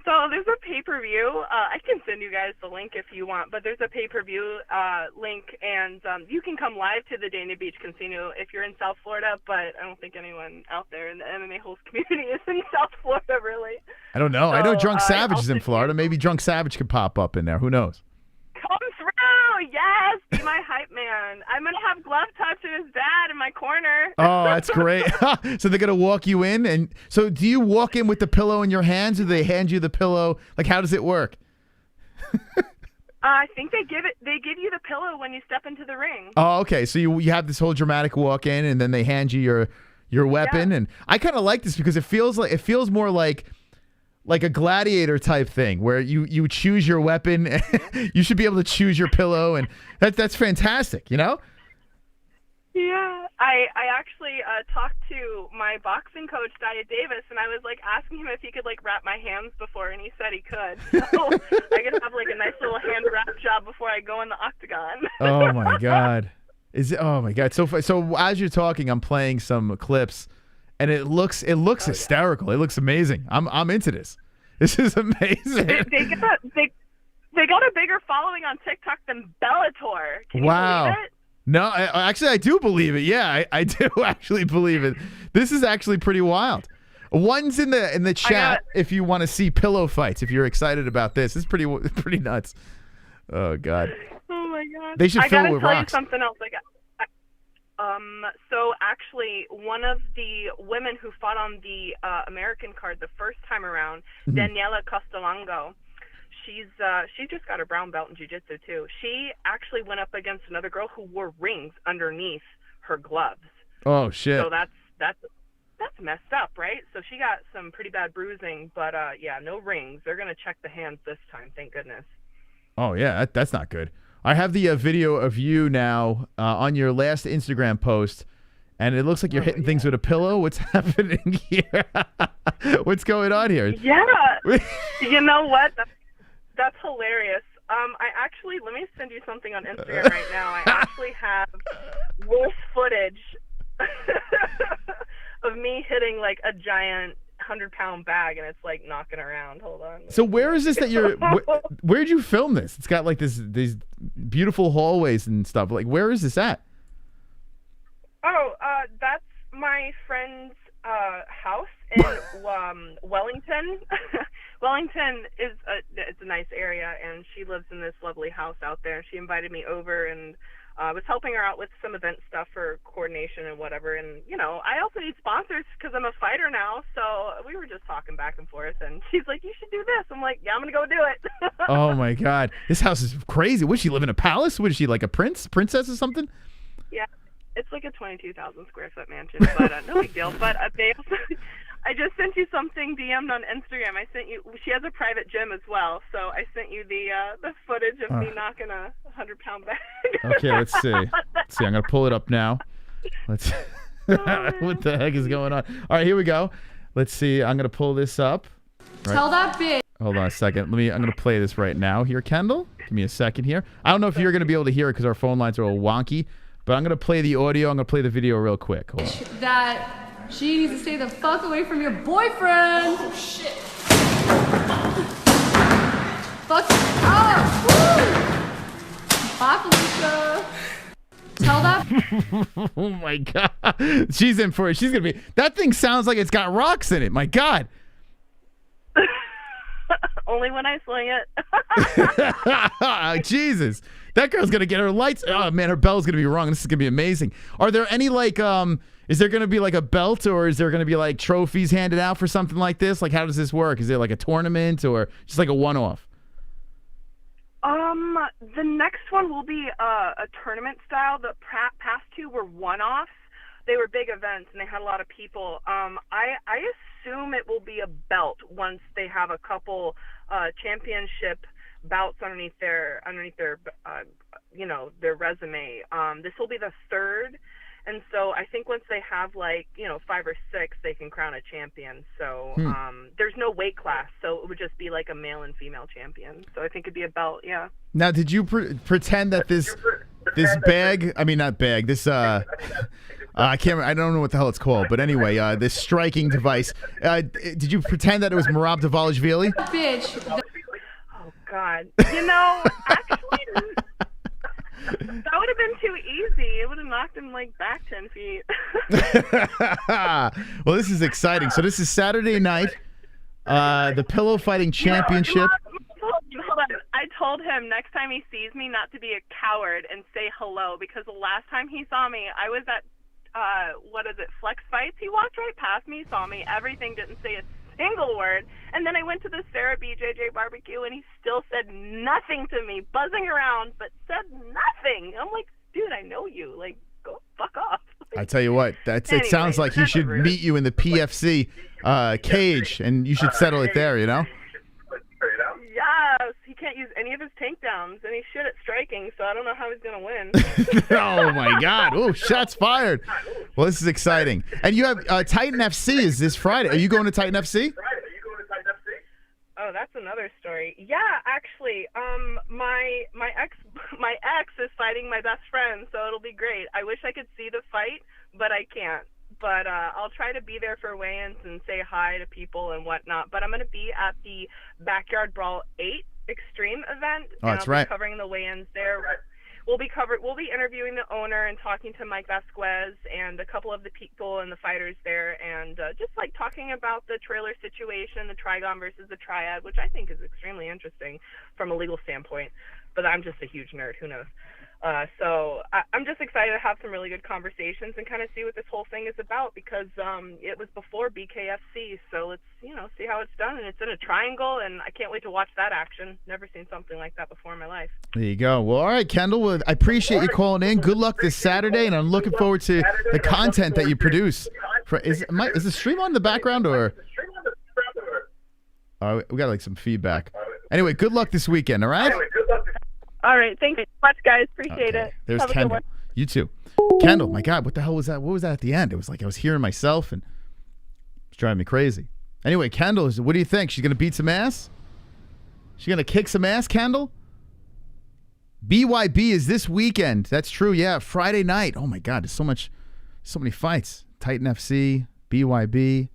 So there's a pay-per-view. I can send you guys the link if you want, but there's a pay-per-view link, and you can come live to the Dania Beach Casino if you're in South Florida, but I don't think anyone out there in the MMA-Holes community is in South Florida, really. I don't know. So, I know Drunk Savage is in Florida. Maybe Drunk Savage could pop up in there. Who knows? Come through! Yes! Be my hype man. I'm going to have Glove Touch and his dad in my corner. Oh, that's great. So they're going to walk you in? And so do you walk in with the pillow in your hands, or do they hand you the pillow? Like, how does it work? I think they give you the pillow when you step into the ring. Oh, okay. So you have this whole dramatic walk in, and then they hand you your weapon. Yeah. And I kind of like this because it feels more like a gladiator type thing where you choose your weapon. You should be able to choose your pillow, and that's fantastic, Yeah, I actually talked to my boxing coach, DIAZ, and I was asking him if he could wrap my hands before, and he said he could. So I could have a nice little hand wrap job before I go in the octagon. Oh my God! Oh my God! So as you're talking, I'm playing some clips, and it looks hysterical. It looks amazing. I'm into this. This is amazing. They got a bigger following on TikTok than Bellator. Can you believe it? No, actually, I do believe it. Yeah, I do actually believe it. This is actually pretty wild. One's in the chat if you want to see pillow fights. If you're excited about this, it's pretty nuts. Oh God. Oh my God. They should fill it with rocks. I gotta tell you something else. So actually, one of the women who fought on the American card the first time around, Daniela Castellango, she just got a brown belt in jiu-jitsu too. She actually went up against another girl who wore rings underneath her gloves. Oh shit. So that's messed up, right? So she got some pretty bad bruising, but yeah, no rings. They're gonna check the hands this time, thank goodness. Oh yeah, that's not good. I have the video of you now on your last Instagram post, and it looks like you're hitting things with a pillow. What's happening here? What's going on here? Yeah, you know what? That's hilarious. I actually, let me send you something on Instagram right now. I actually have worse footage of me hitting like a giant 100-pound bag, and it's like knocking around. Hold on. So where is this that you're? Where'd you film this? It's got like these beautiful hallways and stuff. Like, where is this at? Oh, that's my friend's house in Wellington. Wellington is it's a nice area, and she lives in this lovely house out there. She invited me over, and I was helping her out with some event stuff for coordination and whatever. And, you know, I also need sponsors because I'm a fighter now. So we were just talking back and forth. And she's like, you should do this. I'm like, yeah, I'm going to go do it. Oh, my God. This house is crazy. Would she live in a palace? Was she like a princess or something? Yeah. It's like a 22,000 square foot mansion, but no big deal. But I just sent you something DM'd on Instagram. I sent you. She has a private gym as well, so I sent you the footage of me knocking a 100-pound bag. Okay, let's see. Let's see. I'm gonna pull it up now. Let's. What the heck is going on? All right, here we go. Let's see. I'm gonna pull this up. Right. Tell that bitch. Hold on a second. I'm gonna play this right now. Here, Kendall. Give me a second here. I don't know if you're gonna be able to hear it because our phone lines are all wonky. But I'm going to play the audio. I'm going to play the video real quick. Hold on. That she needs to stay the fuck away from your boyfriend. Oh, shit. Fuck up. Woo. Bye, Felicia. Tell that. Oh, my God. She's in for it. She's going to be. That thing sounds like it's got rocks in it. My God. Only when I sling it. Jesus. That girl's going to get her lights. Oh, man, her bell's going to be wrong. This is going to be amazing. Are there any, like, is there going to be, like, a belt, or is there going to be, like, trophies handed out for something like this? Like, how does this work? Is it, like, a tournament or just, like, a one-off? The next one will be a tournament style. The past two were one-offs. They were big events, and they had a lot of people. I assume it will be a belt once they have a couple championship bouts underneath their you know, their resume. This will be the third, and so I think once they have, like, you know, 5 or 6, they can crown a champion. So there's no weight class, so it would just be like a male and female champion. So I think it'd be a belt. Yeah. Now, did you pretend that this bag? I mean, not bag. This I can't. I don't know what the hell it's called, but anyway, this striking device. Did you pretend that it was Merab Dvalishvili? Bitch. Oh God. You know, actually, that would have been too easy. It would have knocked him like back 10 feet. Well, this is exciting. So this is Saturday night. The Pillow Fighting Championship. Hold on. I told him next time he sees me not to be a coward and say hello, because the last time he saw me, I was at what is it, Flex Fights. He walked right past me, saw me, everything, didn't say a single word, and then I went to the Sarah BJJ barbecue, and he still said nothing to me, buzzing around, but said nothing. I'm like, dude, I know you. Like, go fuck off. I tell you what, it sounds like he should meet you in the PFC cage, and you should settle it there, you know? Yes, he can't use any of his takedowns, and he's shit at striking, so I don't know how he's going to win. Oh, my God. Oh, shots fired. Well, this is exciting. And you have Titan FC is this Friday. Are you going to Titan FC? Oh, that's another story. Yeah, actually, my ex is fighting my best friend, so it'll be great. I wish I could see the fight, but I can't. But I'll try to be there for weigh-ins and say hi to people and whatnot. But I'm going to be at the Backyard Brawl 8 Extreme event. Oh, that's right. I'll be covering the weigh-ins there. We'll be interviewing the owner and talking to Mike Vasquez and a couple of the people and the fighters there, and just like talking about the trailer situation, the Trigon versus the Triad, which I think is extremely interesting from a legal standpoint. But I'm just a huge nerd. Who knows? So I'm just excited to have some really good conversations and kind of see what this whole thing is about, because it was before BKFC. So let's, see how it's done. And it's in a triangle, and I can't wait to watch that action. Never seen something like that before in my life. There you go. Well, all right, Kendall. Well, I appreciate you calling in. Good luck this Saturday, and I'm looking forward to the content that you produce. Is the stream on in the background, or? We got like some feedback. Anyway, good luck this weekend, all right? All right. Thanks so much, guys. Appreciate it. There's Have a good Kendall. one. You too. Kendall, my God, what the hell was that? What was that at the end? It was like I was hearing myself, and it was driving me crazy. Anyway, Kendall, what do you think? She's going to beat some ass? She's going to kick some ass, Kendall? BYB is this weekend. That's true, yeah. Friday night. Oh, my God, there's so many fights. Titan FC, BYB,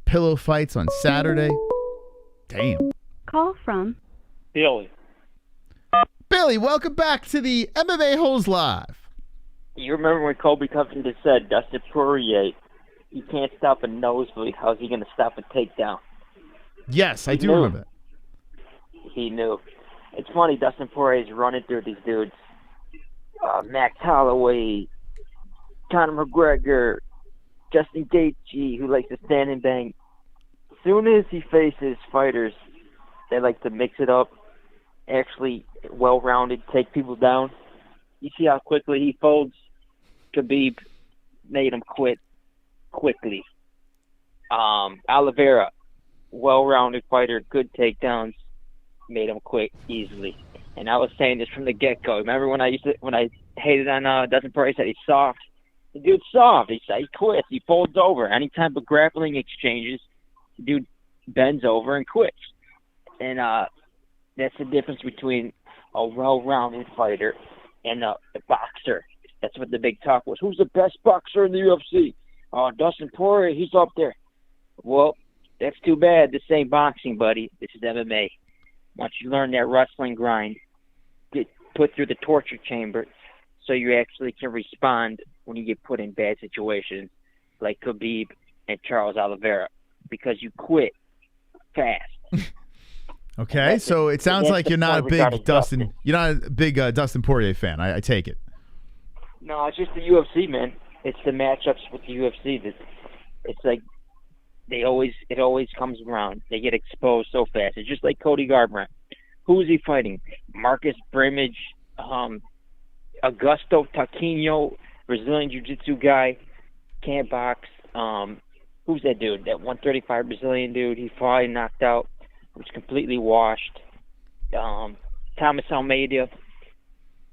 pillow fights on Saturday. Damn. Call from Billy. Billy, welcome back to the MMA-Holes Live. You remember when Colby Covington said, Dustin Poirier, he can't stop a nosebleed. How's he going to stop a takedown? Yes, I do remember that. He knew. It's funny, Dustin Poirier's running through these dudes. Max Holloway, Conor McGregor, Justin Gaethje, who likes to stand and bang. As soon as he faces fighters that like to mix it up, actually well-rounded, take people down, you see how quickly he folds? Khabib made him quit quickly. Oliveira, well-rounded fighter, good takedowns, made him quit easily. And I was saying this from the get-go. Remember when I hated on Dustin Poirier, said he's soft? The dude's soft. He quits. He folds over. Anytime but grappling exchanges, the dude bends over and quits. And that's the difference between a well-rounded fighter and a boxer. That's what the big talk was. Who's the best boxer in the UFC? Oh, Dustin Poirier, he's up there. Well, that's too bad. This ain't boxing, buddy. This is MMA. Once you learn that wrestling grind, get put through the torture chamber so you actually can respond when you get put in bad situations like Khabib and Charles Oliveira, because you quit fast. Okay, so it sounds like you're not a big Dustin Poirier fan. I take it. No, it's just the UFC, man. It's the matchups with the UFC that it's like it always comes around. They get exposed so fast. It's just like Cody Garbrandt. Who is he fighting? Marcus Brimage, Augusto Taquinho, Brazilian Jiu-Jitsu guy, can't box. Who's that dude? That 135 Brazilian dude he fought and knocked out, was completely washed. Thomas Almeida.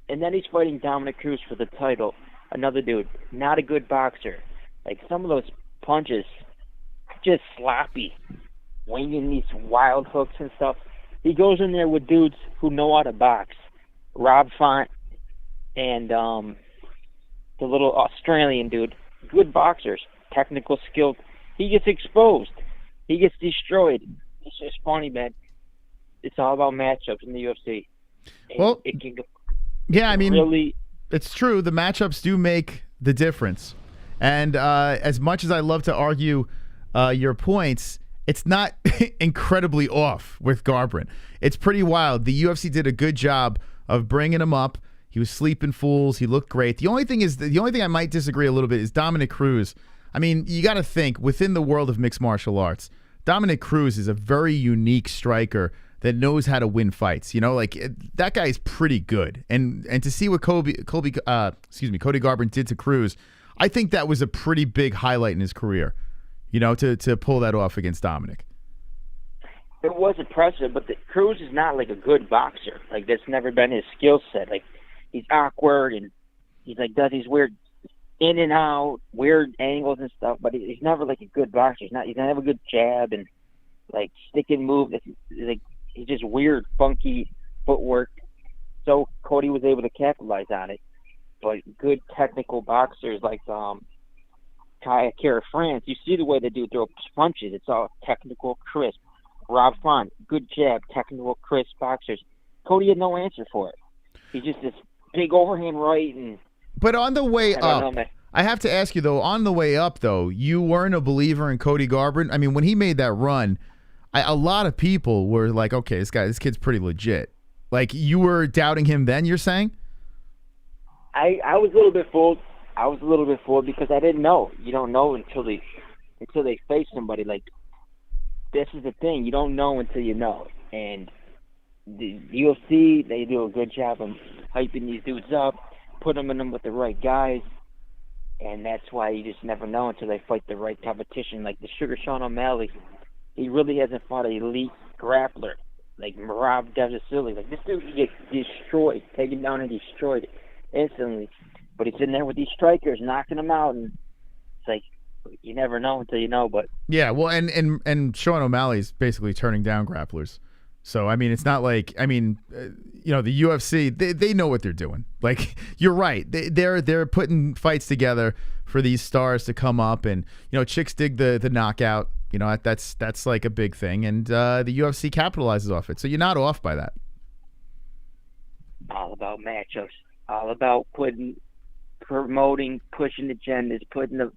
And then he's fighting Dominic Cruz for the title. Another dude, not a good boxer. Like some of those punches, just sloppy, winging these wild hooks and stuff. He goes in there with dudes who know how to box. Rob Font and the little Australian dude, good boxers, technical skill. He gets exposed. He gets destroyed. It's just funny, man. It's all about matchups in the UFC. Well, really, it's true. The matchups do make the difference. And as much as I love to argue your points, it's not incredibly off with Garbrandt. It's pretty wild. The UFC did a good job of bringing him up. He was sleeping fools. He looked great. The only thing I might disagree a little bit is Dominic Cruz. I mean, you got to think within the world of mixed martial arts, Dominic Cruz is a very unique striker that knows how to win fights. You know, like that guy is pretty good. And to see what Cody Garbrandt did to Cruz, I think that was a pretty big highlight in his career. You know, to pull that off against Dominic. It was impressive, but Cruz is not like a good boxer. Like that's never been his skill set. Like he's awkward and he's like does these weird in and out, weird angles and stuff. But he's never like a good boxer. He doesn't have a good jab and like stick and move. Like he's just weird, funky footwork. So Cody was able to capitalize on it. But good technical boxers like Kader France, you see the way they do throw punches. It's all technical, crisp. Rob Font, good jab, technical, crisp boxers. Cody had no answer for it. He's just this big overhand right. But on the way up, I have to ask you, though, on the way up, though, you weren't a believer in Cody Garbrandt? I mean, when he made that run, a lot of people were like, okay, this kid's pretty legit. Like, you were doubting him then, you're saying? I was a little bit fooled. I was a little bit fooled because I didn't know. You don't know until they face somebody. Like, this is the thing. You don't know until you know. And the UFC, they do a good job of hyping these dudes up, putting them with the right guys. And that's why you just never know until they fight the right competition. Like the Sugar Sean O'Malley, he really hasn't fought an elite grappler like Rob Devasili. Like, this dude can get destroyed, taken down and destroyed instantly. But he's sitting there with these strikers, knocking them out, and it's like, you never know until you know. But yeah, well, and Sean O'Malley's basically turning down grapplers. So, I mean, it's not like, I mean, you know, the UFC, they know what they're doing. Like, you're right. They're putting fights together for these stars to come up. And, you know, chicks dig the knockout. You know, that's like a big thing. And the UFC capitalizes off it. So you're not off by that. All about matchups. All about promoting, pushing agendas, putting the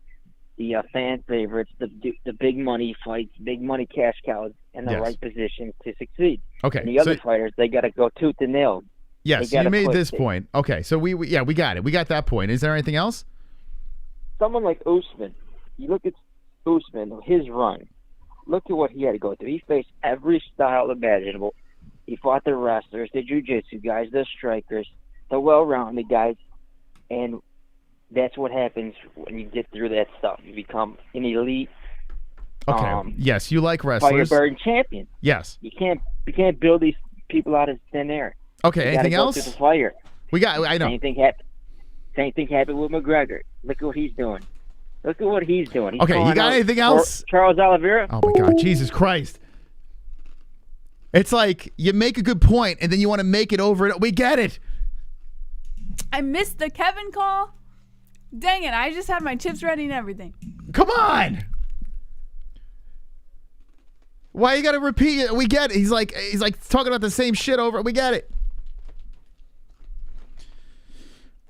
fan favorites, the big money fights, big money cash cows in the right position to succeed. Okay. And the other fighters, they got to go tooth and nail. Yes, you made this point. Okay, so we got it. We got that point. Is there anything else? Someone like Usman, you look at Usman, his run. Look at what he had to go through. He faced every style imaginable. He fought the wrestlers, the jiu-jitsu guys, the strikers, the well-rounded guys, and that's what happens when you get through that stuff. You become an elite. Okay. Yes, you like wrestlers. Firebird champion. Yes. You can't build these people out of thin air. Okay. You anything gotta go else? through the fire. I know. Same thing happened with McGregor. Look at what he's doing. Look at what he's doing. He's okay. You got anything else? Charles Oliveira. Oh my God, Jesus Christ! It's like you make a good point and then you want to make it over. We get it. I missed the Kevin call. Dang it, I just had my chips ready and everything. Come on. Why you got to repeat it? We get it. He's like talking about the same shit over. We get it.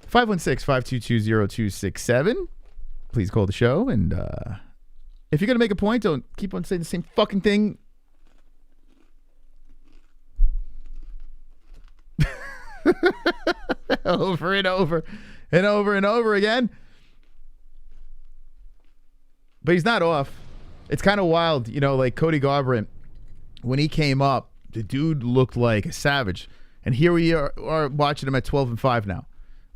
516-522-0267. Please call the show. And if you're going to make a point, don't keep on saying the same fucking thing. Over and over and over and over again. But he's not off. It's kind of wild, you know, like Cody Garbrandt, when he came up, the dude looked like a savage. And here we are watching him at 12-5 now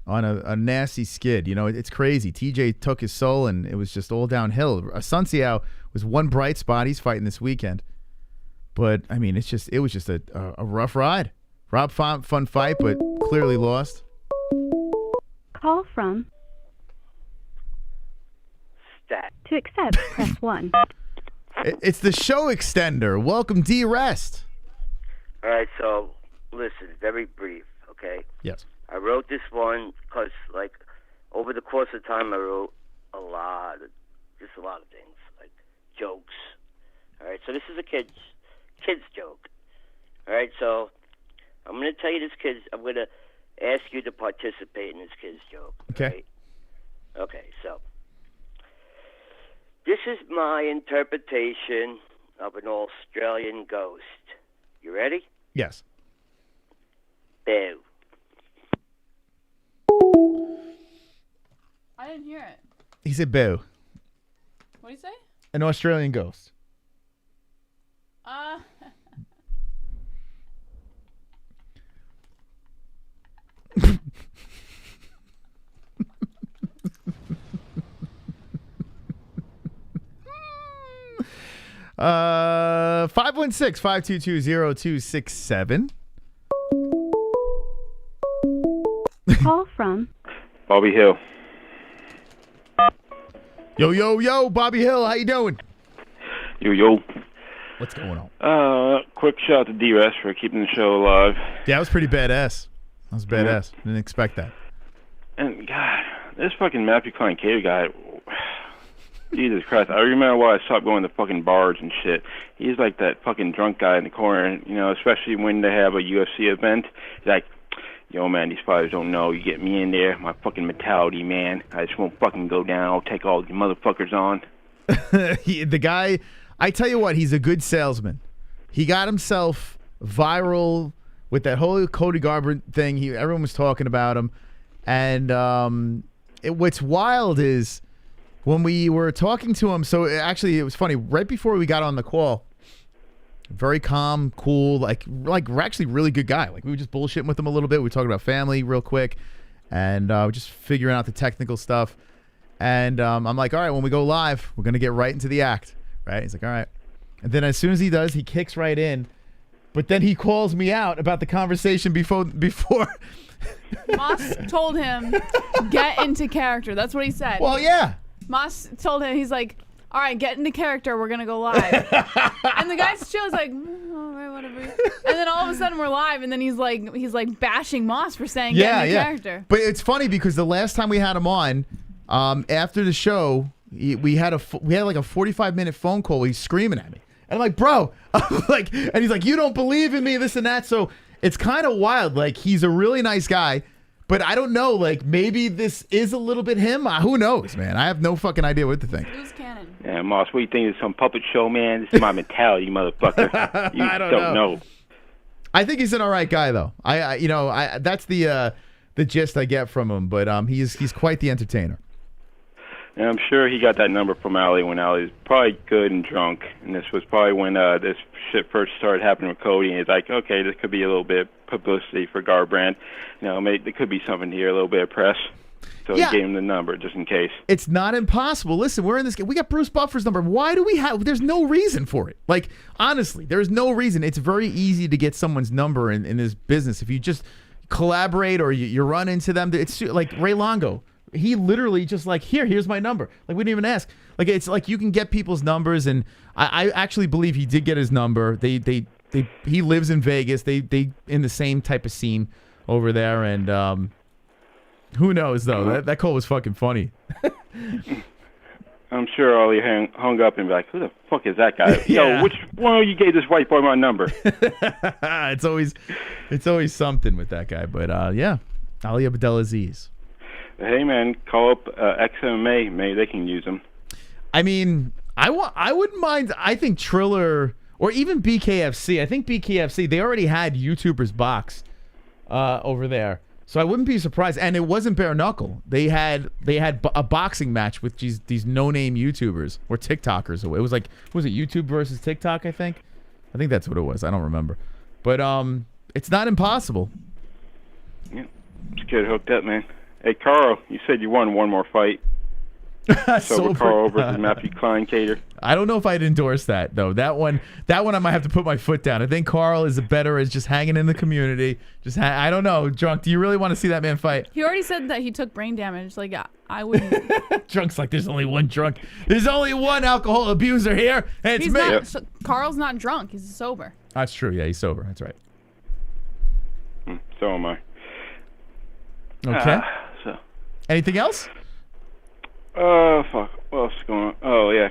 on a nasty skid. You know, it's crazy. TJ took his soul and it was just all downhill. Sun Xiao was one bright spot. He's fighting this weekend. But, I mean, it was just a rough ride. Rob, fun fight, but clearly lost. Call from Stat. To accept, press 1. It's the show extender. Welcome, D-Rest. All right, so listen, very brief, okay? Yes. I wrote this one because, like, over the course of time, I wrote a lot of things, like jokes. All right, so this is a kid's joke. All right, so I'm going to tell you I'm going to ask you to participate in this kid's joke. Okay. Right? Okay, so this is my interpretation of an Australian ghost. You ready? Yes. Boo. I didn't hear it. He said boo. What did he say? An Australian ghost. 516-522-0267. Call from Bobby Hill. Yo, Bobby Hill, how you doing? Yo. What's going on? Quick shout out to D-Rest for keeping the show alive. Yeah, that was pretty badass. That was badass. Didn't expect that. And God, this fucking Matthew Kline Cater guy, Jesus Christ, I remember why I stopped going to fucking bars and shit. He's like that fucking drunk guy in the corner, you know, especially when they have a UFC event. He's like, yo, man, these fighters don't know. You get me in there, my fucking mentality, man. I just won't fucking go down. I'll take all you motherfuckers on. The guy, I tell you what, he's a good salesman. He got himself viral with that whole Cody Garbrandt thing. Everyone was talking about him. And what's wild is when we were talking to him. So actually, it was funny. Right before we got on the call, very calm, cool, like we're actually really good guy. Like we were just bullshitting with him a little bit. We were talking about family real quick, and just figuring out the technical stuff. And I'm like, all right, when we go live, we're gonna get right into the act, right? He's like, all right. And then as soon as he does, he kicks right in. But then he calls me out about the conversation before. Moss told him, get into character. That's what he said. Well, yeah. Moss told him, he's like, all right, get into character. We're going to go live. And the guy's chill. He's like, all right, whatever. And then all of a sudden we're live. And then he's like bashing Moss for saying get into character. But it's funny because the last time we had him on, after the show, we had like a 45-minute phone call where he's screaming at me. And I'm like, bro, and he's like, you don't believe in me, this and that. So it's kind of wild. Like, he's a really nice guy, but I don't know. Like, maybe this is a little bit him. Who knows, man? I have no fucking idea what to think. Who's canon? Yeah, Moss, what do you think? Is some puppet show, man? This is my mentality, motherfucker. You I don't know. I think he's an all right guy, though. That's the gist I get from him. But he's quite the entertainer. And I'm sure he got that number from Ali when Ali was probably good and drunk. And this was probably when this shit first started happening with Cody. And he's like, okay, this could be a little bit of publicity for Garbrandt. Maybe there could be something here, a little bit of press. So he gave him the number just in case. It's not impossible. Listen, we're in this game. We got Bruce Buffer's number. Why do we have... There's no reason for it. Like, honestly, there's no reason. It's very easy to get someone's number in this business. If you just collaborate or you run into them. It's like Ray Longo. He literally just like, here's my number. Like, we didn't even ask. Like, it's like you can get people's numbers, and I actually believe he did get his number. He lives in Vegas. They in the same type of scene over there, and who knows though? That call was fucking funny. I'm sure Ollie hung up and be like, who the fuck is that guy? Yo, which one of you gave this white boy my number? It's always something with that guy. But yeah, Ali Abdelaziz. Hey man, call up XMMA. Maybe they can use them. I mean, I wouldn't mind. I think Triller or even BKFC. I think BKFC, they already had YouTubers box over there, so I wouldn't be surprised. And it wasn't bare knuckle. They had a boxing match with these no-name YouTubers or TikTokers. It was like, was it YouTube versus TikTok? I think that's what it was. I don't remember, but it's not impossible. Yeah, just get hooked up, man. Hey, Carl, you said you won one more fight. Sober Carl versus Matthew Kline Kader. I don't know if I'd endorse that, though. That one I might have to put my foot down. I think Carl is better as just hanging in the community. I don't know. Drunk, do you really want to see that man fight? He already said that he took brain damage. Like, I wouldn't. Drunk's like, there's only one drunk. There's only one alcohol abuser here, and it's me. Carl's not drunk. He's sober. That's true. Yeah, he's sober. That's right. So am I. Okay. Anything else? Fuck. What else is going on? Oh, yeah.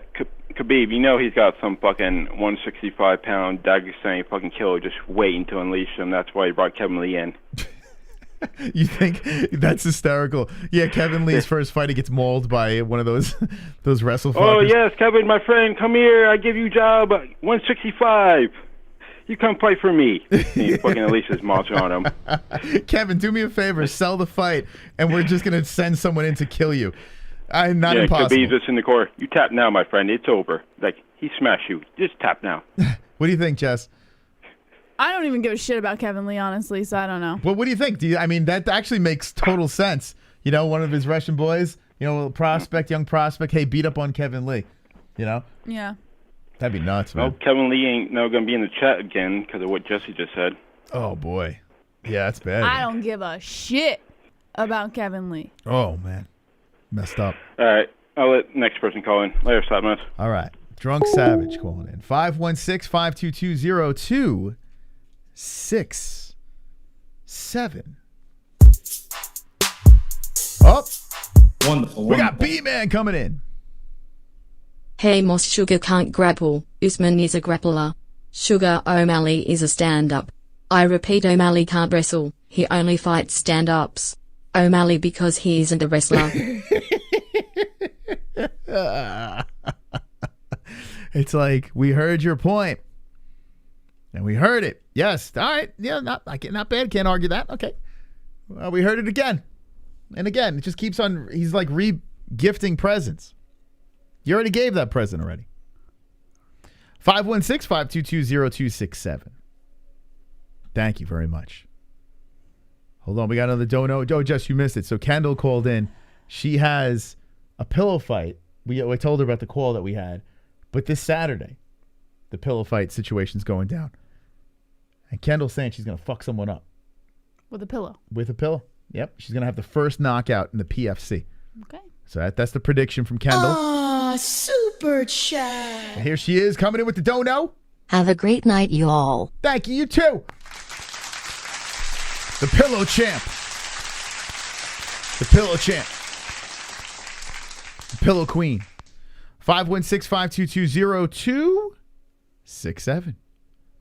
Khabib, you know he's got some fucking 165-pound Dagestani fucking killer just waiting to unleash him. That's why he brought Kevin Lee in. You think that's hysterical? Yeah, Kevin Lee's first fight, he gets mauled by one of those wrestle fuckers. Oh, yes, Kevin, my friend, come here. I give you job 165. You come fight for me. And he fucking unleashes monster on him. Kevin, do me a favor. Sell the fight, and we're just going to send someone in to kill you. Not impossible. Khabib's just in the corner. You tap now, my friend. It's over. Like, he smashed you. Just tap now. What do you think, Jess? I don't even give a shit about Kevin Lee, honestly, so I don't know. Well, what do you think? I mean, that actually makes total sense. You know, one of his Russian boys, young prospect, hey, beat up on Kevin Lee. You know? Yeah. That'd be nuts, man. Well, Kevin Lee ain't going to be in the chat again because of what Jesse just said. Oh, boy. Yeah, that's bad. I don't give a shit about Kevin Lee. Oh, man. Messed up. All right. I'll let next person call in. Later, Slapnuts. All right. Drunk Savage calling in. 516-522-0267. Oh. Wonderful. We got B-Man coming in. Hey Moss, Sugar can't grapple. Usman is a grappler. Sugar O'Malley is a stand-up. I repeat, O'Malley can't wrestle. He only fights stand-ups. O'Malley because he isn't a wrestler. It's like, we heard your point. And we heard it. Yes. All right. Yeah, not bad. Can't argue that. Okay. Well, we heard it again. And again, it just keeps on. He's like re-gifting presents. You already gave that present already. 516-522-0267. Thank you very much. Hold on, we got another dono. Oh, Jess, you missed it. So Kendall called in. She has a pillow fight. I told her about the call that we had. But this Saturday, the pillow fight situation's going down. And Kendall's saying she's going to fuck someone up. With a pillow. With a pillow. Yep. She's going to have the first knockout in the PFC. Okay. So that's the prediction from Kendall. Aw, super chat. And here she is coming in with the dono. Have a great night, you all. Thank you. You too. The pillow champ. The pillow champ. The pillow queen. 516-522-0267.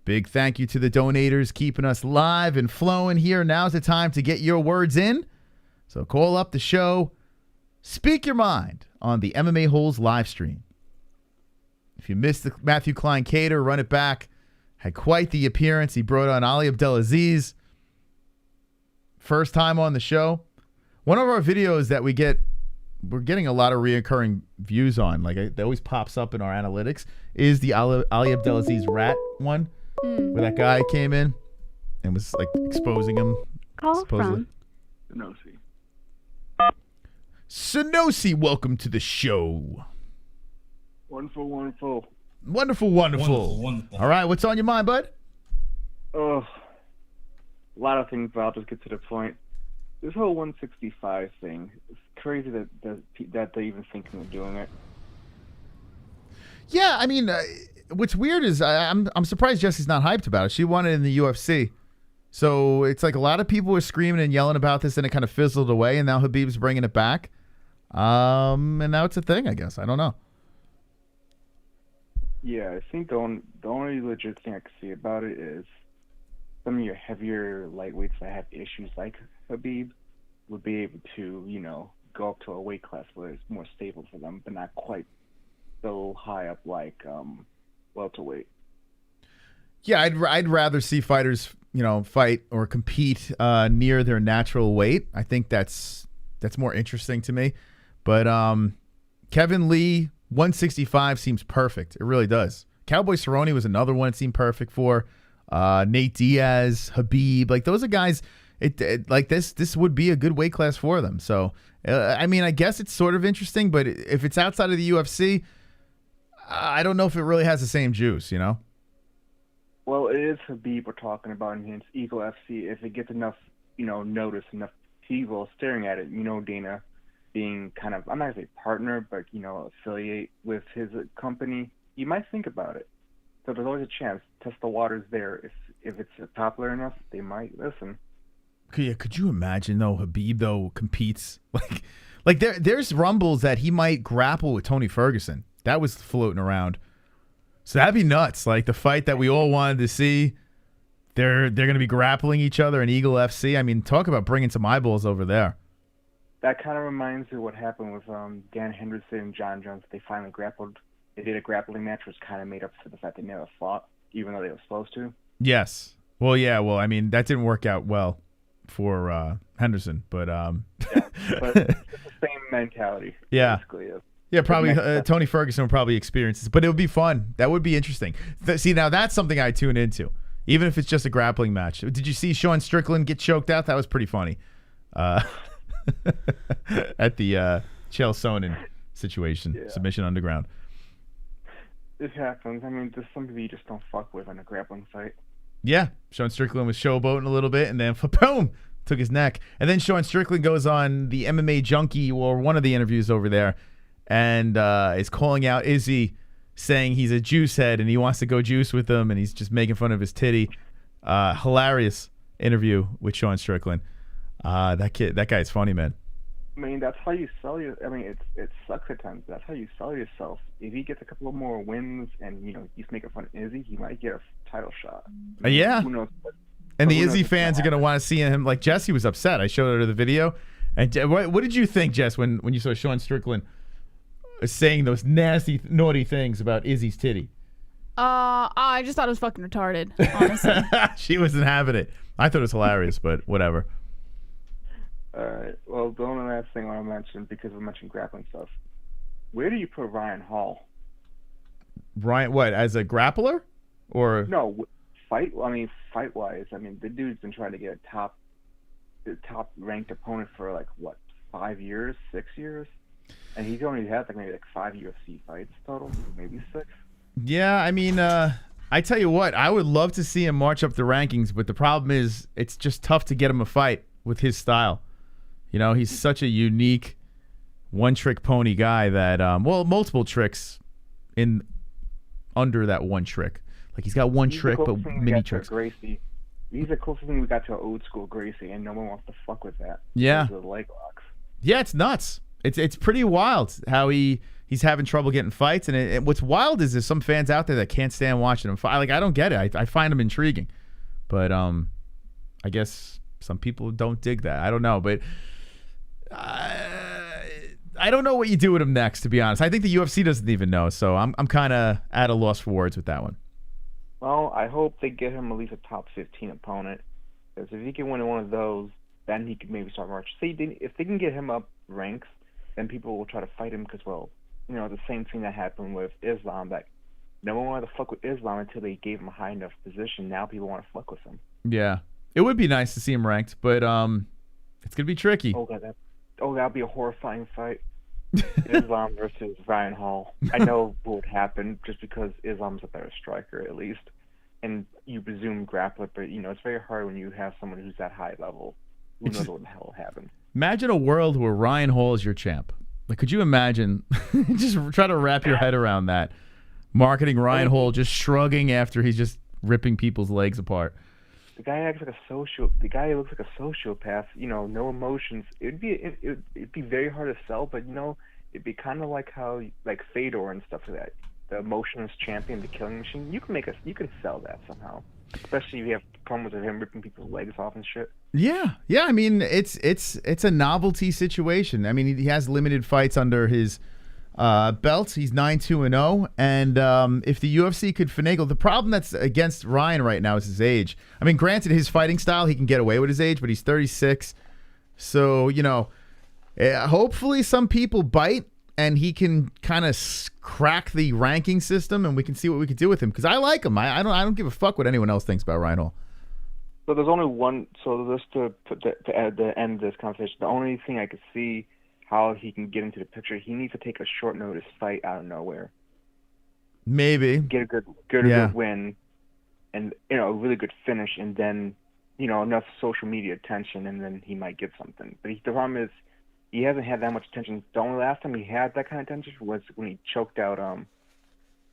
Big thank you to the donators keeping us live and flowing here. Now's the time to get your words in. So call up the show. Speak your mind on the MMA-Holes live stream. If you missed the Matthew Kline Cater, run it back. Had quite the appearance. He brought on Ali Abdelaziz. First time on the show. One of our videos that we're getting a lot of reoccurring views on, like that always pops up in our analytics, is the Ali Abdelaziz rat one, where that guy came in and was like exposing him. Call supposedly. from Sonosi, welcome to the show. Wonderful. Wonderful. All right, what's on your mind, bud? Oh, a lot of things, but I'll just get to the point. This whole 165 thing, it's crazy that they're even thinking of doing it. Yeah, I mean, what's weird is I'm surprised Jesse's not hyped about it. She won it in the UFC. So it's like a lot of people were screaming and yelling about this, and it kind of fizzled away, and now Khabib's bringing it back. And now it's a thing, I guess. I don't know. Yeah, I think the only legit thing I can see about it is some of your heavier lightweights that have issues like Khabib would be able to, go up to a weight class where it's more stable for them, but not quite so high up like welterweight. Yeah, I'd rather see fighters, fight or compete near their natural weight. I think that's more interesting to me. But Kevin Lee, 165 seems perfect. It really does. Cowboy Cerrone was another one it seemed perfect for. Nate Diaz, Khabib, like those are guys. Like this would be a good weight class for them. So I mean, I guess it's sort of interesting, but if it's outside of the UFC, I don't know if it really has the same juice. Well, it is Khabib we're talking about in his Eagle FC. If it gets enough, notice, enough people staring at it, Dana being kind of, I'm not going to say partner, but, affiliate with his company, you might think about it. So there's always a chance. Test the waters there. If it's popular enough, they might listen. Yeah, could you imagine, though, Khabib, though, competes? Like there's rumbles that he might grapple with Tony Ferguson. That was floating around. So that'd be nuts. Like the fight that we all wanted to see. They're going to be grappling each other in Eagle FC. I mean, talk about bringing some eyeballs over there. That kind of reminds me of what happened with Dan Henderson and John Jones. They finally grappled. They did a grappling match, which kind of made up for the fact they never fought, even though they were supposed to. Yes. Well, yeah. Well, I mean, that didn't work out well for Henderson, but yeah, but it's the same mentality. Yeah. Basically. Yeah, probably Tony Ferguson would probably experience this, but it would be fun. That would be interesting. See, now that's something I tune into, even if it's just a grappling match. Did you see Sean Strickland get choked out? That was pretty funny. At the Chael Sonnen situation, yeah. Submission Underground. It happens. I mean, there's some people you just don't fuck with in a grappling fight. Yeah, Sean Strickland was showboating a little bit, and then boom, took his neck. And then Sean Strickland goes on the MMA Junkie, or one of the interviews over there, and is calling out Izzy, saying he's a juice head and he wants to go juice with him, and he's just making fun of his titty. Hilarious interview with Sean Strickland. That guy's funny, man. I mean, that's how you sell your. I mean, it sucks at times. That's how you sell yourself. If he gets a couple of more wins, and he's making fun of Izzy, he might get a title shot. Yeah. Who knows? And the Izzy fans are gonna want to see him. Like Jesse was upset. I showed her the video. And what did you think, Jess, when you saw Sean Strickland saying those nasty, naughty things about Izzy's titty? I just thought it was fucking retarded, honestly. She wasn't having it. I thought it was hilarious, but whatever. Well, the only last thing I want to mention, because we mentioned grappling stuff, where do you put Ryan Hall? Ryan, what, as a grappler? Or No, fight-wise. I mean, the dude's been trying to get the top-ranked opponent for, like, what, 5 years, 6 years? And he's only had, like, maybe, 5 UFC fights total, maybe 6. Yeah, I mean, I tell you what, I would love to see him march up the rankings, but the problem is it's just tough to get him a fight with his style. You know, he's such a unique one-trick pony guy that, multiple tricks in under that one trick. Like, he's got one trick, but many tricks. Gracie. He's the closest thing we got to old school Gracie, and no one wants to fuck with that. Yeah. The leg locks. Yeah, it's nuts. It's pretty wild how he's having trouble getting fights, and what's wild is there's some fans out there that can't stand watching him fight. Like, I don't get it. I find him intriguing, but I guess some people don't dig that. I don't know, but I don't know what you do with him next, to be honest. I think the UFC doesn't even know, so I'm kind of at a loss for words with that one. Well, I hope they get him at least a top 15 opponent, because if he can win one of those, then he could maybe start marching. See, if they can get him up ranks, then people will try to fight him, because, well, you know, the same thing that happened with Islam, that no one wanted to fuck with Islam until they gave him a high enough position. Now people want to fuck with him. Yeah. It would be nice to see him ranked, but it's going to be tricky. Oh, that'd be a horrifying fight. Islam versus Ryan Hall. I know what would happen just because Islam's a better striker, at least. And you presume grappler, but, you know, it's very hard when you have someone who's that high level. Who knows what the hell will happen. Imagine a world where Ryan Hall is your champ. Like, could you imagine? Just try to wrap your head around that. Marketing Ryan Hall just shrugging after he's just ripping people's legs apart. The guy acts like the guy looks like a sociopath. You know, no emotions. It'd be very hard to sell, but you know, it'd be kind of like how like Fedor and stuff like that. The emotionless champion, the killing machine. You can sell that somehow. Especially if you have problems with him ripping people's legs off and shit. Yeah. I mean, it's a novelty situation. I mean, he has limited fights under his belt. He's 9-2-0, and if the UFC could finagle, the problem that's against Ryan right now is his age. I mean, granted, his fighting style, he can get away with his age, but he's 36. So, you know, hopefully some people bite and he can kind of crack the ranking system, and we can see what we could do with him. Because I like him. I don't give a fuck what anyone else thinks about Ryan Hall. So there's only one. So just to add the end of this conversation, the only thing I could see how he can get into the picture, he needs to take a short notice fight out of nowhere. Maybe get a good win, and you know, a really good finish, and then you know, enough social media attention, and then he might get something. But the problem is, he hasn't had that much attention. The only last time he had that kind of attention was when he choked out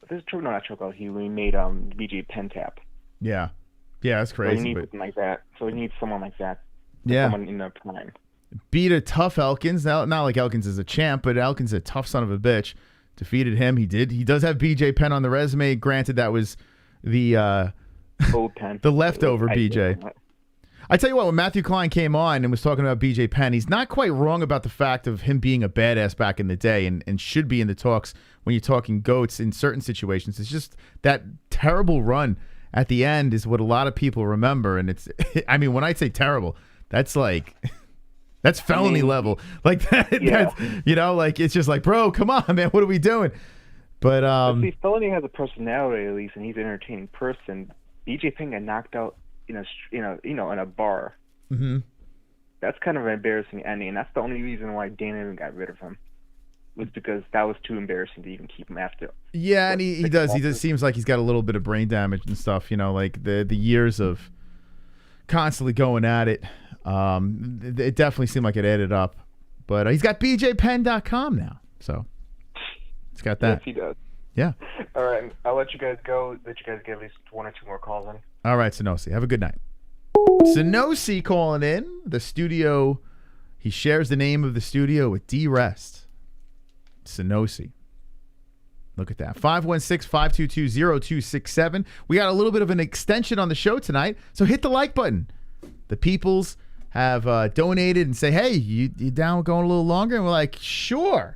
he made BJ Penn tap. Yeah, that's crazy. So he needs something like that. So he needs someone like that. Yeah, someone in their prime. Beat a tough Elkins. Not like Elkins is a champ, but Elkins a tough son of a bitch. Defeated him. He did. He does have BJ Penn on the resume. Granted, that was the old Penn, the leftover BJ. I tell you what, when Matthew Kline came on and was talking about BJ Penn, he's not quite wrong about the fact of him being a badass back in the day, and should be in the talks when you're talking GOATs in certain situations. It's just that terrible run at the end is what a lot of people remember, and it's. I mean, when I say terrible, that's like. That's felony level. Like that, yeah. You know, like it's just like, bro, come on, man, what are we doing? But see, felony has a personality at least, and he's an entertaining person. BJ Penn got knocked out in a bar. Mm-hmm. That's kind of an embarrassing ending, and that's the only reason why Dana even got rid of him. Was because that was too embarrassing to even keep him after. Yeah, and he does. He just seems like he's got a little bit of brain damage and stuff. You know, like the years of constantly going at it. It definitely seemed like it added up, but he's got BJPenn.com now, so he's got that. Yes, he does. Yeah. All right, I'll let you guys go. Let you guys get at least one or two more calls in. All right, Sonosi, have a good night. Sonosi calling in the studio. He shares the name of the studio with D-Rest. Sonosi. Look at that. 516-522-0267. We got a little bit of an extension on the show tonight, so hit the like button. The peoples have donated and say, hey, you down with going a little longer? And we're like, sure.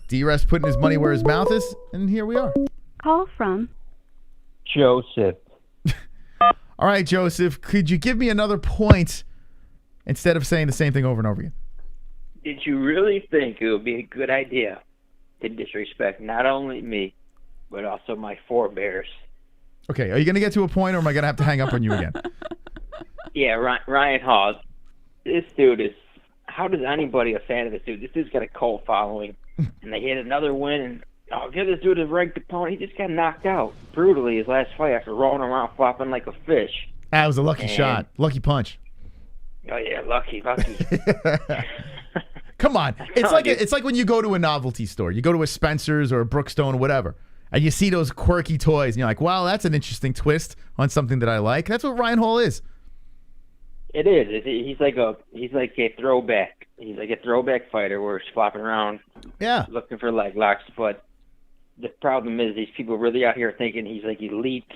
D-Rest putting his money where his mouth is, and here we are. Call from Joseph. All right, Joseph, could you give me another point instead of saying the same thing over and over again. Did you really think it would be a good idea to disrespect not only me, but also my forebears? Okay, are you going to get to a point, or am I going to have to hang up on you again? Yeah, Ryan Hall. This dude is... How does anybody a fan of this dude? This dude's got a cult following, and they hit another win, and give this dude a ranked opponent. He just got knocked out brutally his last fight after rolling around flopping like a fish. That was a lucky shot. Lucky punch. Oh, yeah, lucky. Come on. It's like when you go to a novelty store. You go to a Spencer's or a Brookstone or whatever, and you see those quirky toys, and you're like, wow, that's an interesting twist on something that I like. That's what Ryan Hall is. It is. He's like a throwback. He's like a throwback fighter where he's flopping around, looking for leg locks. But the problem is these people really out here thinking he's like elite.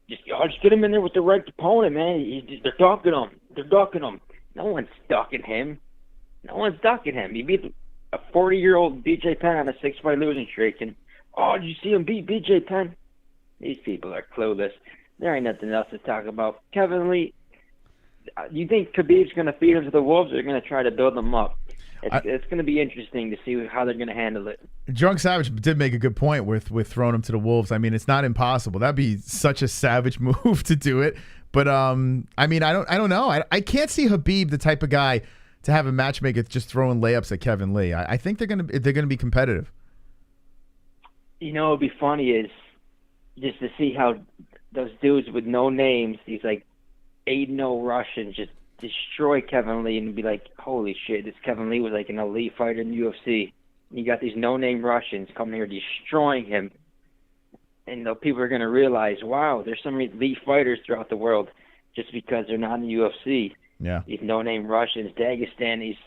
Just get him in there with the right opponent, man. They're ducking him. No one's ducking him. He beat a 40-year-old BJ Penn on a 6-fight losing streak. And did you see him beat BJ Penn? These people are clueless. There ain't nothing else to talk about. Kevin Lee. You think Khabib's going to feed him to the wolves, or they're going to try to build them up? It's going to be interesting to see how they're going to handle it. Drunk Savage did make a good point with throwing him to the wolves. I mean, it's not impossible. That'd be such a savage move to do it. But I mean, I don't know. I can't see Khabib the type of guy to have a matchmaker just throwing layups at Kevin Lee. I think they're going to be competitive. You know, what'd be funny is just to see how those dudes with no names, these like 8-0 Russians, just destroy Kevin Lee and be like, holy shit, this Kevin Lee was like an elite fighter in the UFC. And you got these no-name Russians coming here destroying him. And people are going to realize, wow, there's some elite fighters throughout the world just because they're not in the UFC. Yeah. These no-name Russians, Dagestanis,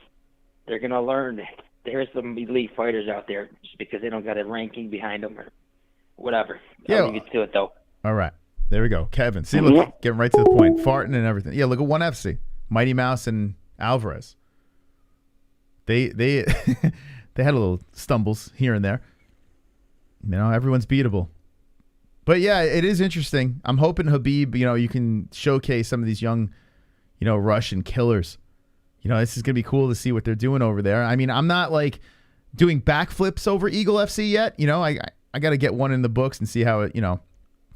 they're going to learn that there's some elite fighters out there just because they don't got a ranking behind them or whatever. I'll leave it to it, though. All right. There we go. Kevin. See, look, getting right to the point. Farting and everything. Yeah, look at ONE FC. Mighty Mouse and Alvarez. They they had a little stumbles here and there. You know, everyone's beatable. But yeah, it is interesting. I'm hoping Khabib, you can showcase some of these young, Russian killers. This is going to be cool to see what they're doing over there. I mean, I'm not like doing backflips over Eagle FC yet. I got to get one in the books and see how it,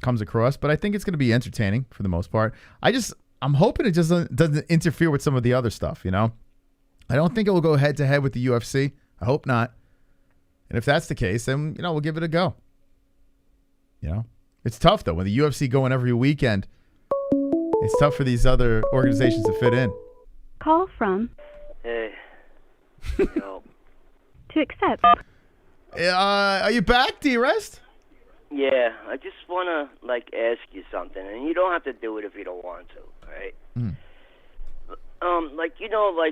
comes across, but I think it's going to be entertaining for the most part. I'm hoping it just doesn't interfere with some of the other stuff, I don't think it will go head to head with the UFC. I hope not. And if that's the case, then, we'll give it a go. It's tough though. When the UFC going every weekend, it's tough for these other organizations to fit in. Call from. Hey. Yo. To accept. Are you back, D-Rest? Yeah, I just want to, ask you something, and you don't have to do it if you don't want to, all right?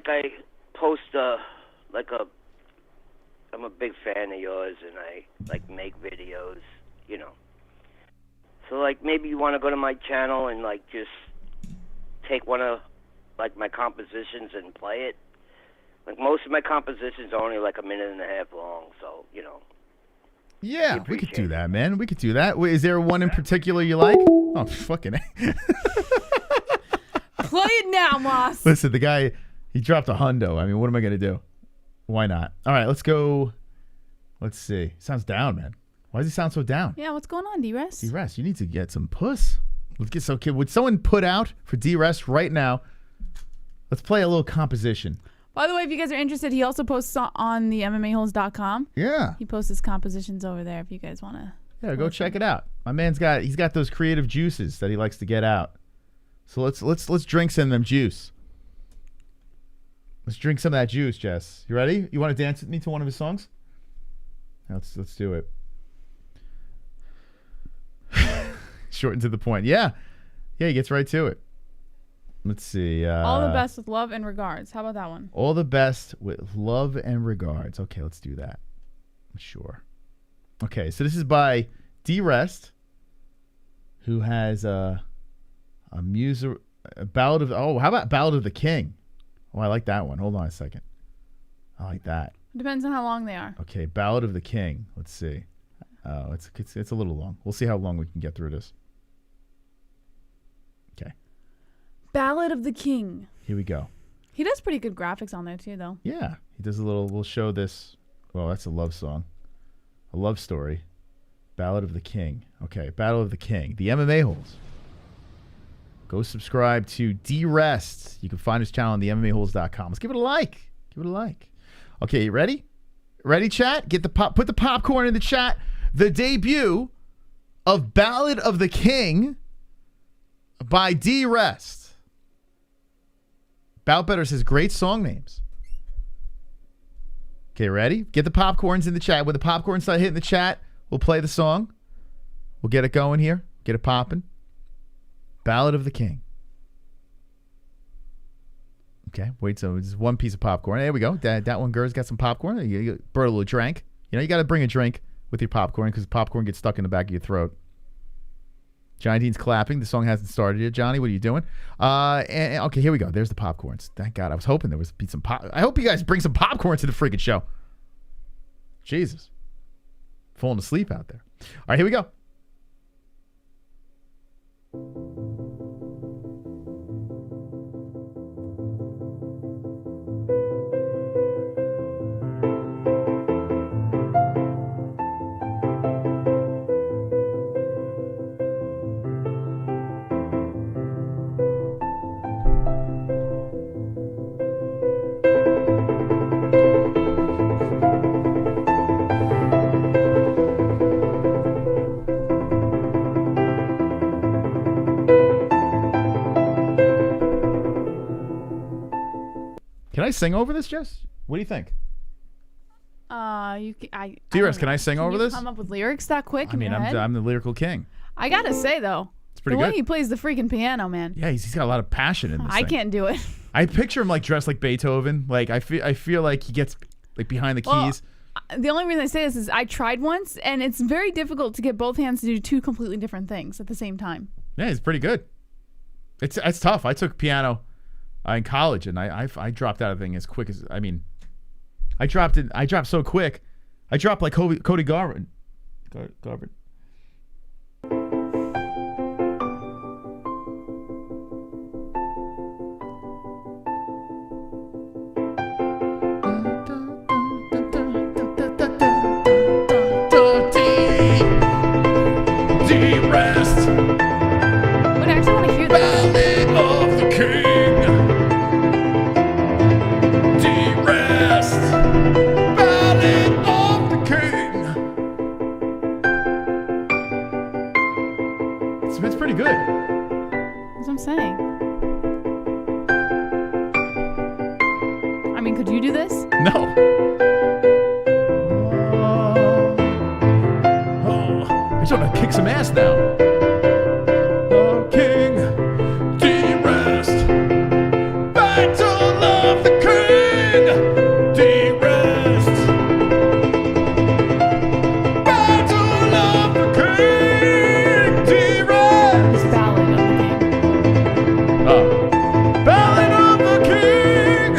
I post, I'm a big fan of yours, and I, make videos, So, maybe you want to go to my channel and, just take one of, my compositions and play it. Most of my compositions are only, a minute and a half long, so, Yeah, we could do that, man. We could do that. Wait, is there one in particular you like? Oh, fucking Play it now, Moss. Listen, the guy, he dropped a hundo. I mean, what am I going to do? Why not? All right, let's go. Let's see. Sounds down, man. Why does he sound so down? Yeah, what's going on, D-Rest? D-Rest, you need to get some puss. Let's get would someone put out for D-Rest right now? Let's play a little composition. By the way, if you guys are interested, he also posts on the MMA-Holes.com. Yeah. He posts his compositions over there if you guys want to. Yeah, go check it out. My man's he's got those creative juices that he likes to get out. So let's drink some of them juice. Let's drink some of that juice, Jess. You ready? You want to dance with me to one of his songs? Let's do it. Short and to the point. Yeah, he gets right to it. Let's see. All the best with love and regards. How about that one? All the best with love and regards. Okay, let's do that. Sure. Okay, so this is by D-Rest, who has a ballad of. Oh, how about Ballad of the King? Oh, I like that one. Hold on a second. I like that. Depends on how long they are. Okay, Ballad of the King. Let's see. Oh, it's a little long. We'll see how long we can get through this. Okay. Ballad of the King. Here we go. He does pretty good graphics on there too, though. Yeah, he does a little. We'll show this. Well, that's a love song, a love story, Ballad of the King. Okay, Battle of the King, the MMA-Holes. Go subscribe to D-Rest. You can find his channel on the MMAHoles.com. Let's give it a like. Give it a like. Okay, you ready? Ready, chat? Get the put the popcorn in the chat. The debut of Ballad of the King by D-Rest. Bout Better says great song names. Okay, ready? Get the popcorns in the chat. When the popcorns start hitting the chat, we'll play the song. We'll get it going here. Get it popping. Ballad of the King. Okay, wait, so it's one piece of popcorn. There we go. That one girl's got some popcorn. You burn a little drink. You know, you got to bring a drink with your popcorn because popcorn gets stuck in the back of your throat. Johnny Dean's clapping. The song hasn't started yet. Johnny, what are you doing? Okay, here we go. There's the popcorns. Thank God. I was hoping there was be some pop. I hope you guys bring some popcorn to the freaking show. Jesus. Falling asleep out there. All right, here we go. Can I sing over this, Jess? What do you think? D-Rest, can I sing over this? Come up with lyrics that quick? I mean, I'm the lyrical king. I gotta say though, it's pretty the good. way he plays the freaking piano, man. Yeah, he's got a lot of passion in this. I can't do it. I picture him like dressed like Beethoven. Like I feel like he gets like behind the keys. The only reason I say this is I tried once, and it's very difficult to get both hands to do two completely different things at the same time. Yeah, he's pretty good. It's tough. I took piano in college, and I dropped out of the thing as quick as I dropped it. I dropped so quick. I dropped like Cody Garbrandt. Garbrandt. D-Rest. But I actually want to hear that. Ballad of the King. D-Rest. Ballad of the King. It's pretty good. That's what I'm saying. I mean, could you do this? No. I just want to kick some ass now. Oh, King, D-Rest, Battle of the King, D-Rest, Battle of the King, D-Rest. Ballad of the King. Ballad of the King.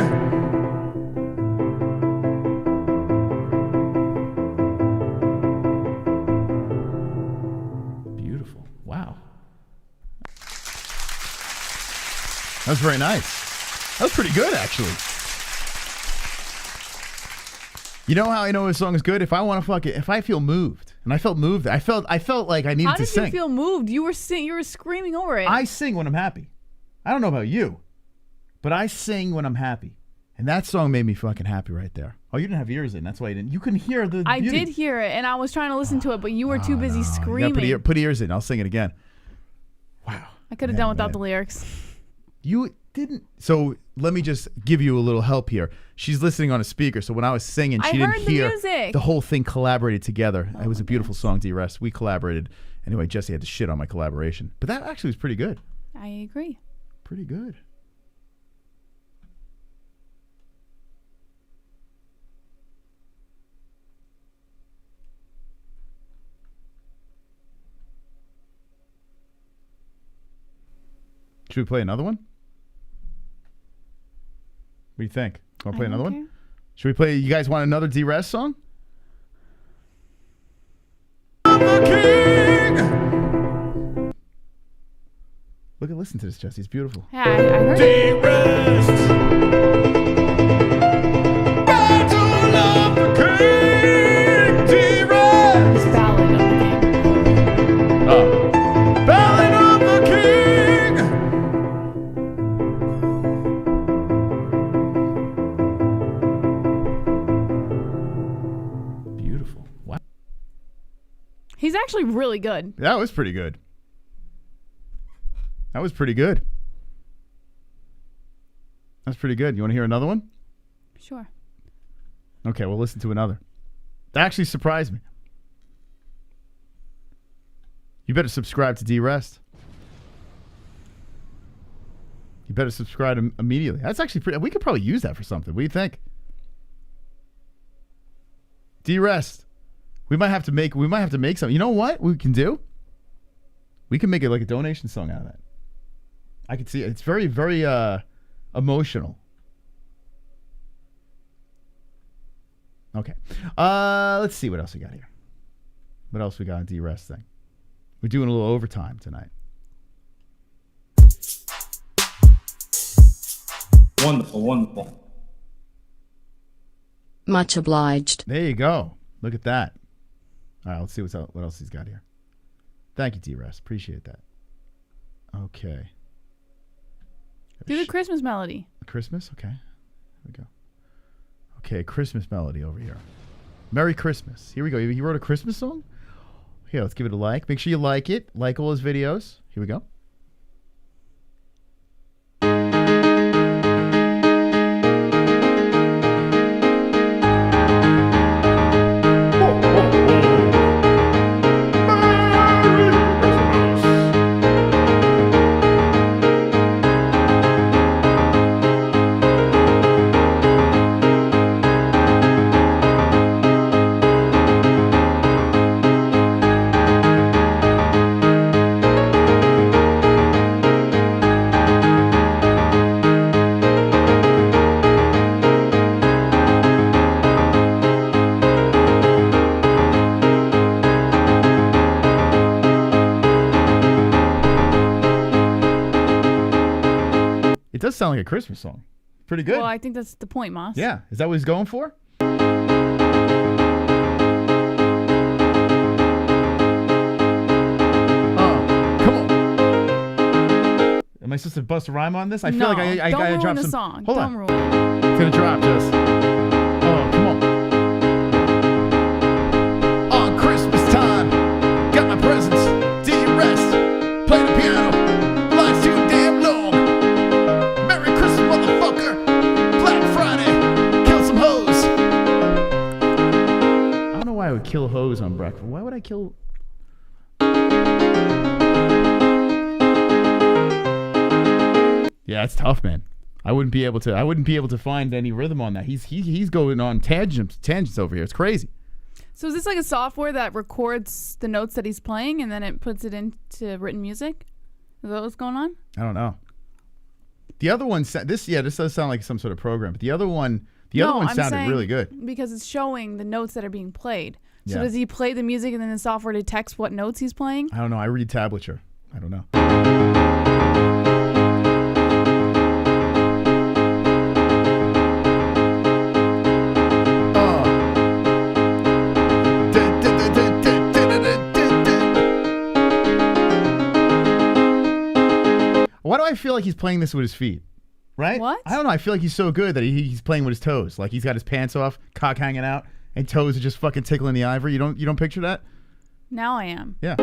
Beautiful. Wow. That was very nice. That was pretty good, actually. You know how I know a song is good? If I want to if I feel moved, and I felt moved, I felt like I needed to sing. How did you feel moved? You were screaming over it. I sing when I'm happy. I don't know about you, but I sing when I'm happy, and that song made me fucking happy right there. Oh, you didn't have ears in. That's why you didn't. You couldn't hear the. I beauty. did hear it, and I was trying to listen to it, but you were too busy screaming. You gotta put ears in. I'll sing it again. Wow. I could have done without the lyrics. You didn't. So let me just give you a little help here. She's listening on a speaker, so when I was singing, she didn't hear music. The whole thing collaborated together. It was a beautiful song, D-Rest. We collaborated. Anyway, Jesse had to shit on my collaboration, but that actually was pretty good. I agree. Pretty good. Should we play another one? What do you think? Want to play another one? Should we play? You guys want another D-Rest song? Listen to this, Jesse. It's beautiful. Yeah, I heard D-Rest. actually really good. That was pretty good. That was pretty good. That's pretty good. You want to hear another one? Sure. Okay, we'll listen to another. That actually surprised me. You better subscribe to D-Rest. You better subscribe immediately. That's actually pretty. We could probably use that for something. What do you think? D-Rest. We might have to make something. You know what we can do? We can make it like a donation song out of that. I can see it. It's very, very emotional. Okay. Let's see what else we got here. What else we got on D-Rest thing? We're doing a little overtime tonight. Wonderful, wonderful. Much obliged. There you go. Look at that. All right, let's see what else he's got here. Thank you, D-Rest. Appreciate that. Okay. Do the Christmas melody. Christmas? Okay. Here we go. Okay, Christmas melody over here. Merry Christmas. Here we go. He wrote a Christmas song? Here, let's give it a like. Make sure you like it. Like all his videos. Here we go. Does sound like a Christmas song. Pretty good. Well, I think that's the point, Moss. Yeah. Is that what he's going for? Come on. Am I supposed to bust a rhyme on this? I feel like I gotta drop some. Song. Hold Don't on. ruin it. It's gonna drop, Jess. Oh, come on. On Christmas time, got my presents. D-Rest, play the piano. Life's too damn long. Merry Christmas, motherfucker. Black Friday, kill some hoes. I don't know why I would kill hoes on breakfast. Why would I kill? Yeah, it's tough, man. I wouldn't be able to find any rhythm on that. He's going on tangents over here. It's crazy. So is this like a software that records the notes that he's playing and then it puts it into written music? Is that what's going on? I don't know. The other one, this does sound like some sort of program. But the other one sounded really good because it's showing the notes that are being played. So Yeah. does he play the music and then the software detects what notes he's playing? I don't know. I read tablature. I don't know. Why do I feel like he's playing this with his feet? Right? What? I don't know. I feel like he's so good that he's playing with his toes. Like he's got his pants off, cock hanging out, and toes are just fucking tickling the ivory. You don't picture that? Now I am. Yeah.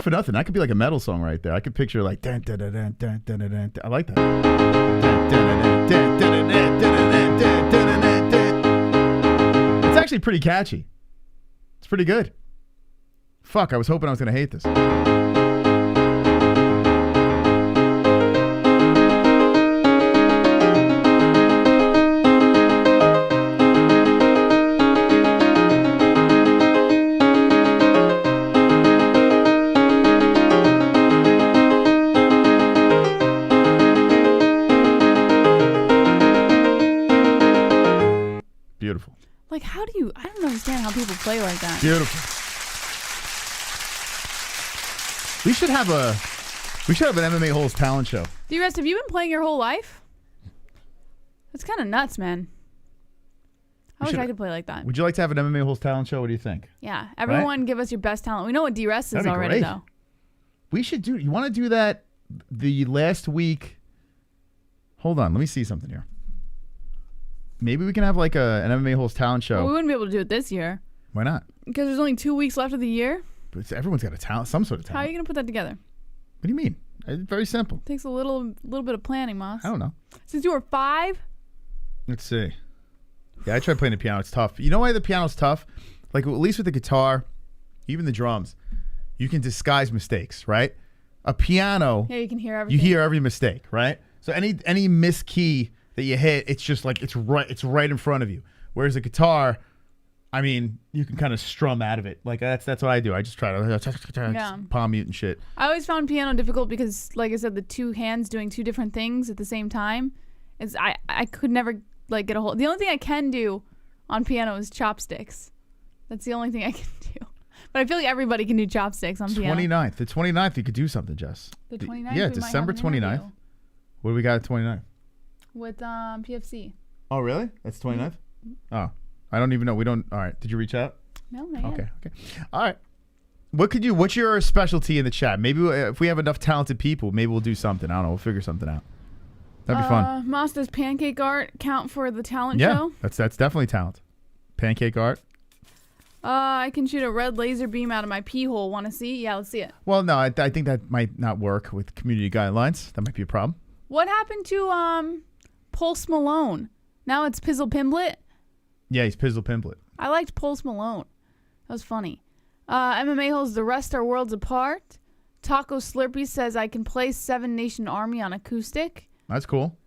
For nothing, that could be like a metal song right there. I could picture like I like that. It's actually pretty catchy. It's pretty good. Fuck, I was hoping I was gonna hate this. Beautiful. Like, I don't understand how people play like that. Beautiful. We should have an MMA-Holes talent show. D-Rest, have you been playing your whole life? That's kind of nuts, man. I wish I could play like that. Would you like to have an MMA Holes talent show? What do you think? Yeah. Everyone give us your best talent. We know what DRS is already, great. though. We should do... You want to do that the last week... Hold on. Let me see something here. Maybe we can have like an MMA Holes talent show. Well, we wouldn't be able to do it this year. Why not? Because there's only 2 weeks left of the year. But everyone's got a talent, some sort of talent. How are you going to put that together? What do you mean? It's very simple. Takes a little bit of planning, Moss. I don't know. Since you were 5? Let's see. Yeah, I tried playing the piano. It's tough. You know why the piano's tough? Like, at least with the guitar, even the drums, you can disguise mistakes, right? A piano... Yeah, you can hear everything. You hear every mistake, right? So any miss key that you hit, it's just like it's right in front of you. Whereas a guitar, I mean, you can kind of strum out of it. Like that's what I do. I just try to palm mute and shit. I always found piano difficult because, like I said, the two hands doing two different things at the same time. I could never like get a hold. The only thing I can do on piano is chopsticks. That's the only thing I can do. But I feel like everybody can do chopsticks on piano. 29th. The 29th, you could do something, Jess. The 29th? Yeah, December 29th. What do we got at 29th? With PFC. Oh, really? That's 29th? Oh, I don't even know. We don't. All right. Did you reach out? No, not yet. Okay. All right. What's your specialty in the chat? Maybe if we have enough talented people, maybe we'll do something. I don't know. We'll figure something out. That'd be fun. Moss, does pancake art count for the talent show? Yeah, that's definitely talent. Pancake art. I can shoot a red laser beam out of my pee hole. Want to see? Yeah, let's see it. Well, no, I think that might not work with community guidelines. That might be a problem. What happened to Pulse Malone? Now it's Pizzle Pimblett? Yeah, he's Pizzle Pimblett. I liked Pulse Malone. That was funny. MMA Holes, the rest are worlds apart. Taco Slurpee says I can play Seven Nation Army on acoustic. That's cool.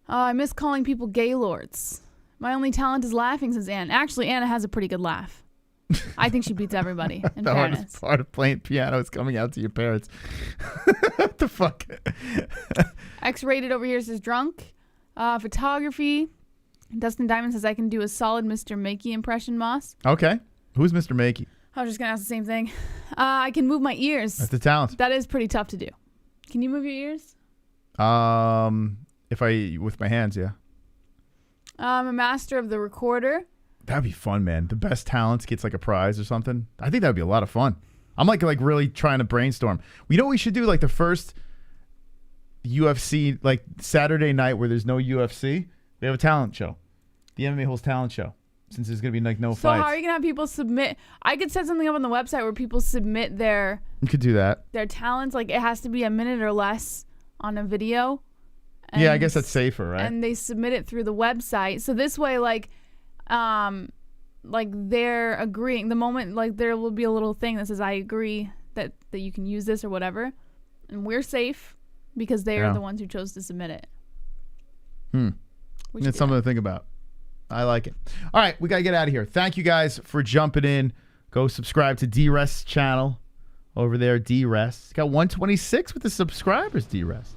I miss calling people gaylords. My only talent is laughing, says Anna. Actually, Anna has a pretty good laugh. I think she beats everybody, in the fairness. hardest part of playing piano is coming out to your parents. What the fuck? X-rated over here says drunk. Photography. Dustin Diamond says I can do a solid Mr. Makey impression, Moss. Okay. Who's Mr. Makey? I was just going to ask the same thing. I can move my ears. That's the talent. That is pretty tough to do. Can you move your ears? With my hands, yeah. I'm a master of the recorder. That'd be fun, man. The best talents gets like a prize or something. I think that'd be a lot of fun. I'm like really trying to brainstorm. You know what we should do? Like the first UFC, like Saturday night where there's no UFC, we have a talent show. The MMA Holes talent show. Since there's going to be like no fights. So how are you going to have people submit? I could set something up on the website where people submit their... You could do that. Their talents. Like it has to be a minute or less on a video. Yeah, I guess that's safer, right? And they submit it through the website. So this way, like they're agreeing. The moment, like there will be a little thing that says, I agree that you can use this or whatever. And we're safe because they are the ones who chose to submit it. It's something to think about. I like it. All right, we got to get out of here. Thank you guys for jumping in. Go subscribe to D-Rest's channel over there, D-Rest. Got 126 with the subscribers, D-Rest.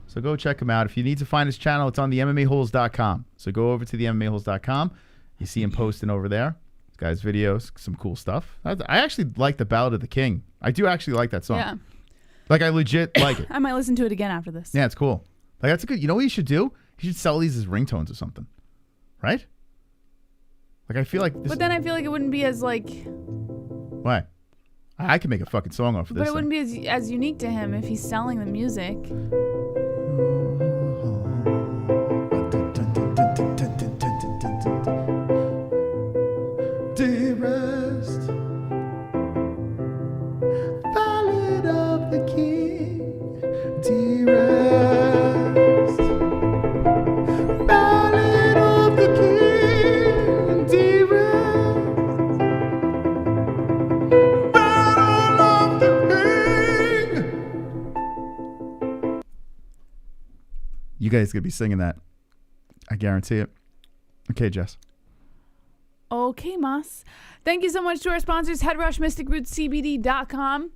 So go check him out. If you need to find his channel, it's on the MMAHoles.com. So go over to the MMAHoles.com. You see him posting over there. This guy's videos, some cool stuff. I actually like the Ballad of the King. I do actually like that song. Yeah. Like, I legit like it. I might listen to it again after this. Yeah, it's cool. Like, that's a good... You know what you should do? You should sell these as ringtones or something. Right? Like, I feel like... But then I feel like it wouldn't be as, like... Why? I could make a fucking song off of this. But it wouldn't be as unique to him if he's selling the music. Dearest, Ballad of the King. Dearest, Ballad of the King. Dearest, Ballad of the King. You guys gonna be singing that. I guarantee it. Okay, Jess. Okay, Moss. Thank you so much to our sponsors, HeadRush, MysticRootsCBD.com,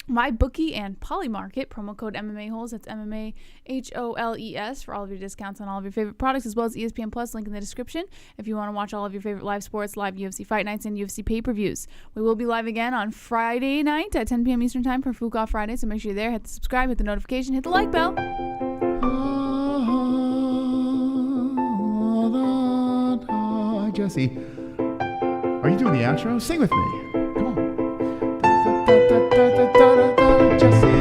MyBookie, and Polymarket. Promo code MMAHoles. That's MMAHOLES for all of your discounts on all of your favorite products, as well as ESPN Plus. Link in the description if you want to watch all of your favorite live sports, live UFC fight nights, and UFC pay-per-views. We will be live again on Friday night at 10 p.m. Eastern Time for Fook Off Friday, so make sure you're there. Hit the subscribe, hit the notification, hit the like bell. Jesse. Are you doing the outro? Sing with me. Come on. Jesse.